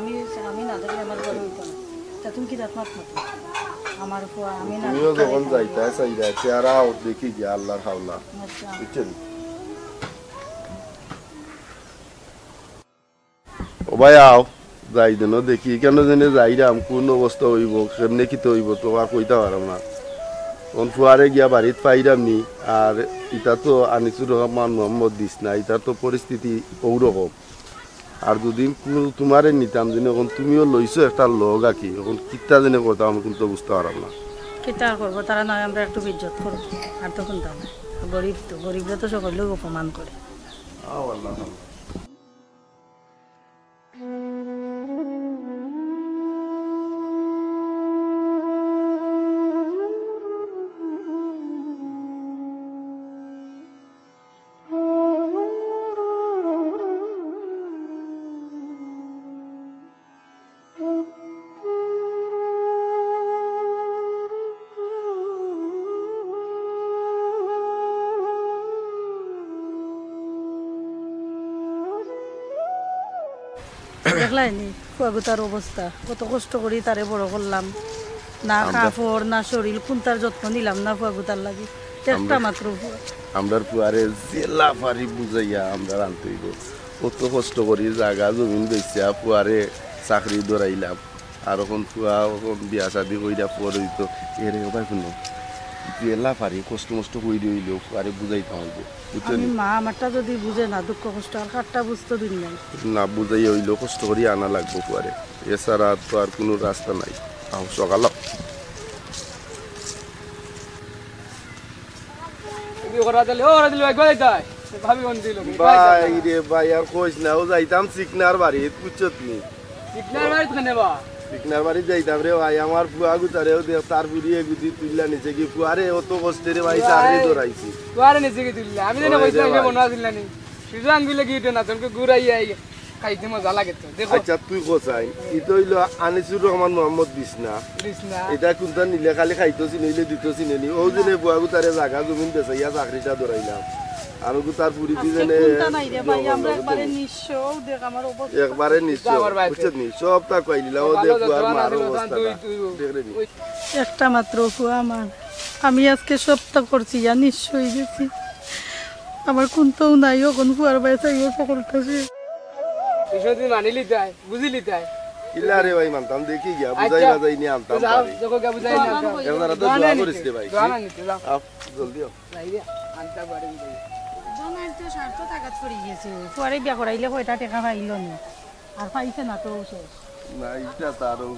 আমি না দেখলে আমার বড় হইতো না তা তুমি কি রাত আমার আমি না তুমিও যখন যাইতে চাইরা চেহারা দেখি গিয়া আল্লাহর হাওলা বুঝছেন ও ভাই আও যাই দেন দেখি কেন জেনে যাইরাম কোন অবস্থা হইব কেমনে কি তো হইব তো আর কইতে পারলাম না কোন ফুয়ারে গিয়া বাড়িতে পাইরাম নি আর এটা তো আনিসুর রহমান মোহাম্মদ দিস না এটার তো পরিস্থিতি ওরকম আর দুদিন তোমারে নিতাম যেন এখন তুমিও লইছো একটা লগ আঁকি এখন কিতা জেনে করতাম আমি কিন্তু বুঝতে পারলাম না কিতা করবো তারা নয় আমরা একটু ইজ্জত করবো আর তো কোনটা গরিব তো গরিবরা তো সকল লোক অপমান করে দেখলাই নি কুয়াগুতার অবস্থা কত কষ্ট করি তারে বড় করলাম না কাপড় না শরীর কোনটার যত্ন নিলাম না কুয়াগুতার লাগি একটা মাত্র আমরার পুয়ারে জেলা ফারি বুঝাইয়া আমরা আনতে হইব কত কষ্ট করি জায়গা জমিন বেচিয়া পুয়ারে চাকরি দৌড়াইলাম আর এখন পুয়া এখন বিয়া শাদি কইরা পর হইতো এরে ভাই শুনো জেলা ফারি কষ্ট মষ্ট কইরে হইলেও পুয়ারে বুঝাইতাম হইব আমি মা আমারটা যদি বুঝে না দুঃখ কষ্ট আর কাটটা বুঝতে দিন নাই না বুঝাইয়া হইলেও কষ্ট করি আনা লাগবো পুয়ারে এছাড়া তো আর কোনো রাস্তা নাই আও সকাল ভাই রে ভাই আর কইস না ও যাইতাম চিকনার বাড়ি বুঝছত নি চিকনার বাড়ি যাইতাম রে ভাই আমার ফুয়া গুতারেও তার বুড়িয়ে গুদি তুললা নিচে কি ফুয়ারে অত কষ্টে রে ভাই চাকরি ধরাইছি ফুয়ারে নিচে কি তুললা আমি জানি কইতাম যে মনে আসিল না সুজা আঙ্গুলে গিয়ে না তোকে ঘুরাইয়া খাইতে মজা লাগে তো দেখো আচ্ছা তুই কোথায় ইতো হইলো আনিসুর রহমান মোহাম্মদ বিছনা এটা কোনটা নিলে খালি খাইতোছি নইলে দিতোছি নেনি ও জনে বুয়া গুতারে জায়গা জমিন বেচাইয়া চাকরিটা ধরাইলাম আমি গুতার পুরি দিজনে একবারে নিশ্চয় বুঝছত নি সব তা কই দিলা ও দেখ আর মার অবস্থা একটা মাত্র ফুয়া আমার আমি আজকে সবটা করছি যা নিশ্চয়ই গেছি আমার কোনটাও নাই ওখান ফুয়ার বাইসাইও সকলটাছে তুমি মানিলি তাই বুঝিলি তাই ইলা রে ভাই মানতাম দেখি গিয়া বুঝাই না যাই নি আনতাম পারি দেখো কে বুঝাই না এবারে তো দোয়া করিস রে ভাই দোয়া নিতে যাও আপ জলদি আও যাই রে আনতা পারি জমার তো স্বার্থ টাকা ছড়ি গেছে ফুয়ারে বিয়া করাইলে কয়টা টাকা পাইল না আর পাইছে না তো শেষ না এটা তারও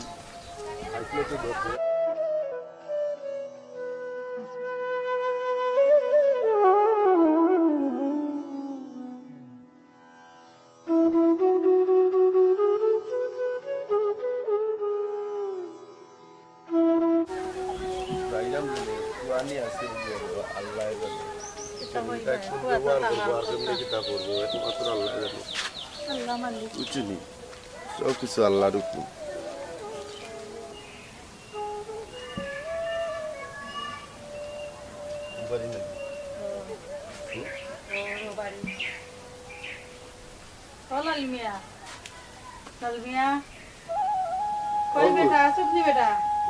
আইলে তো দরকার সব কিছু আল্লাহর হুকুম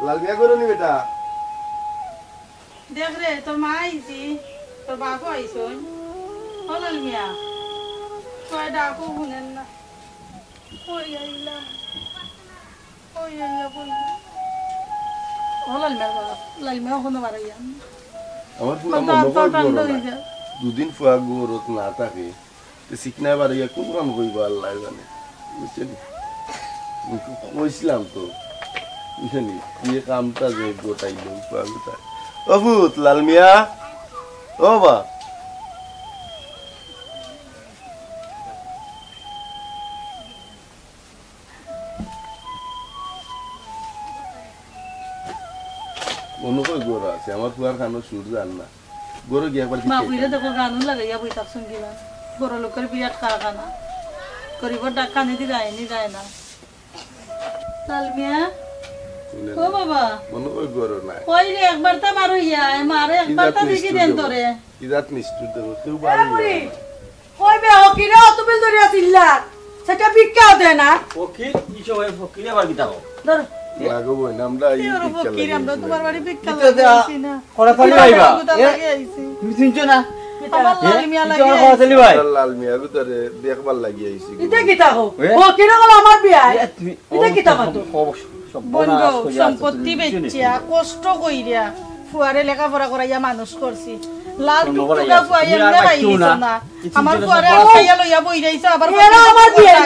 লালমিয়া করো নি বেটা দেখ রে তোর মা আইছি তোর বাপু আইসন ও লালমিয়া কয় ডাকো শুনেন না ওই আইলা বল ও লালমিয়া বাপ লালমিয়া কোনো বাড়াইয়া আমার পুরা মনে দুদিন ফুয়া গরত না থাকে শিখনা বাড়াইয়া কোন কাম কইব আল্লাহ জানে বুঝছেন কইছিলাম তো বুঝছেন কি কামটা যে গোটাইল ফুয়া গোটাই অভূত লালমিয়া ও বা মনে কই গোরা আছে আমার ফুয়ার খানো সুর জান না গোরো গিয়া একবার মা বুইরে দেখো গানও লাগাইয়া বই তাক সঙ্গীবা বড় লোকের বিয়াত কারখানা গরিবর টাকা নিতে যায় না লালমিয়া ও বাবা মনে কই গোরো না কই রে একবার তা মারো ইয়া মারে একবার তা দেখি দেন তোরে ইদাত নিষ্ঠুর দেব তুই বাড়ি কই বে হকিরে তুমি ধরে আছিলা সেটা ভিক্ষা দেয় না ফকির ইসো হয় ফকিরে আবার কিতা কও ধর লাগো বই নামটা এই ভিক্ষা লাগে আমরা তোমার বাড়ি ভিক্ষা লাগাইছি না কোরা খালি আইবা তুমি শুনছো না আমার লালমিয়া লাগে লালমিয়া ভিতরে দেখবার লাগি আইছি এটা কিতা কও হকিরে কল আমার বিয়া এটা কিতা মাতো বন্ধু সম্পত্তি বেচিয়া কষ্ট কইরা ফুয়ারে লেখাপড়া করাইয়া মানুষ করছি লাল টুকটুকা ফুয়াইয়া লাগাইছো না আমার ফুয়ারে আইয়া লইয়া বই যাইছো আবার আমার বিয়া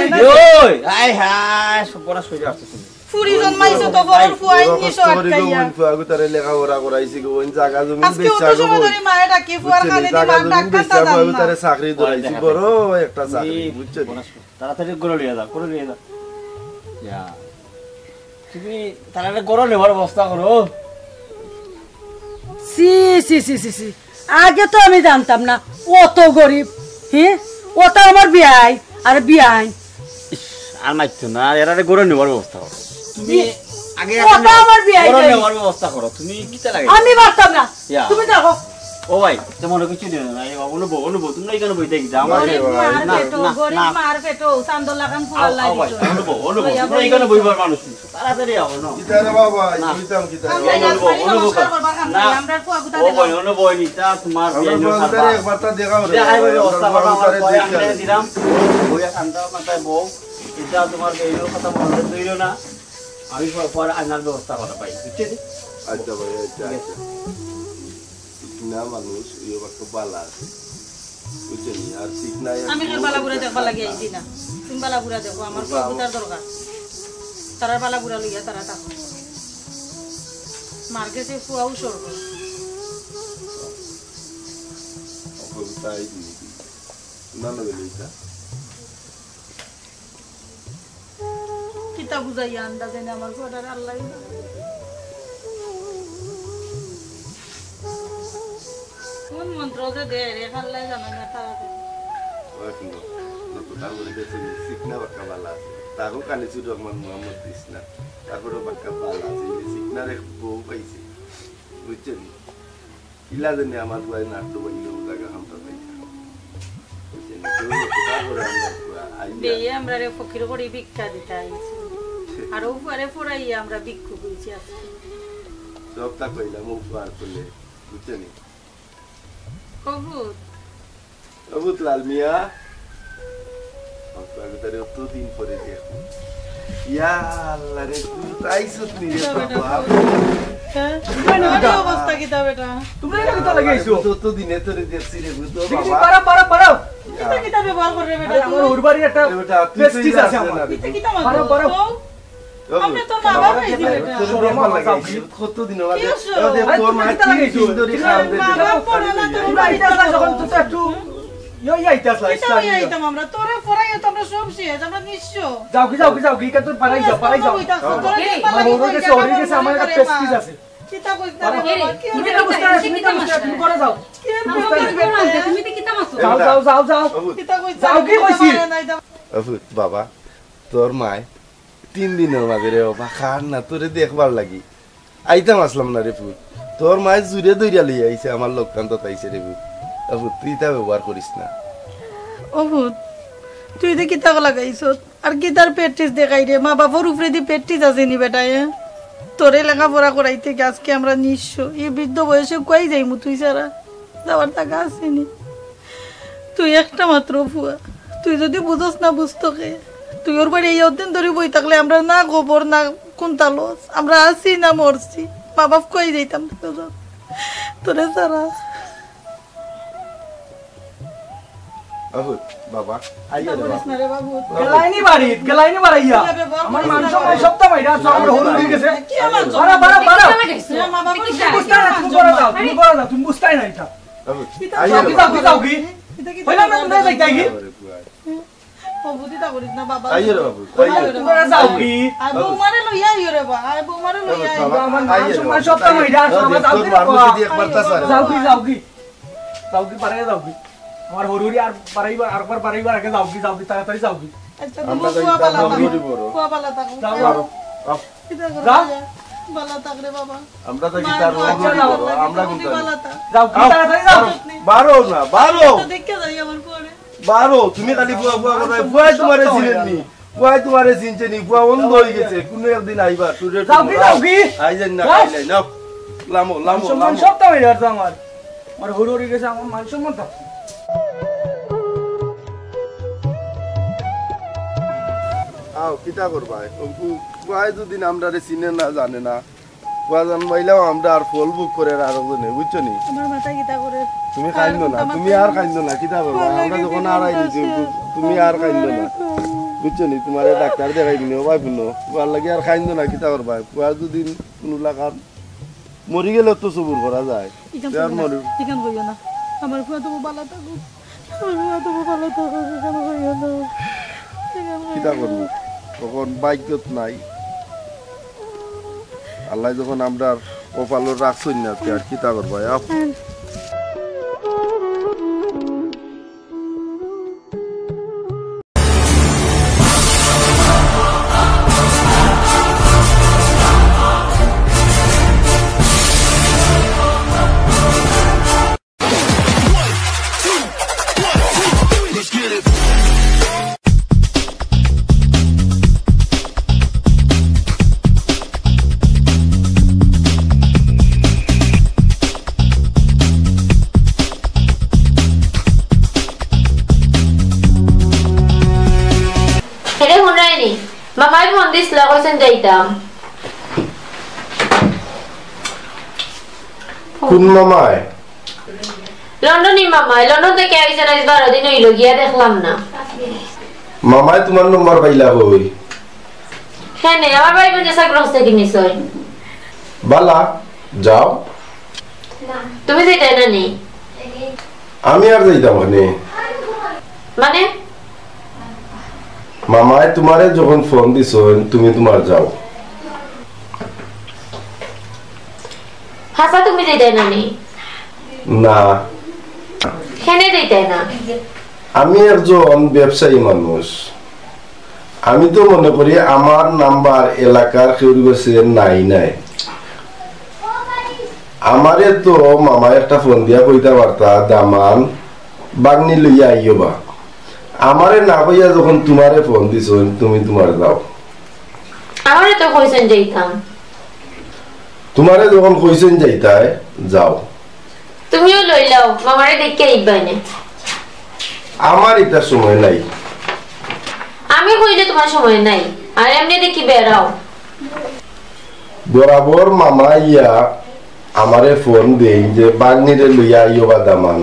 ওই হাই হাই সবরা সইরা আছে ফুরি জন্মাইছো তো বড় ফুয়াই নিছো আটকাইয়া ফুয়া গুতারে লেখাপড়া করাইছি গো ওই জায়গা জমি আজকে অত সময় ধরে মায়ে ডাকি ফুয়ার কানে দি মার ডাক্তারটা দাও ফুয়া গুতারে চাকরি ধরাইছি বড় একটা চাকরি বুঝছো তাড়াতাড়ি করে লিয়ে দাও ইয়া তুমি তাড়াতাড়ি করে নেবার ব্যবস্থা করো সি সি সি সি সি আগে তো আমি জানতাম না অত গরিব হ্যাঁ ওটা আমার বিয়াই আর বিয়াই আর মাইতো না এরা গড়ে নেবার ব্যবস্থা করো তুমি আগে ওটা আমার বিয়াই গড়ে নেবার ব্যবস্থা করো তুমি কিটা লাগে আমি পারতাম না তুমি দেখো ও ভাই তেমন কিছু দিও না এই অনুভব অনুভব তুমি এখানে বইতে গিয়ে আমার গরিব মার পেটো চান্দর লাগান ফুল লাগি ভাই অনুভব অনুভব তুমি এখানে বইবার মানুষ তাড়াতাড়ি আও না কিতারে বাবা ইতাম কিতারে অনুভব না আমরা কুয়াগুতা দেব ও ভাই অনুভব নিতা তোমার বিয়ানো সারবা একবারটা দেখাও রে দেখাই ভাই অবস্থা বাবা আমার কয় আমি দিলাম বইয়া কান্দা মাথায় বউ এটা তোমার বেইনো কথা মনে দইলো না আমি পর আনার ব্যবস্থা করা পাই বুঝছেন আচ্ছা ভাই আচ্ছা না মানুষ ইয়ে বাক্য বালা আছে বুঝছেন আর ঠিক নাই আমি এর বালাগুড়া দেখবা লাগি আইছি না তুমি বালাগুড়া দেখো আমার কবুতর দরকার তারা বালাগুড়া লইয়া তারা থাকো মার্কেটে ফুয়াও সরব কবুতর আই দিই না না বেলিটা কিতা বুঝাইয়া আন্দাজে না আমার কোটার আল্লাহ কোন মন্ত্র যে দে রে আল্লাহ জানে না তারা ওখানে তো তারপরে দেখি সিকনা বাক্কা বালা আছে তারও কানে চুর রহমান মোহাম্মদ কৃষ্ণা তারপরে বাক্কা বালা আছে এই সিকনার এক বউ পাইছে বুঝছেন ইলা জানে আমার ভাই নাট্য বইলো জায়গা হামটা পাই বুঝছেন তারপরে বেয়ে আমরা রে ফকির করে ভিক্ষা দিতে আইছি আর উপরে পড়াইয়া আমরা ভিক্ষু কইছি আজকে সবটা কইলাম উপহার করলে বুঝছেন কবুত কবুত লাল মিয়া আপনাকে তারে অত দিন পরে দেখো ইয়া আল্লাহ রে তুই আইছত নি রে বাবা হ্যাঁ অবস্থা কি তা বেটা তুমি এটা কিতা লাগাইছো তো দিনে তোরে দেখছি রে বুঝতো দেখি বাবা পারা কিতা কিতা ব্যবহার করে বেটা আমার উরবারি একটা প্রেস্টিজ আছে আমার কিতা কিতা মারো আমরা তো না বাবা এই বেটা শরম লাগাইছি কত দিন বাদে তোর মা কি সুন্দরী খাও দে বাবা পড়ে না তোমরা এটা যখন তো একটু আইতাস আমরা তোরে পড়াইয়া তো আমরা সব শেষ আমরা নিশ্চ যাও কি কত পারাই যাও আমার ওর কাছে ওর কাছে আমার একটা প্রেস্টিজ আছে কিতা কইতা রে তুমি এটা বুঝতে তুমি করে যাও তুমি তো কিতা মাসো যাও কিতা কইতা যাও কি কইছি বাবা তোর মা 3 দিনের মাঝে রে বাবা খান না তোরে দেখবার লাগি আইতাম আসলাম না রে ফুট তোর মা জুড়ে দইরা লই আইছে আমার লোককান্ত তাইছে রে ফুট তুই তা ব্যবহার করিস না অভূত তুই তো কিতা লাগাইছ আর কি তার প্র্যাকটিস দেখাই রে মা বাবার উপরে দি প্র্যাকটিস আছে নি বেটা তোরে লেখাপড়া করাইতে আজকে আমরা নিঃস্ব এই বৃদ্ধ বয়সে কই যাইমু তুই সারা যাওয়ার টাকা আসেনি তুই একটা মাত্র ফুয়া তুই যদি বুঝস না বুঝতো কে তুই ওর বাড়ি এই অদিন ধরে বই থাকলে আমরা না গোবর না কোনটা লস আমরা আসি না মরছি মা বাপ কই যাইতাম তোরে সারা বাবা গেলাইনি বাড়াইয়া আমার মানুষ সপ্তাহ মাইরা আমার হল হয়ে গেছে বাড়া তুমি করে দাও তুমি বুঝতাই না এটা যাও কি হইলা না তুমি যাইতাই কি অবুদিতা করিস না বাবা আইয়ে রে বাবু তোমরা যাও কি আই বউমারে লইয়া আইও রে বা আই বউমারে লইয়া আইও আমার মানুষ সপ্তাহ মাইরা আমার যাও কি যাও কি আমার হরুরি আর পারাইবার আগে যাও কি তাড়াতাড়ি যাও কি আচ্ছা তুমি কুয়া বালা থাকো যাও বালা থাক রে বাবা আমরা তো কি তার আমরা কোনটা যাও কি তাড়াতাড়ি যাও বারো তো দেখে যাই আমার পরে বারো তুমি খালি বুয়া করে বুয়া তোমারে চিনেন নি বুয়া তোমারে চিনছে নি বুয়া অন্ধ হয়ে গেছে কোন একদিন আইবা টুরে যাও কি আইজেন না খাইলাই না লামো সপ্তাহ মাইরা আমার হরুরি গেছে আমার মান সম্মান থাকছে আও কিটা করবা বুয়া দুদিন আমরা রে চিনে না জানে না বুয়া জানবাইলাও আমরা আর ফল বুক করে আর জনে বুঝছো নি আমার মাথা কিটা করে তুমি খাইনো না তুমি আর খাইনো না কিটা বাবা আমরা যখন আর আইছি তুমি আর খাইনো না বুঝছো নি তোমারে ডাক্তার দেখাই দিনো ভাই বুনো বুয়ার লাগি আর খাইনো না কিটা করবা বুয়া দুদিন কোন লাগার মরি গেলে তো সবুর করা যায় আর মরি ঠিকান কইও না আমার ফুয়া তো ভালো থাকো আমার ফুয়া তো ভালো থাকো কেন কইও না কিটা করব তখন বাইকত নাই আল্লাহ যখন আমরা কপালের রাখছই না আর কিটা করবা যাইতাম। কোন মামায়? লন্ডনই মামায়। লন্ডন থেকে আইছেন আজ 12 দিন হইল, গিয়া দেখলাম না। মামায় তোমার নম্বর পাইলা কই? হ্যাঁ নে, আমার ভাই বোন যেসা গ্রস থেকে নিছই। বালা যাও। তুমি যাইতাই না নি? আমি আর যাইতাম না। মানে মামায় তোমারে যখন ফোন দিছন তুমি তোমার যাও। হাসা তুমি যাইতাই না নি? না কেনে যাইতাই না? আমি একজন ব্যবসায়ী মানুষ, আমি তো মনে করি আমার নাম্বার এলাকার কেউ কাছে নাই নাই। আমারে তো মামা একটা ফোন দিয়া কইতে পারতা দামান বাগনি লইয়া আইও বা। আমারে না কইয়া যখন তোমারে ফোন দিছ তুমি তোমার যাও। আমারে তো কইছেন যাইতাম। তোমারে যখন কইছেন যাইতাই যাও। তুমিও লইলাও, মামারে দেখে আইবানে। আমার এটা সময় নাই। আমি কইলে তোমার সময় নাই, আর এমনি দেখি বেরাও। বরাবর মামা ইয়া আমারে ফোন দেই যে বাগনিরে লইয়া আইও বা দামান,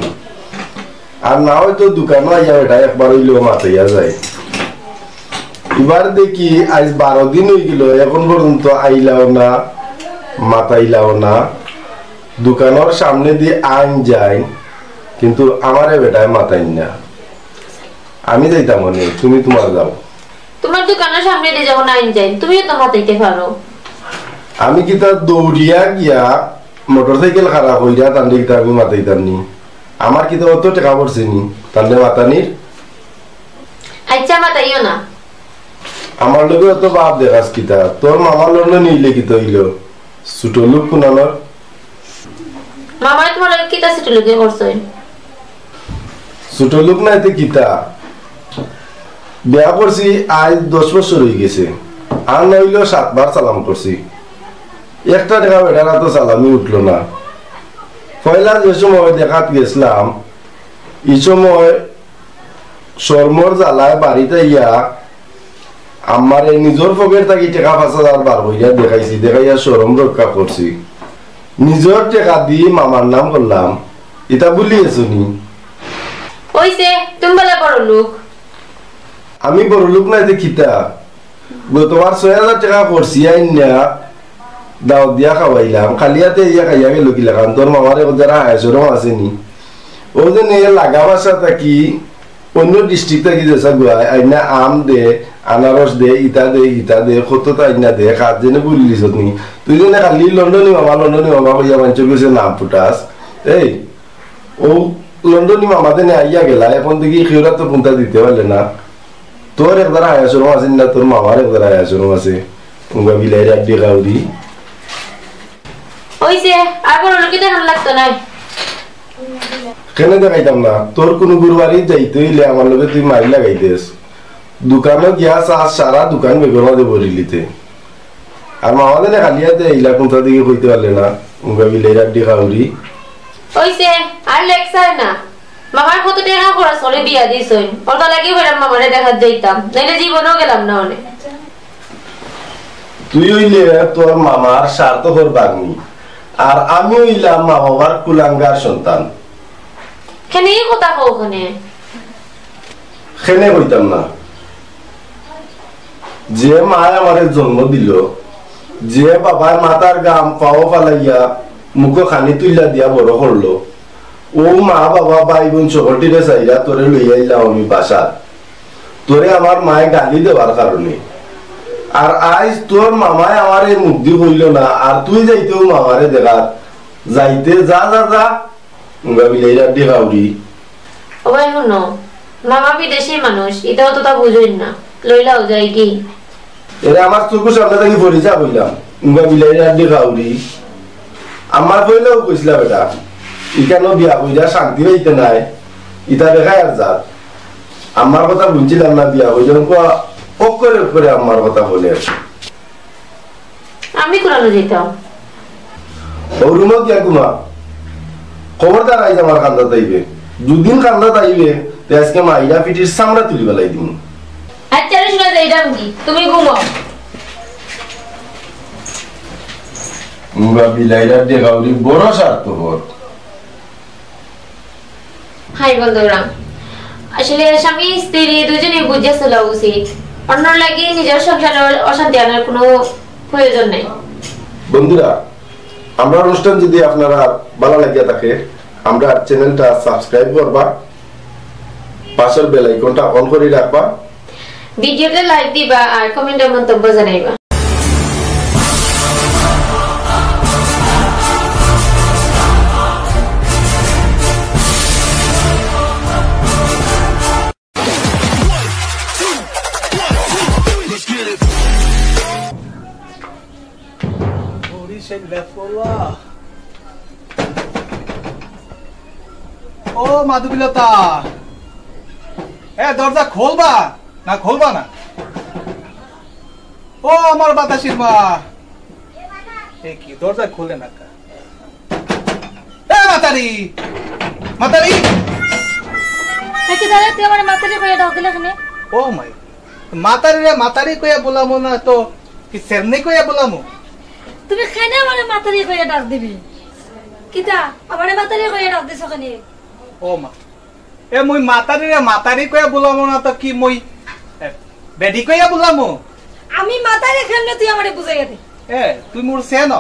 আর না হয়তো দোকানও আইয়া এটা একবার হইলেও মাথাইয়া যায়। এবার দেখি আজ 12 দিন হয়ে গেল, এখন পর্যন্ত আইলাও না মাথাইলাও না। দোকানের সামনে দিয়ে আইন যায় কিন্তু আমারে বেটায় মাথাই না। আমি যাইতাম মনে, তুমি তোমার যাও। তোমার দোকানের সামনে দিয়ে যখন আইন যাই তুমিও তো মাথাইতে পারো। আমি কি তার দৌড়িয়া গিয়া মোটরসাইকেল খারাপ হইয়া তার দিকে আমি মাথাইতাম নি? আমার কি তো অত টাকা পড়ছে নি তাহলে মাতানির? আচ্ছা মাতাইও না। আমার লোক অত বাপ দেখাস কিতা, তোর মামার লোক নিলে কি তৈল ছোট লোক কোনানোর? মামারে তোমার লোক কিতা ছোট লোকে করছেন? ছোট লোক নাইতে কিতা, বিয়া করছি আজ 10 বছর হয়ে গেছে, আর নইলেও 7 বার সালাম করছি। একটা দেখা বেটারা তো সালামি উঠলো না। পয়লা যে সময় দেখাত গেছিলাম এই সময় শর্মর জ্বালায় বাড়িতে ইয়া আমার নিজের পকেট থাকি টাকা 5,000 বার হইয়া দেখাইছি, দেখাইয়া শরম রক্ষা করছি। নিজের টাকা দিয়ে মামার নাম করলাম, এটা ভুলিয়েছো নি? ওইছে তুমি বলে বড় লোক। আমি বড় লোক নাই দেখিতা, গতবার 6,000 টাকা করছি আইনা দাও দিয়া খাওয়াইলাম, খালিয়াতে ইয়া খাইয়া গেল কি লাগান। তোর মামারে যারা হায়াসরম আসেনি ও যে লাগা বাসা থাকি অন্য ডিস্ট্রিক্ট থাকি যেসা গুয়ায় আইনা আম দে আনারস দে ইটা দে কতটা আইনা দে কাজ জেনে বলিস নি তুই জেনে খালি লন্ডনী মামা কইয়া মানুষ গেছে নাম ফুটাস। এই ও লন্ডনী মামা দেনে আইয়া গেলা, এখন দেখি খেউরা তো কোনটা দিতে পারলে না। তোর একদারা হায়াসরম আছে না, তোর মামার একদারা হায়াসরম আছে। উঙ্গা বিলাই রাড্ডি কাউরি ওইছে আর বড় লোকে দেখান লাগতো না। কেন দেখাইতাম না? তোর কোন গুরুবারি যাইতে হইলে আমার লগে তুই মারি লাগাইতেস। দোকানে গিয়া সারা দোকান বেগুন দে বরিলিতে, আর মামা দেনে খালিয়াতে এইলা কোনটা দিকে কইতে পারলে না। উঙ্গা বিলাই রাড্ডি কাউরি ওইছে আর লেকচার না। মামার কত টাকা খরচ করে বিয়া দিছই, ওটা লাগি বড় মামারে দেখা যাইতাম, নাইলে জীবনও গেলাম না অনেক। তুই হইলে তোর মামার স্বার্থপর বাগনি, আর আমি হইলাম মা বাবার কুলাঙ্গার সন্তান। কেনে এই কথা কও? কেনে কইতাম না? যে মায় আমারে জন্ম দিল, যে বাবার মাথার গাম পাও ফালাইয়া মুখ খানি তুইলা দিয়া বড় করলো, ও মা বাবা ভাই বোন সকলটিরে চাইরা তোরে লইয়া আইলাম আমি বাসার, তোরে আমার মায়ে গালি দেওয়ার কারণে। আর আজ তোর মামায় আমারে মুক্তি হইল না, আর তুই যাইতেও মামারে দেখার যাইতে যা যা যা বিলাইরা দেখাউরি। ও ভাই শুনো, মামা বিদেশি মানুষ, এটাও তো তা বুঝইন না, লইলাও যাই কি? এরা আমার চোখের সামনে থেকে পরিচা কইলাম বিলাইরা দেখাউরি। আমার কইলেও কইছিলাম বেটা ইখানো বিয়া কইরা শান্তি হইতে নাই, ইটা দেখায় আর যা। আমার কথা বুঝছিলাম না, বিয়া কইলাম করে আমার কথা বলে আমি কোরানো যেতাম। ও রুমা গিয়া কুমা খবরদার আইজ আমার কান্দা তাইবে, দুদিন কান্দা তাইবে আজকে মাইরা পিঠির সামরা তুলি বেলাই দিন। আচ্ছা শোনা যাইতাম কি, তুমি ঘুমাও। মুগা বিলাইরার দেখাউরি বড় স্বার্থপর। হাই বন্ধুরা, আসলে স্বামী স্ত্রী দুজনেই বুঝে চলা উচিত। অন্যর লাগি নিজের সংসারের অশান্তি আনার কোনো প্রয়োজন নেই। বন্ধুরা, আমরা অনুষ্ঠান যদি আপনারা ভালো লাগিয়া থাকে আমরা চ্যানেলটা সাবস্ক্রাইব করবা, পাশের বেল আইকনটা অন করে রাখবা, ভিডিওতে লাইক দিবা আর কমেন্টে মন্তব্য জানাইবা। ও মাধুবিলতা, দরজা খোলবা না খোলবা না? ও আমার বাতাসির মা, কি দরজা খোলে না? মাতারি মাতারি, তুই আমার মাতারি কইয়া ডাক দিলা কেন? ও মাই, মাতারি রে মাতারি কইয়া বলামো না তো কি সেরনি কইয়া বলামো? তুমি কেন আমার মাতারি কইয়া ডাক দিবি? কিতা আমার মাতারি কইয়া ডাক দিছ কেন? ও মা, মুই মাতারি রে মাতারি কইয়া বলামো না তো কি মুই বেডি কইয়া বলামো? আমি মাতারি কেমনে তুই আমারে বুঝাইয়া দে। তুই মোর সেন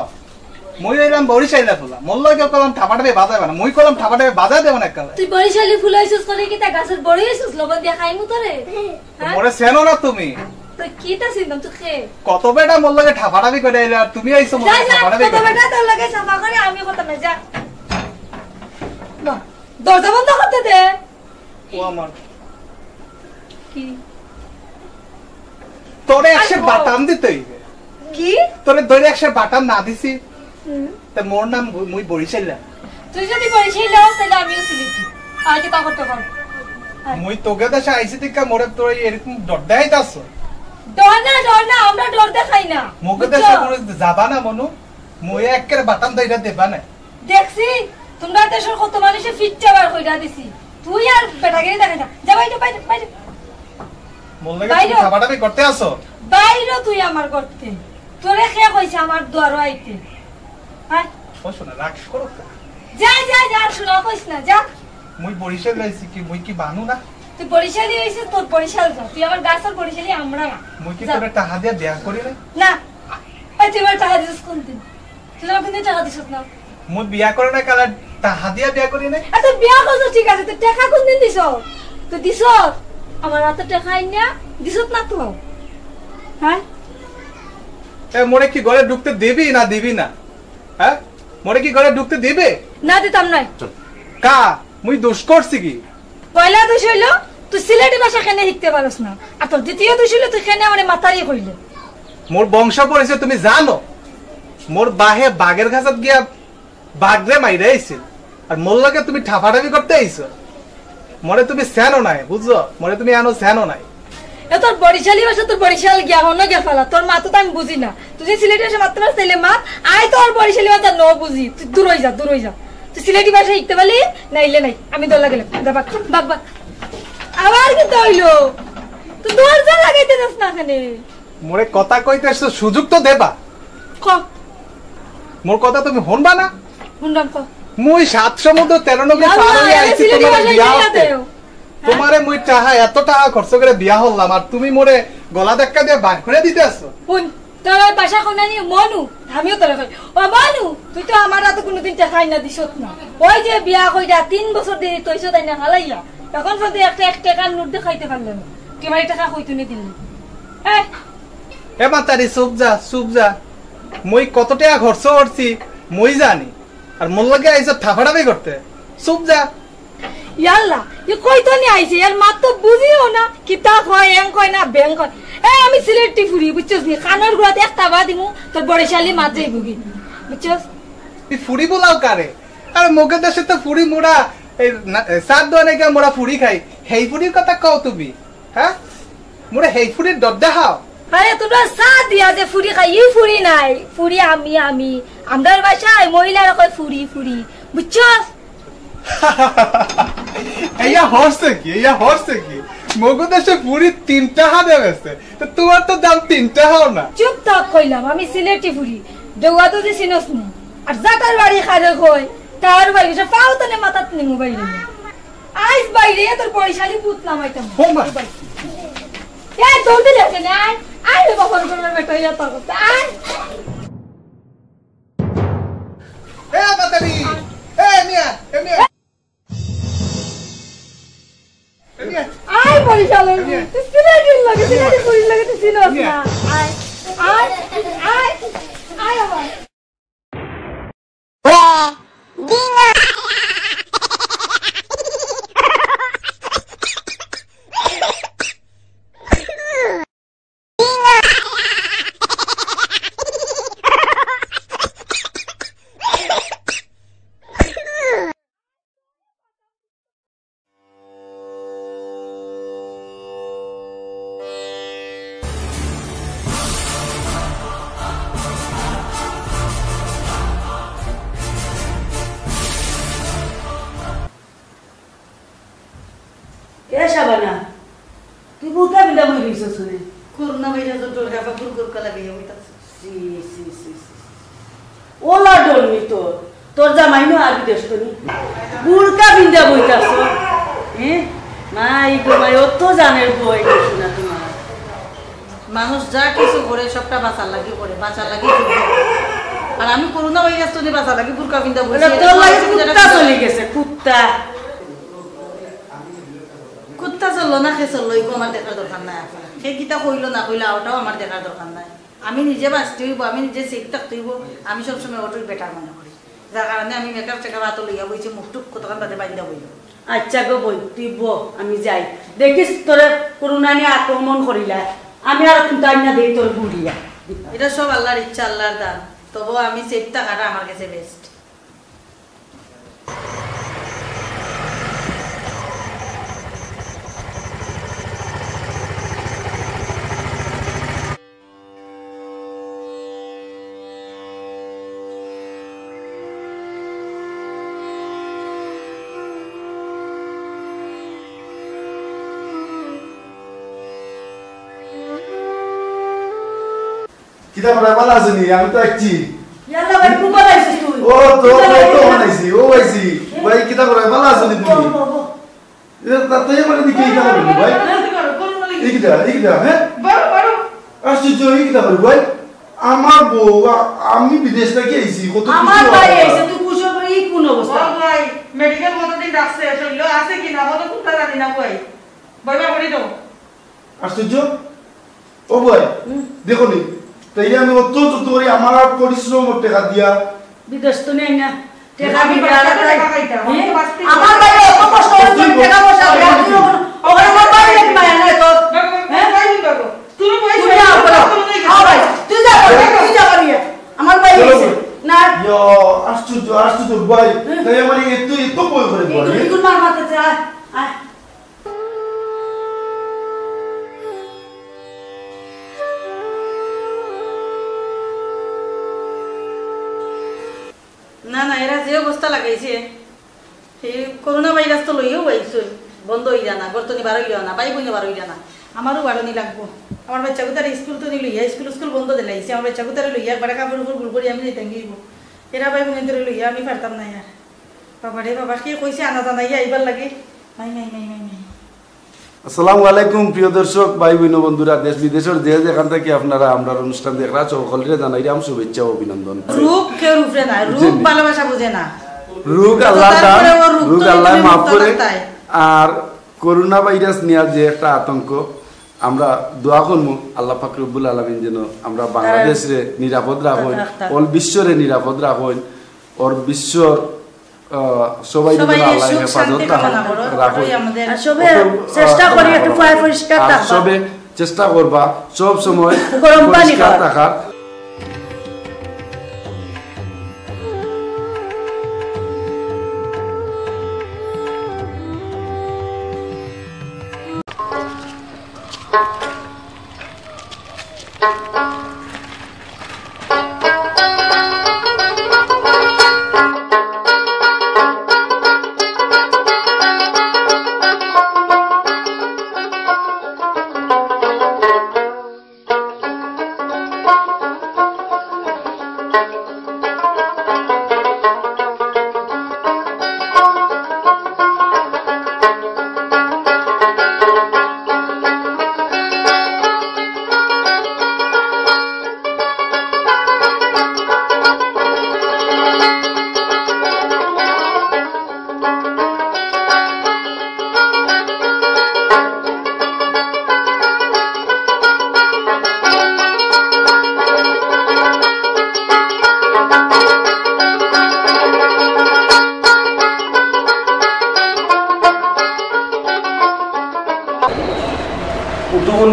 মুই এলাম বরিশাইলা ফুলা, মোর লগে কলম ঠাপাটাবে বাজাবে না, মুই কলম ঠাপাটাবে বাজা দেব না কালে। তুই বরিশালি ফুলাইছিস করে কিতা গাছের বড় হইছিস লবণ দিয়া খাইমু তোরে? মোরে সেনো না তুমি? তুই কিতা সিনম তুই খে কত বেটা মোর লগে ঠাপাটাবি করে আইলা, আর তুমি আইছো মোর ঠাপাটাবি করে? কত বেটা তোর লগে সাফা করে আমি কত না যা। না দরজা বন্ধ করতে দে। ও আমার কি তোরে 100 বাটাম দিতে কি? তোরে দইরে 100 বাটাম না দিছি তে মোর নাম মুই বরিশাইলা। তুই যদি বরিশাইলা তাহলে আমিও সিলেটি। আর কি তা করতে পার? মুই তোকে দেশে আইছি দিকা মোরে তোরে এরকম ডর দেখাইতাছ? ডর না আমরা ডর দেখাই না। মুকে দেশে মোরে যাবা না মনু, মুই একের বাটাম দইরা দেবা না। দেখছি তোমরা দেশের কত মানুষে ফিচ্চা বার কইরা দিছি, তুই আর বেটাগিরি দেখাই না। যা বাইরে বাইরে বাইরে। মোর লাগে তুমি খাবাটাবি করতে আসো? বাইরে তুই আমার করতে, তোরে কে কইছে আমার দুয়ার আইতে? হ্যাঁ ও শোনা রাগ করো। যা যা যা, শোনা কইছ না যা। মুই বরিশাল লাইছি কি মুই কি বানু না? তুই বরিশালি হইছিস, তোর বরিশাল যা। তুই আমার গাছের বরিশালি আমরা না। মুই কি তোরে টাকা দিয়া বিয়া করি না? না তুই আমার টাকা দিছিস কোন দিন? তুই আমার কোন দিন টাকা দিছিস না? মুই বিয়া করে না কালা টাকা দিয়া বিয়া করি না। তুই বিয়া করছ ঠিক আছে, তুই টাকা কোন দিন দিছ? তুই দিছ আমার হাতে টাকা আইনা দিছ না তো? হ্যাঁ মোরে কি ঘরে ঢুকতে দিবি না দিবি না? হ্যাঁ মোরে কি ঘরে ঢুকতে দিবে? না দিতাম না। কা মুই দোষ করছি কি? পয়লা দোষ হইল তুই সিলেটি ভাষা কেন শিখতে পারস না, আর তোর দ্বিতীয় দোষ হইল তুই কেন আমার মাতারি কইলে। মোর বংশ পরিচয় তুমি জানো? মোর বাহে বাঘের ঘাসত গিয়া বাঘরে মাইরে আইছিল, আর মোর লগে তুমি ঠাপাঠাপি করতে আইছো। মরে তুমি স্যানো নাই, বুঝছো? মরে তুমি আনো স্যানো নাই। তোর বরিশালি ভাষা তোর বরিশাল গিয়া হন গিয়া ফেলা, তোর মা তো আমি বুঝি না। তুই যে সিলেটি ভাষা মাত্র ছেলে মা, আয় তোর বরিশালি ভাষা ন বুঝি। তুই দূর হয়ে যা, দূর হয়ে যা। তুই সিলেটি ভাষা শিখতে পারলি না? ইলে নাই, আমি দৌড় গেলাম। বাক বাক আবার কিন্তু হইলো, তুই দরজা লাগাইতে যাস না এখানে। মোরে কথা কইতে আসছো, সুযোগ তো দেবা। ক মোর কথা তুমি শুনবা না? শুনলাম ক। মুই 7 সমুদ্র 13 নদী পার হয়ে আইছি তোমার বিয়া হতে। তোমারে মুই টাকা এত টাকা খরচ করে বিয়া হলাম, আর তুমি মোরে গলা ধাক্কা দিয়ে বাই করে দিতে আসছো। শুন তোর বাসা কোনা নি মনু, আমিও তোর কই ও মনু, তুই তো আমার হাতে কোনোদিন টাকা আইনা দিছত না। ওই যে বিয়া কইরা 3 বছর দেরি তইছ তাই না হালাইয়া, তখন যদি একটা 1 টাকার নোট দেখাইতে পারলে না, কেমাই টাকা কইতো নি দিলি? এ মাতারি চুপ যা, চুপ যা। মুই কত টাকা খরচ করছি মুই জানি, আর মোর লগে আইছো ঠাফাটাবি করতে। চুপ যা। ইয়াল্লা এ কইতো নি আইছে, এর মা তো বুঝিও না কিতা কয়, এং কয় না ব্যাং কয়। আমি সিলেটি ফুরি বুঝছস নি, কানের গুড়াতে একটা বা দিমু তোর বরিশালি মাছ যাইব কি, বুঝছস? তুই ফুরি বলাও কারে? আর মোকে দেশে তো ফুরি মোড়া এই সাত দোয়ানে গিয়ে মোড়া ফুরি খাই, হেই ফুরির কথা কও তুমি? হ্যাঁ মোড়া হেই ফুরির ডর দেখাও। আরে তোমরা সাত দিয়া যে ফুরি খাই, ই ফুরি নাই, ফুরি আমি আমি আমরার বাসায় মহিলারা কয় ফুরি ফুরি, বুঝছস? এইয়া হচ্ছে কি, এইয়া হচ্ছে কি? মগো দেশে ফুরি 3 টাকা দেবেছে, তো তোমার তো দাম 3 টাকাও না। চুপ থাক কইলাম, আমি সিলেটি ফুরি। দেওয়া তো দিছিনস নি আর জাতার বাড়ি খারে কই তার বাড়ি সে পাও তনে মাথাত নি মোবাইল আইস বাইরে তোর পয়সালি পুত নামাইতাম হোমা এ দৌড়তে যাচ্ছে না আই বাবার ঘরের বেটা ইয়া তো আই এ বাতাবি এ মিয়া আই পয়সালে তুই সিনারি লাগে তুই সিনারি না আই আমার Dina. শাবানা তুই বুকা বিন্দা মই রইছ শুনে করোনা ভাইরাস তোর গাফা ফুরকুর কলা বিয়ে হইতাছে সি ওলা ডলমি তোর জামাইনো আর বিদেশ করি বুলকা বিন্দা বইতাছ মাই গো মাই অত জানের বই শুনা তোমার মানুষ যা কিছু করে সবটা বাঁচার লাগি করে বাঁচার লাগি আর আমি করোনা ভাইরাস তো বাঁচার লাগি বুরকা বিন্দা বইছি তোর লাগে কুত্তা চলে গেছে কুত্তা কুত্তা চললো না সে চললো এগুলো আমার দেখার দরকার নাই সে কিতা কইলো না কইলো ওটাও আমার দেখার দরকার নাই আমি নিজে বাঁচতে হইব আমি নিজে সেফ থাকতে হইব আমি সবসময় ওটাই বেটার মনে করি যার কারণে আমি মেকআপ টেকআপ হাত লইয়া বইছি মুখটুক কতক্ষণ বাদে বান্ধা বইল আচ্ছা গো বই তুই আমি যাই দেখিস তোরে করোনা নিয়ে আক্রমণ করিলা আমি আর কুন্তাই না দেই তোর বুড়িয়া এটা সব আল্লাহর ইচ্ছা আল্লাহর দান তবু আমি সেফ থাকাটা আমার কাছে বেস্ট কিটা করে ভালো আছেনি আমি তো একছি ইয়াল্লা ভাই খুব ভালো আছিস তুই ও তো বানাইছি ও আইছি ভাই কিটা করে ভালো আছেনি তুমি এটা তাতে মানে দিকে কিটা করে ভাই ইকিটা হ্যাঁ বড় বড় আশ্চর্য ইকিটা করে ভাই আমার বউ আমি বিদেশ থেকে আইছি কত কিছু আমার ভাই আইছে তুই খুশি করে এই কোন অবস্থা ও ভাই মেডিকেল মতদিন ডাকছে শৈল আছে কি না বলো কুত্তা জানি না কই বইবা করি দাও আশ্চর্য ও ভাই দেখো নি তাই আমি অত যত করি আমার পরিশ্রম টাকা দিয়া বিদেশ তো নেই না টাকা আমি দিবে টাকা খাইতা আমার ভাই অত কষ্ট করে টাকা পয়সা ওখানে আমার ভাই নাকি মায়া নাই তো হ্যাঁ ভাই বাবু তুমি পয়সা তুই যাও বলো আও ভাই তুই যা করি আমার ভাই আইছে না ইয়ো আশ্চর্য ভাই তাই আমার এত বই করে বলে তুই কোন মার মারতে যা আয় না না এরা যে অবস্থা লাগাইছে সেই করোনা ভাইরাস তো লইও পাইছো বন্ধ হই জানা গর্তনি বার হইল না পাই বইনে বার হইল না আমারও বাড়নি লাগবো আমার বাচ্চাকে তার স্কুল তো লইয়া স্কুল বন্ধ দিলাইছে আমার বাচ্চাকে তার লইয়া একবার কাপড় উপর গুল করি আমি যাইতাম গিয়েব এরা ভাই বোনের ধরে লইয়া আমি পারতাম না আর বাবা রে বাবা কে কইছে আনা জানাইয়া আইবার লাগে মাই আসসালামু আলাইকুম প্রিয় দর্শক ভাই বোন বন্ধুরা দেশ বিদেশের যে যেখান থেকে আপনারা আমরা অনুষ্ঠান দেখরা সকলরে জানাইলাম শুভেচ্ছা ও অভিনন্দন রূপ কেউ রূপরে না রূপ ভালোবাসা বুঝে না রূপ আল্লাহ দান রূপ আল্লাহ মাফ করে আর করোনা ভাইরাস নিয়ে যে একটা আতঙ্ক আমরা দোয়া করবো আল্লাহ পাক রব্বুল আলামিন যেন আমরা বাংলাদেশে নিরাপদ রাখুন অল বিশ্বরে নিরাপদ রাখুন ওর বিশ্বর সবাই আল্লাহ হেফাজত রাখুন চেষ্টা করি একটু পরিষ্কার থাকবা সবে চেষ্টা করবা সব সময় গরম পানি পরিষ্কার থাকার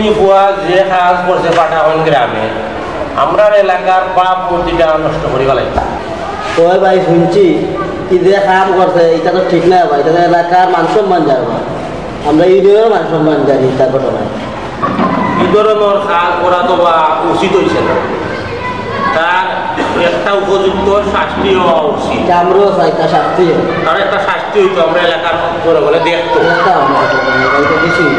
নিপুয়া যে কাজ করছে পাঠাহন গ্রামে আমরা এলাকার বাপ মূর্তিটা নষ্ট করি ফেলাই ওই ভাই শুনছি কি যে কাম করছে এটা তো ঠিক না ভাই, এটা তো এলাকার মান সম্মান যাবে, আমরা ইউনিয়নের মান সম্মান জানি তার ঘটনায়। এই ধরনের কাজ করা তো বা উচিত হয়েছে না, তার একটা উপযুক্ত শাস্তি হওয়া উচিত। আমরাও চাই তার শাস্তি, তার একটা শাস্তি হইতো আমরা এলাকার করে বলে দেখতো। কিছুই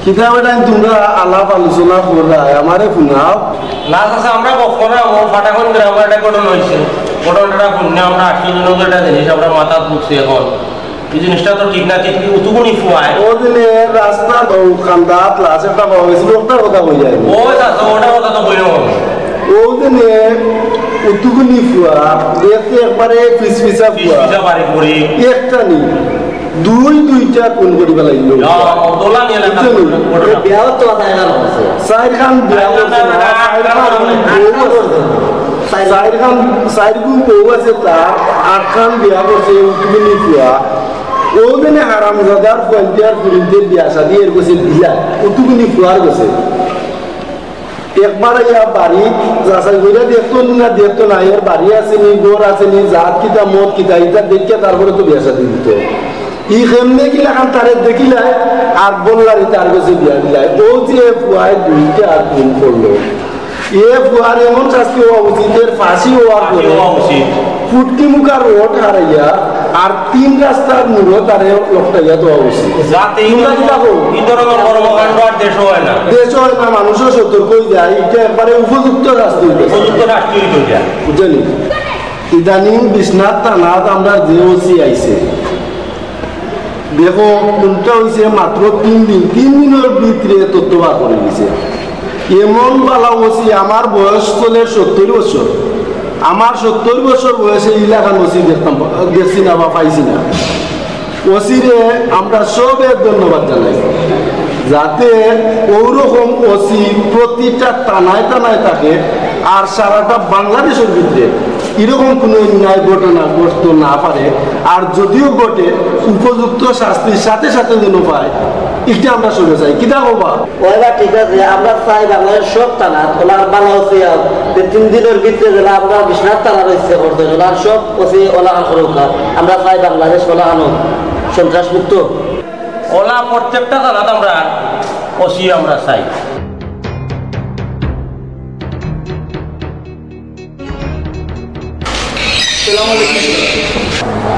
কিতাব এটা তোমরা আলাপ আলোচনা করা আমারে শুনাও না চাচা, আমরা কখনো আমার ফাটাখন গ্রামের একটা ঘটনা হয়েছে, ঘটনাটা শুনে আমরা আশ্চর্যজনক একটা জিনিস আমরা মাথা ঢুকছি। এখন এই জিনিসটা তো ঠিক না, ঠিক উতুকুনি ফুয়ায় ওদিনে রাস্তা খান্দা ক্লাস একটা পাওয়া গেছিল, ওটার কথা কই যায় ও চাচা, ওটার কথা তো বইল ওদিনে উতুকুনি ফুয়া দেখতে একবারে পিসপিসা ফুয়া বাড়ি পড়ি একটা নি দুইটা কোন করি ফেলাইল বিয়াও তো সাইড খান বিয়া সাইড গুণ বউ আছে তার 8 খান বিয়া করছে উঠবনি ফুয়া ওদিনে হারামজাদার পঞ্চায়েত পুরুষদের বিয়া শাদি এর কাছে দিলা উঠবনি ফুয়ার কাছে একবার ইয়া বাড়ি যাচাই করে দেখতো না দেখতো না এর বাড়ি আসেনি গোর আসেনি জাত কিতা মদ কিতা এটা দেখে তারপরে তো বিয়া শাদি দিত। ই কেমনে কিলা খান তারে দেখিলাই আর বললারি তার কাছে বিয়া দিলাই। ও যে ফুয়ায় দুইটা আর খুন করলো, এ ফুয়ার এমন শাস্তি হওয়া উচিত, এর ফাঁসি হওয়ার পরে ফুটকি মুখার রোড হারাইয়া আর 3 রাস্তার মূল্য তারে লকটাইয়া দেওয়া উচিত। দেশ হয় না, মানুষও সতর্ক হয়ে যায়, এটা একবারে উপযুক্ত শাস্তি বুঝলি। ইদানিং বিশ্বনাথ থানাত আমরা যে ওসি আইছে দেখো কোনটা হয়েছে মাত্র 3 দিনের ভিতরে তথ্য বার করে দিছে। এমন বালা ওসি আমার বয়স চলে 70 বছর, আমার 70 বছর বয়সে এলাকার ওসি দেখছি না বা পাইছি না। ওসিরে আমরা সবের ধন্যবাদ জানাই, যাতে ওরকম ওসি প্রতিটা টানায় টানায় থাকে আর সারাটা বাংলাদেশের ভিতরে এরকম কোনো অন্যায় ঘটনা ঘটতে না পারে, আর যদিও ঘটে উপযুক্ত শাস্তির সাথে সাথে যেন পায়, এটা আমরা শুনে চাই। কিনা হবা ওইবা ঠিক আছে, আমরা চাই বাংলাদেশ সব থানা ওলার বালা হচ্ছে 3 দিনের ভিতরে যেটা আমরা বিশ্বনাথ থানা রয়েছে করতে ওলার সব ওসি ওলা করুক। আমরা চাই বাংলাদেশ ওলা আনো সন্ত্রাস মুক্ত ওলা প্রত্যেকটা থানাত আমরা ওসি আমরা চাই।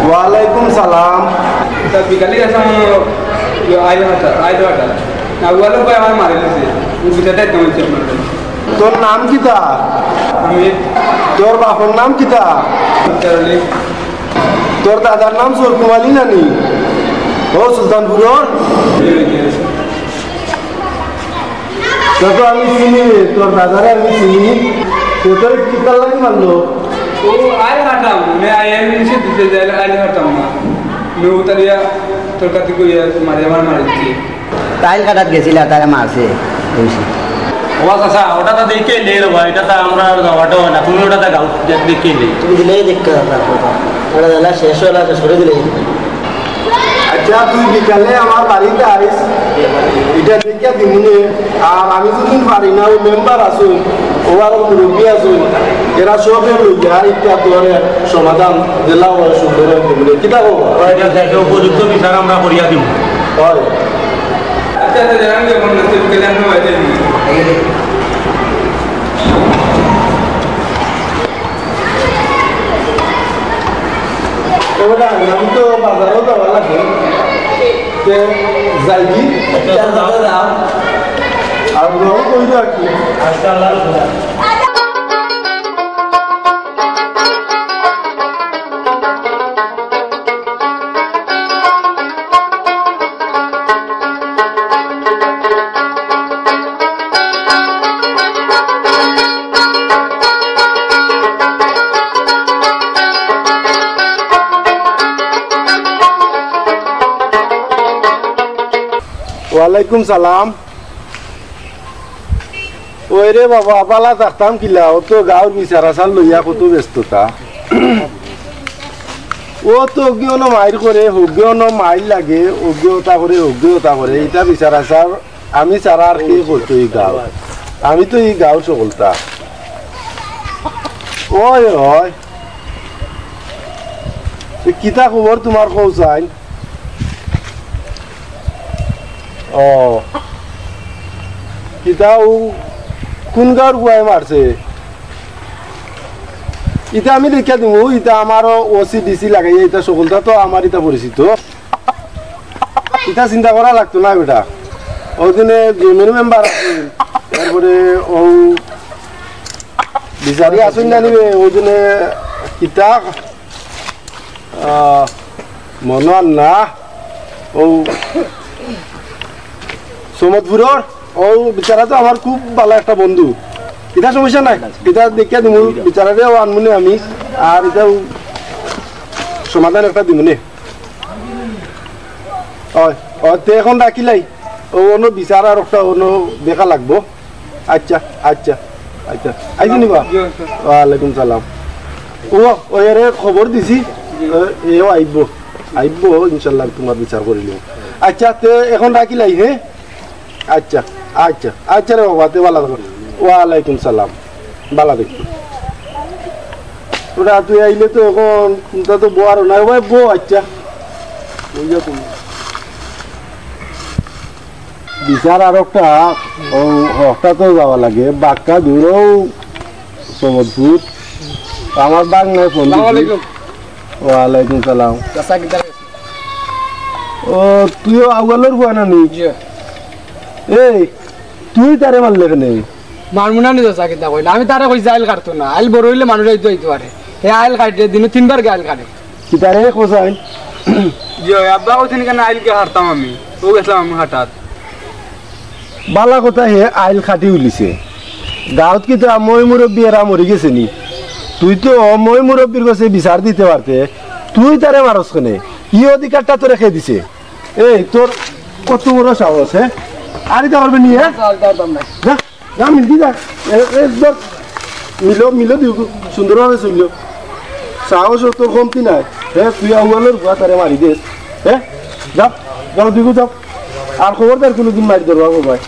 ওয়ালাইকুম সালাম। বিকালে গেছে আমার মারি দিয়েছে। তোর নাম কি তা? তোর বাপর নাম কি তা? তোর দাদার নাম সরকুমালি নানি? ও সুলতানপুর তো আমি চিনি, তোর দাদারে আমি চিনি। তোর কি কাল লাগে মানলো? ও আয় হাঁটাম আইসে দিতে যাই আইলে হাঁটাম না মেয়ে উতারিয়া তোর কাছে মারি আমার মারি দিচ্ছি। টাইল কাটাত গেছিলা তারা মারছে ও আচ্ছা, ওটা তো দেখে নেই রে ভাই, এটা তো আমরা যাওয়াটা হয় না, তুমি ওটা দেখে নেই, তুমি দিলেই দেখতে ওটা দিলা শেষ হলা শেষ করে দিলেই। আচ্ছা তুই বিকালে আমার বাড়িতে আইস, এটা দেখে দিমুনে। আর আমি যদি পারি না, ওই মেম্বার আসুন, ওর মুরব্বী আসুন, এরা সবে লইয়া ইত্যা তোর সমাধান দিলা সুন্দর দিমুনে। কিটা হবো উপযুক্ত বিচার আমরা করিয়া দিব। হয় আচ্ছা জানান যে মনে হচ্ছে বিকেলে আমরা বাড়িতে আমি তো বাজারও যাওয়া লাগে, যাইবি আর কইল আর কি। ওয়ালাইকুম সালাম। ওই রে বাবা বালা থাকতাম কিলা, ও তো গাঁর বিচার আসার লইয়া কত ব্যস্ততা। ও তো অজ্ঞান মাইর করে, অজ্ঞান মাইর লাগে, অজ্ঞতা করে, অজ্ঞতা করে, এটা বিচার আসার আমি ছাড়া আর কে করতো এই গাঁও? আমি তো এই গাঁও সকলতা। ওই হয় কিতা খবর তোমার কৌসাইন? ও কিতা ও কোন গাঁর গুয়ায় মারছে? ইটা আমি দেখা দিব, ইটা আমারও ওসি ডিসি লাগাই, এটা সকলটা তো আমার ইটা পরিচিত। ইটা চিন্তা করা লাগতো না বেটা। ওদিনে জমির মেম্বার আছে, তারপরে ও বিচারি আসুন না নিবে, ওই দিনে কিতা মনে না ও সমদপুরের ও বিচারা তো আমার খুব ভালো একটা বন্ধু। এটা সমস্যা নাই, এটা দেখিয়া দিব, বিচারারেও আনমুনে আমি, আর এটা সমাধান একটা দিমুনে। তে এখন রাখিলাই ও অন্য বিচার আর একটা অন্য দেখা লাগবো। আচ্ছা আচ্ছা আচ্ছা আইছি নিবা। ওয়ালাইকুম সালাম। ও এরে খবর দিছি, এও আইব আইব ইনশাল্লাহ, তোমার বিচার করিল। আচ্ছা তে এখন রাখিলাই। হ্যাঁ আচ্ছা আচ্ছা আচ্ছা রে বাবা, তে ভালো থাকো। ওয়ালাইকুম সালাম, ভালো দেখো। ওরা তুই আইলে তো এখন তা তো বোয়ার নাই ভাই, বো। আচ্ছা বুঝা তুমি বিচার আর একটা হকটা তো যাওয়া লাগে, বাক্কা দূরও সমদপুর। আমার বাঘ নাই ফোন। ওয়ালাইকুম সালাম। ও তুইও আউগালোর হুয়া না নি? এই তুই তারে মারলে কেন? মারমুনা নি দশা কিতা কইলা, আমি তারে কইছি আইল কাটতো না, আইল বড় হইলে মানুষ আইতো আইতো পারে। হে আইল কাটে দিনে 3 বার আইল কাটে। কি তারে কোসাইন? জি আব্বা কইছেন কেন আইল কে হারতাম আমি, ও গেছিলাম আমি হঠাৎ। বালা কথা, হে আইল খাটি উলিছে গাঁৱত। কি মই মুরব্বী এরা মরি গেছে নি? তুই তো মই মুরব্বীর কাছে বিচার দিতে পারতে, তুই তারে মারস কেনে? ই অধিকারটা তো রেখে দিছে। এই তোর কত বড় সাহস? হ্যাঁ আর এটা করবে নিয়ে যা মিলতি যা, মিলো মিলো দিও, সুন্দরভাবে চলল। সাহস তোর কমতি নাই। হ্যাঁ তুই আউয়ালের ভুয়া তারে মারি দে। হ্যাঁ যাও যাও দিগু যাও, আর খবরদার কোনোদিন মারি ধরবা ভাই।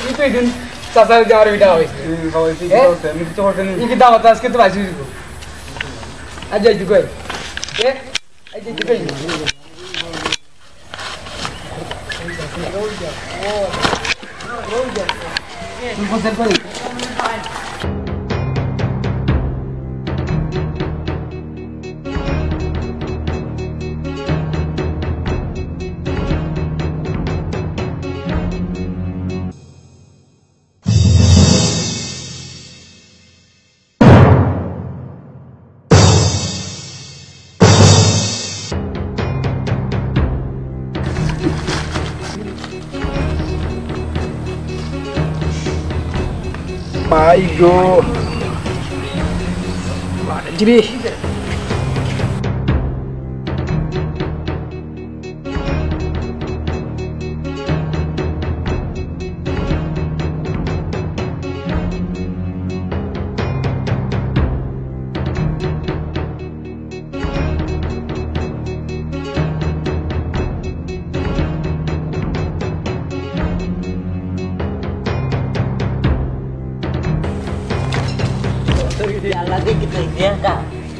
কি তুই দিন চাচা যাওয়ার বিটা হয়েছে কি দাম আজকে তো পাইছি। আজ যাই কই আজ যাই কই My God. Jadi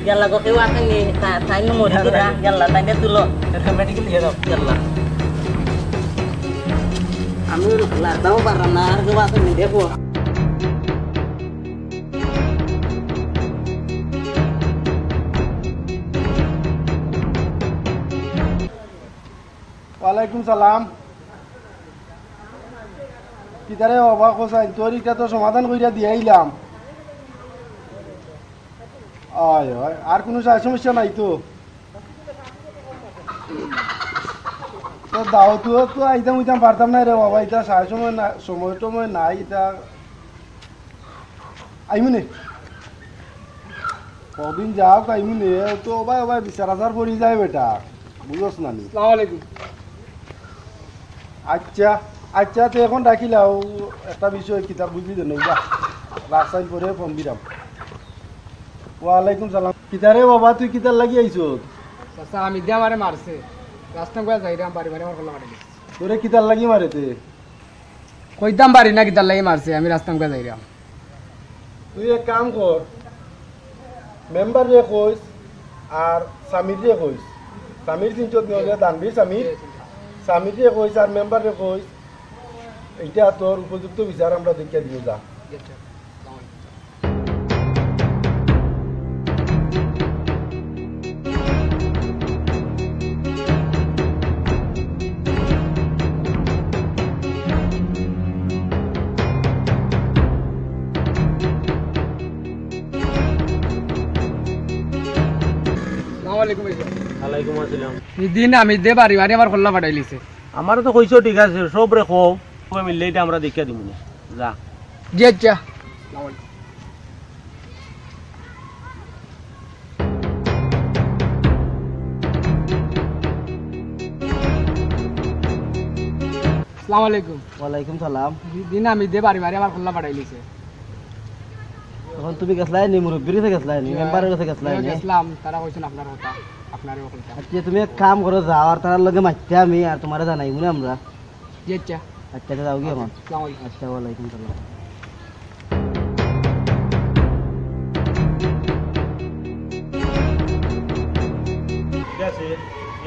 Yalla kok kewatan nih, tanya mau dikit dah. Yalla tanya dulu. Medical ya dok. Yalla. Amir lah tahu karena kewatan nih dia buat. ওয়ালাইকুম সালাম। কিতারে অবাক হোসাইন, তোর এটা তো সমাধান কইরা দিয়াইলাম। আয় আর কোনো সমস্যা নাই তো? তো দাওয়াতও তো আইতাম উইতাম পারতাম না রে বাবা, এটা সময় টময় নাই, এটা আইমুনে কদিন যাও আইমুনে তো ভাই বিচার আচার পড়ি যায় বেটা, বুঝোস না নি? আসসালামু আলাইকুম। আচ্ছা আচ্ছা, তো এখন ডাকিলাও একটা বিষয় কিতাব বুঝলি দেন রাস্তায় পরে ফোন দিলাম। ওয়ালাইকুম সালাম। কিতারে বাবা তুই কিতার লাগি আইছো? চাচা আমি দিয়ে আমারে মারছে, রাস্তা করে যাইরাম বাড়ি বাড়ি আমার কল্লা মারি তোরে কিতার লাগি মারেতে? কইতাম পারি না কিতার লাগি মারছে, আমি রাস্তা করে যাইরাম। তুই এক কাম কর, মেম্বার রে কইস আর সামির রে কইস, সামির চিনচত নিয়ে দানবীর সামির রে কইস আর মেম্বার রে কইস, এইটা তোর উপযুক্ত বিচার আমরা দেখিয়ে দিব। যা দিন আমি দে বাড়ি বাড়ি আমার কল্লা পাঠাই লিছে। আমারও তো কইছো ঠিক আছে, সব রে কও মিললে এটা আমরা দেখিয়া দিব না। যা জি আচ্ছা। আসসালামু আলাইকুম। ওয়ালাইকুম সালাম। দিন আমি দে বাড়ি বাড়ি আমার কল্লা পাঠাই লিছে। এখন তুমি গেছলাই নি মুরব্বির কাছে গেছলাই নি মেম্বারের কাছে গেছলাই নি? গেছলাম, তারা কইছেন আপনার কথা, আপনারও কইতাম। আচ্ছা তুমি এক কাম করো, যাও আর তার লগে মাইতে আমি আর তোমারে জানাই মনে আমরা। জি আচ্ছা। আচ্ছা যাও কি এখন? আসসালামু আলাইকুম। আচ্ছা ওয়ালাইকুম সালাম। ঠিক আছে,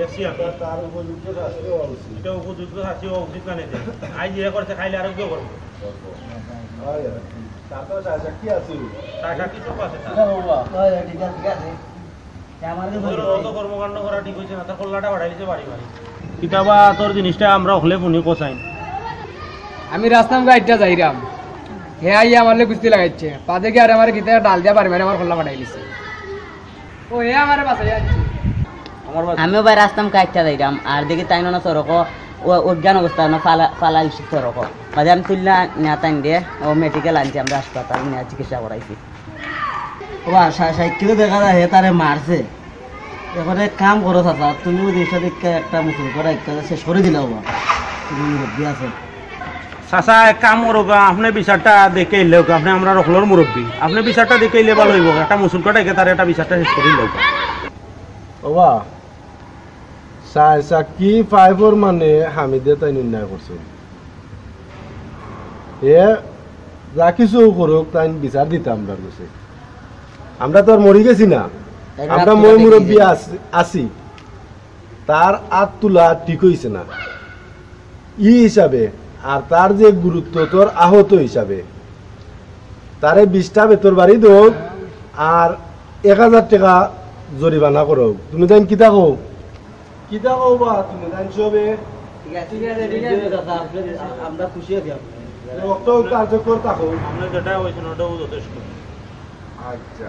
এসি আমরা তার উপযুক্ত শাস্তি হওয়া উচিত। এটা উপযুক্ত শাস্তি হওয়া উচিত না নেতে আজ যে করছে খাইলে আর কেউ করবো। তারপর কি আছে কিছু আছে ঠিক আছে ঠিক আছে। কর্মকাণ্ড করা ঠিক হয়েছে না, তার কল্লাটা বাড়াইছে বাড়ি বাড়ি। কিতাবা তোর জিনিসটা আমরা হলে ফোনে কোসাইন। আমি রাস্তা গাইডটা যাইরাম, হে আইয়া আমারে কুস্তি লাগাইছে, পাদে গিয়ে আর আমার গীতা ডাল দিয়া পারবে আমার কল্লা পাঠাই লিছে। ও হে আমারে বাসাই আনছে। আমিও ভাই রাস্তাম কাটটা যাইরাম আর দেখি তাই না সড়ক অজ্ঞান অবস্থা না ফালাই সড়ক মাঝে আমি তুললা নেতান দিয়ে ও মেডিকেল আনছি, আমরা হাসপাতাল নিয়ে চিকিৎসা করাইছি। ও সাইকেলে দেখা যায় হে তারে মারছে। এখন এক কাম করো চাচা, তুমিও জিনিসটা দেখে একটা মুসুল করে শেষ করে দিলে বাবা, তুমি মুরব্বী আছে। চাচা এক কাম করো, আপনি বিচারটা দেখে এলে আপনি আমরা রখলোর মুরব্বী, আপনি বিচারটা দেখে এলে ভালো হইব। একটা মুসুল কটাইকে তার একটা বিচারটা শেষ করে দিলে বাবা। কি ফাইভর মানে হামিদে তাই নির্ণয় করছে, এ যা কিছু করুক তাই বিচার দিতাম আমরা কাছে। আমরা তো আর মরি গেছি না, আমরা মই মুরব্বী আছি, তার আত তোলা ঠিক হয়েছে না ই হিসাবে, আর তার যে গুরুত্ব তোর আহত হিসাবে তারে 20টা বেতর বাড়ি দোক আর 1000 টাকা জরিমানা করো। তুমি তাই কিতা কও বা তুমি তাই সবে আমরা খুশি আছি, কার্যকর থাকো। আমরা যেটা হয়েছে ওটাও যথেষ্ট। আচ্ছা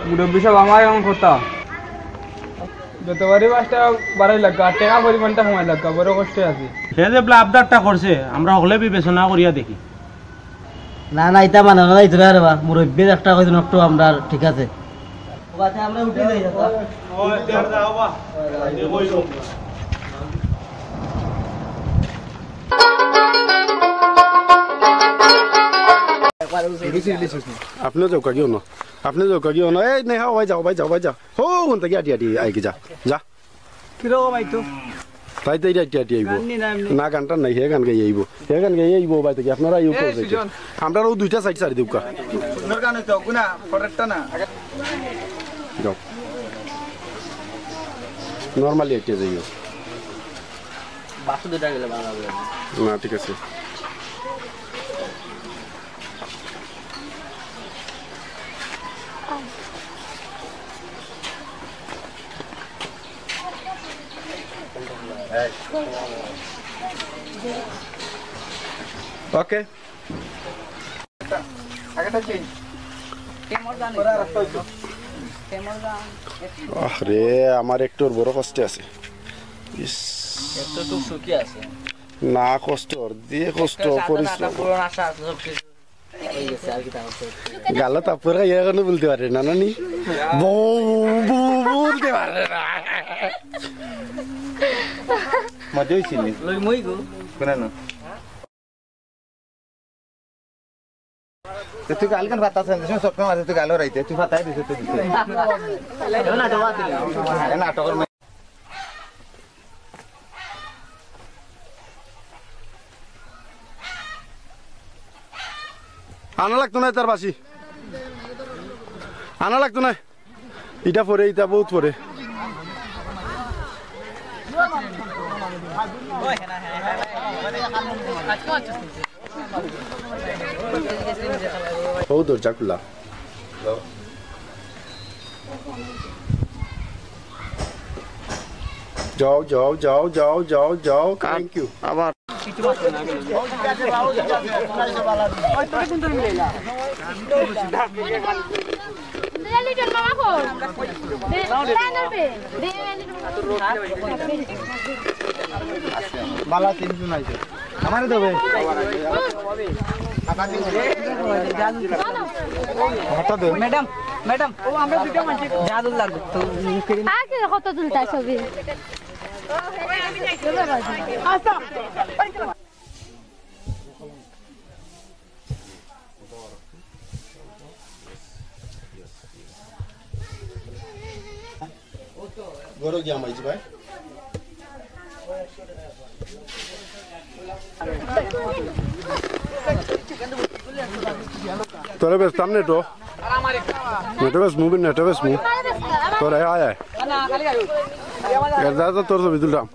মুরব্বী সব আমার এমন কথা যতবারই মাছটা বাড়াই লাগা টাকা পরিমাণটা সময় লাগা বড় কষ্টে আছে। সে যে আবদারটা করছে আমরা হলে বিবেচনা করিয়া দেখি। না না এটা মানে না এটা রে বা মুরব্বী একটা কইছেন একটু আমরা ঠিক আছে। আচ্ছা আমরা উঠে যাই দাদা। ও তের দাও বা এই কইলো আপনি যাও কাগিও না, আপনি যাও কাগিও না। এই নেহা ভাই যাও হো কোন থেকে আটি আইকে যা যা কিরকম আইতো তাই তাই আটি আইব না, গানটা নাই, হে গান গাই আইব, হে গান গাই আইব ভাই থেকে আপনারা আইও করতে। আমরাও 2টা সাইড সারি দেউকা সুন্দর গান হইতো গুনা ফরেটটা না যাও নরমালি আটি যাইও। বাসু দুটা গেলে ভালো হবে না ঠিক আছে। ওকে আরে আমার একটু বড় কষ্টে আছে। একটু সুখী আছে না কষ্ট দিয়ে কষ্ট পরিশ্রম পুরনো আশা আছে সব কিছু হয়ে গেছে আর কি তা হচ্ছে গালা তারপরে ইয়ে কোনো বলতে পারে না নানি বলতে পারে না মজা হয়েছিল লই মই গো কোন না তুই গাল কান ভাত আছে সব কাম আছে তুই গালো রাইতে তুই ভাতাই দিছ তুই দিছ না জমা দিল নাটকের আনা লাগতো না তার বাসি আনা লাগতো না ইটা পরে ইটা বহুত পরে ও দরজা খুলা যাও যাও যাও যাও যাও যাও থ্যাংক ইউ আবার বালা তিনজন আইছে আমারে দেবে ম্যাডাম ম্যাডাম ও আমরা দুটো মানুষ জাদু লাগবে তো আগে কত দুলটা ছবি আচ্ছা গরো গিয়া মাইজি ভাই তোরে বেশ সামনে তো নেটে বেশ মুভ তোরে আয় আয় দাদা তোর ছবি তুললাম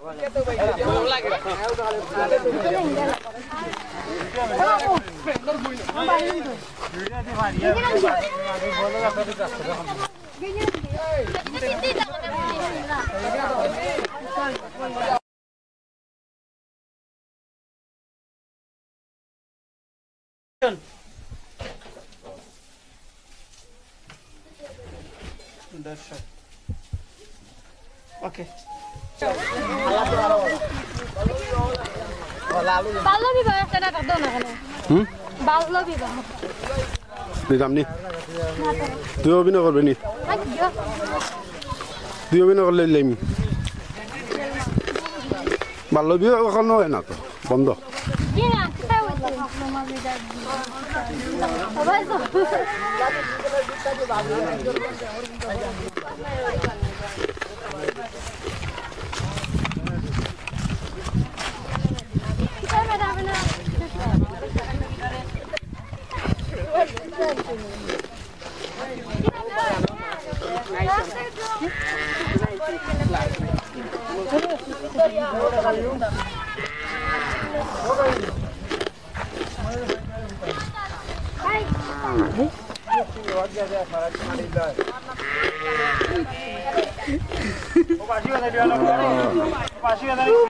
ওকে বাল্য বিবাহ একটা না দাও না কেন বাল্য বিবাহ দিতাম নি তুই অভিনয় করবি নি তুই অভিনয় করলে লাইম বাল্য বিবাহ এখন হয় না তো বন্ধ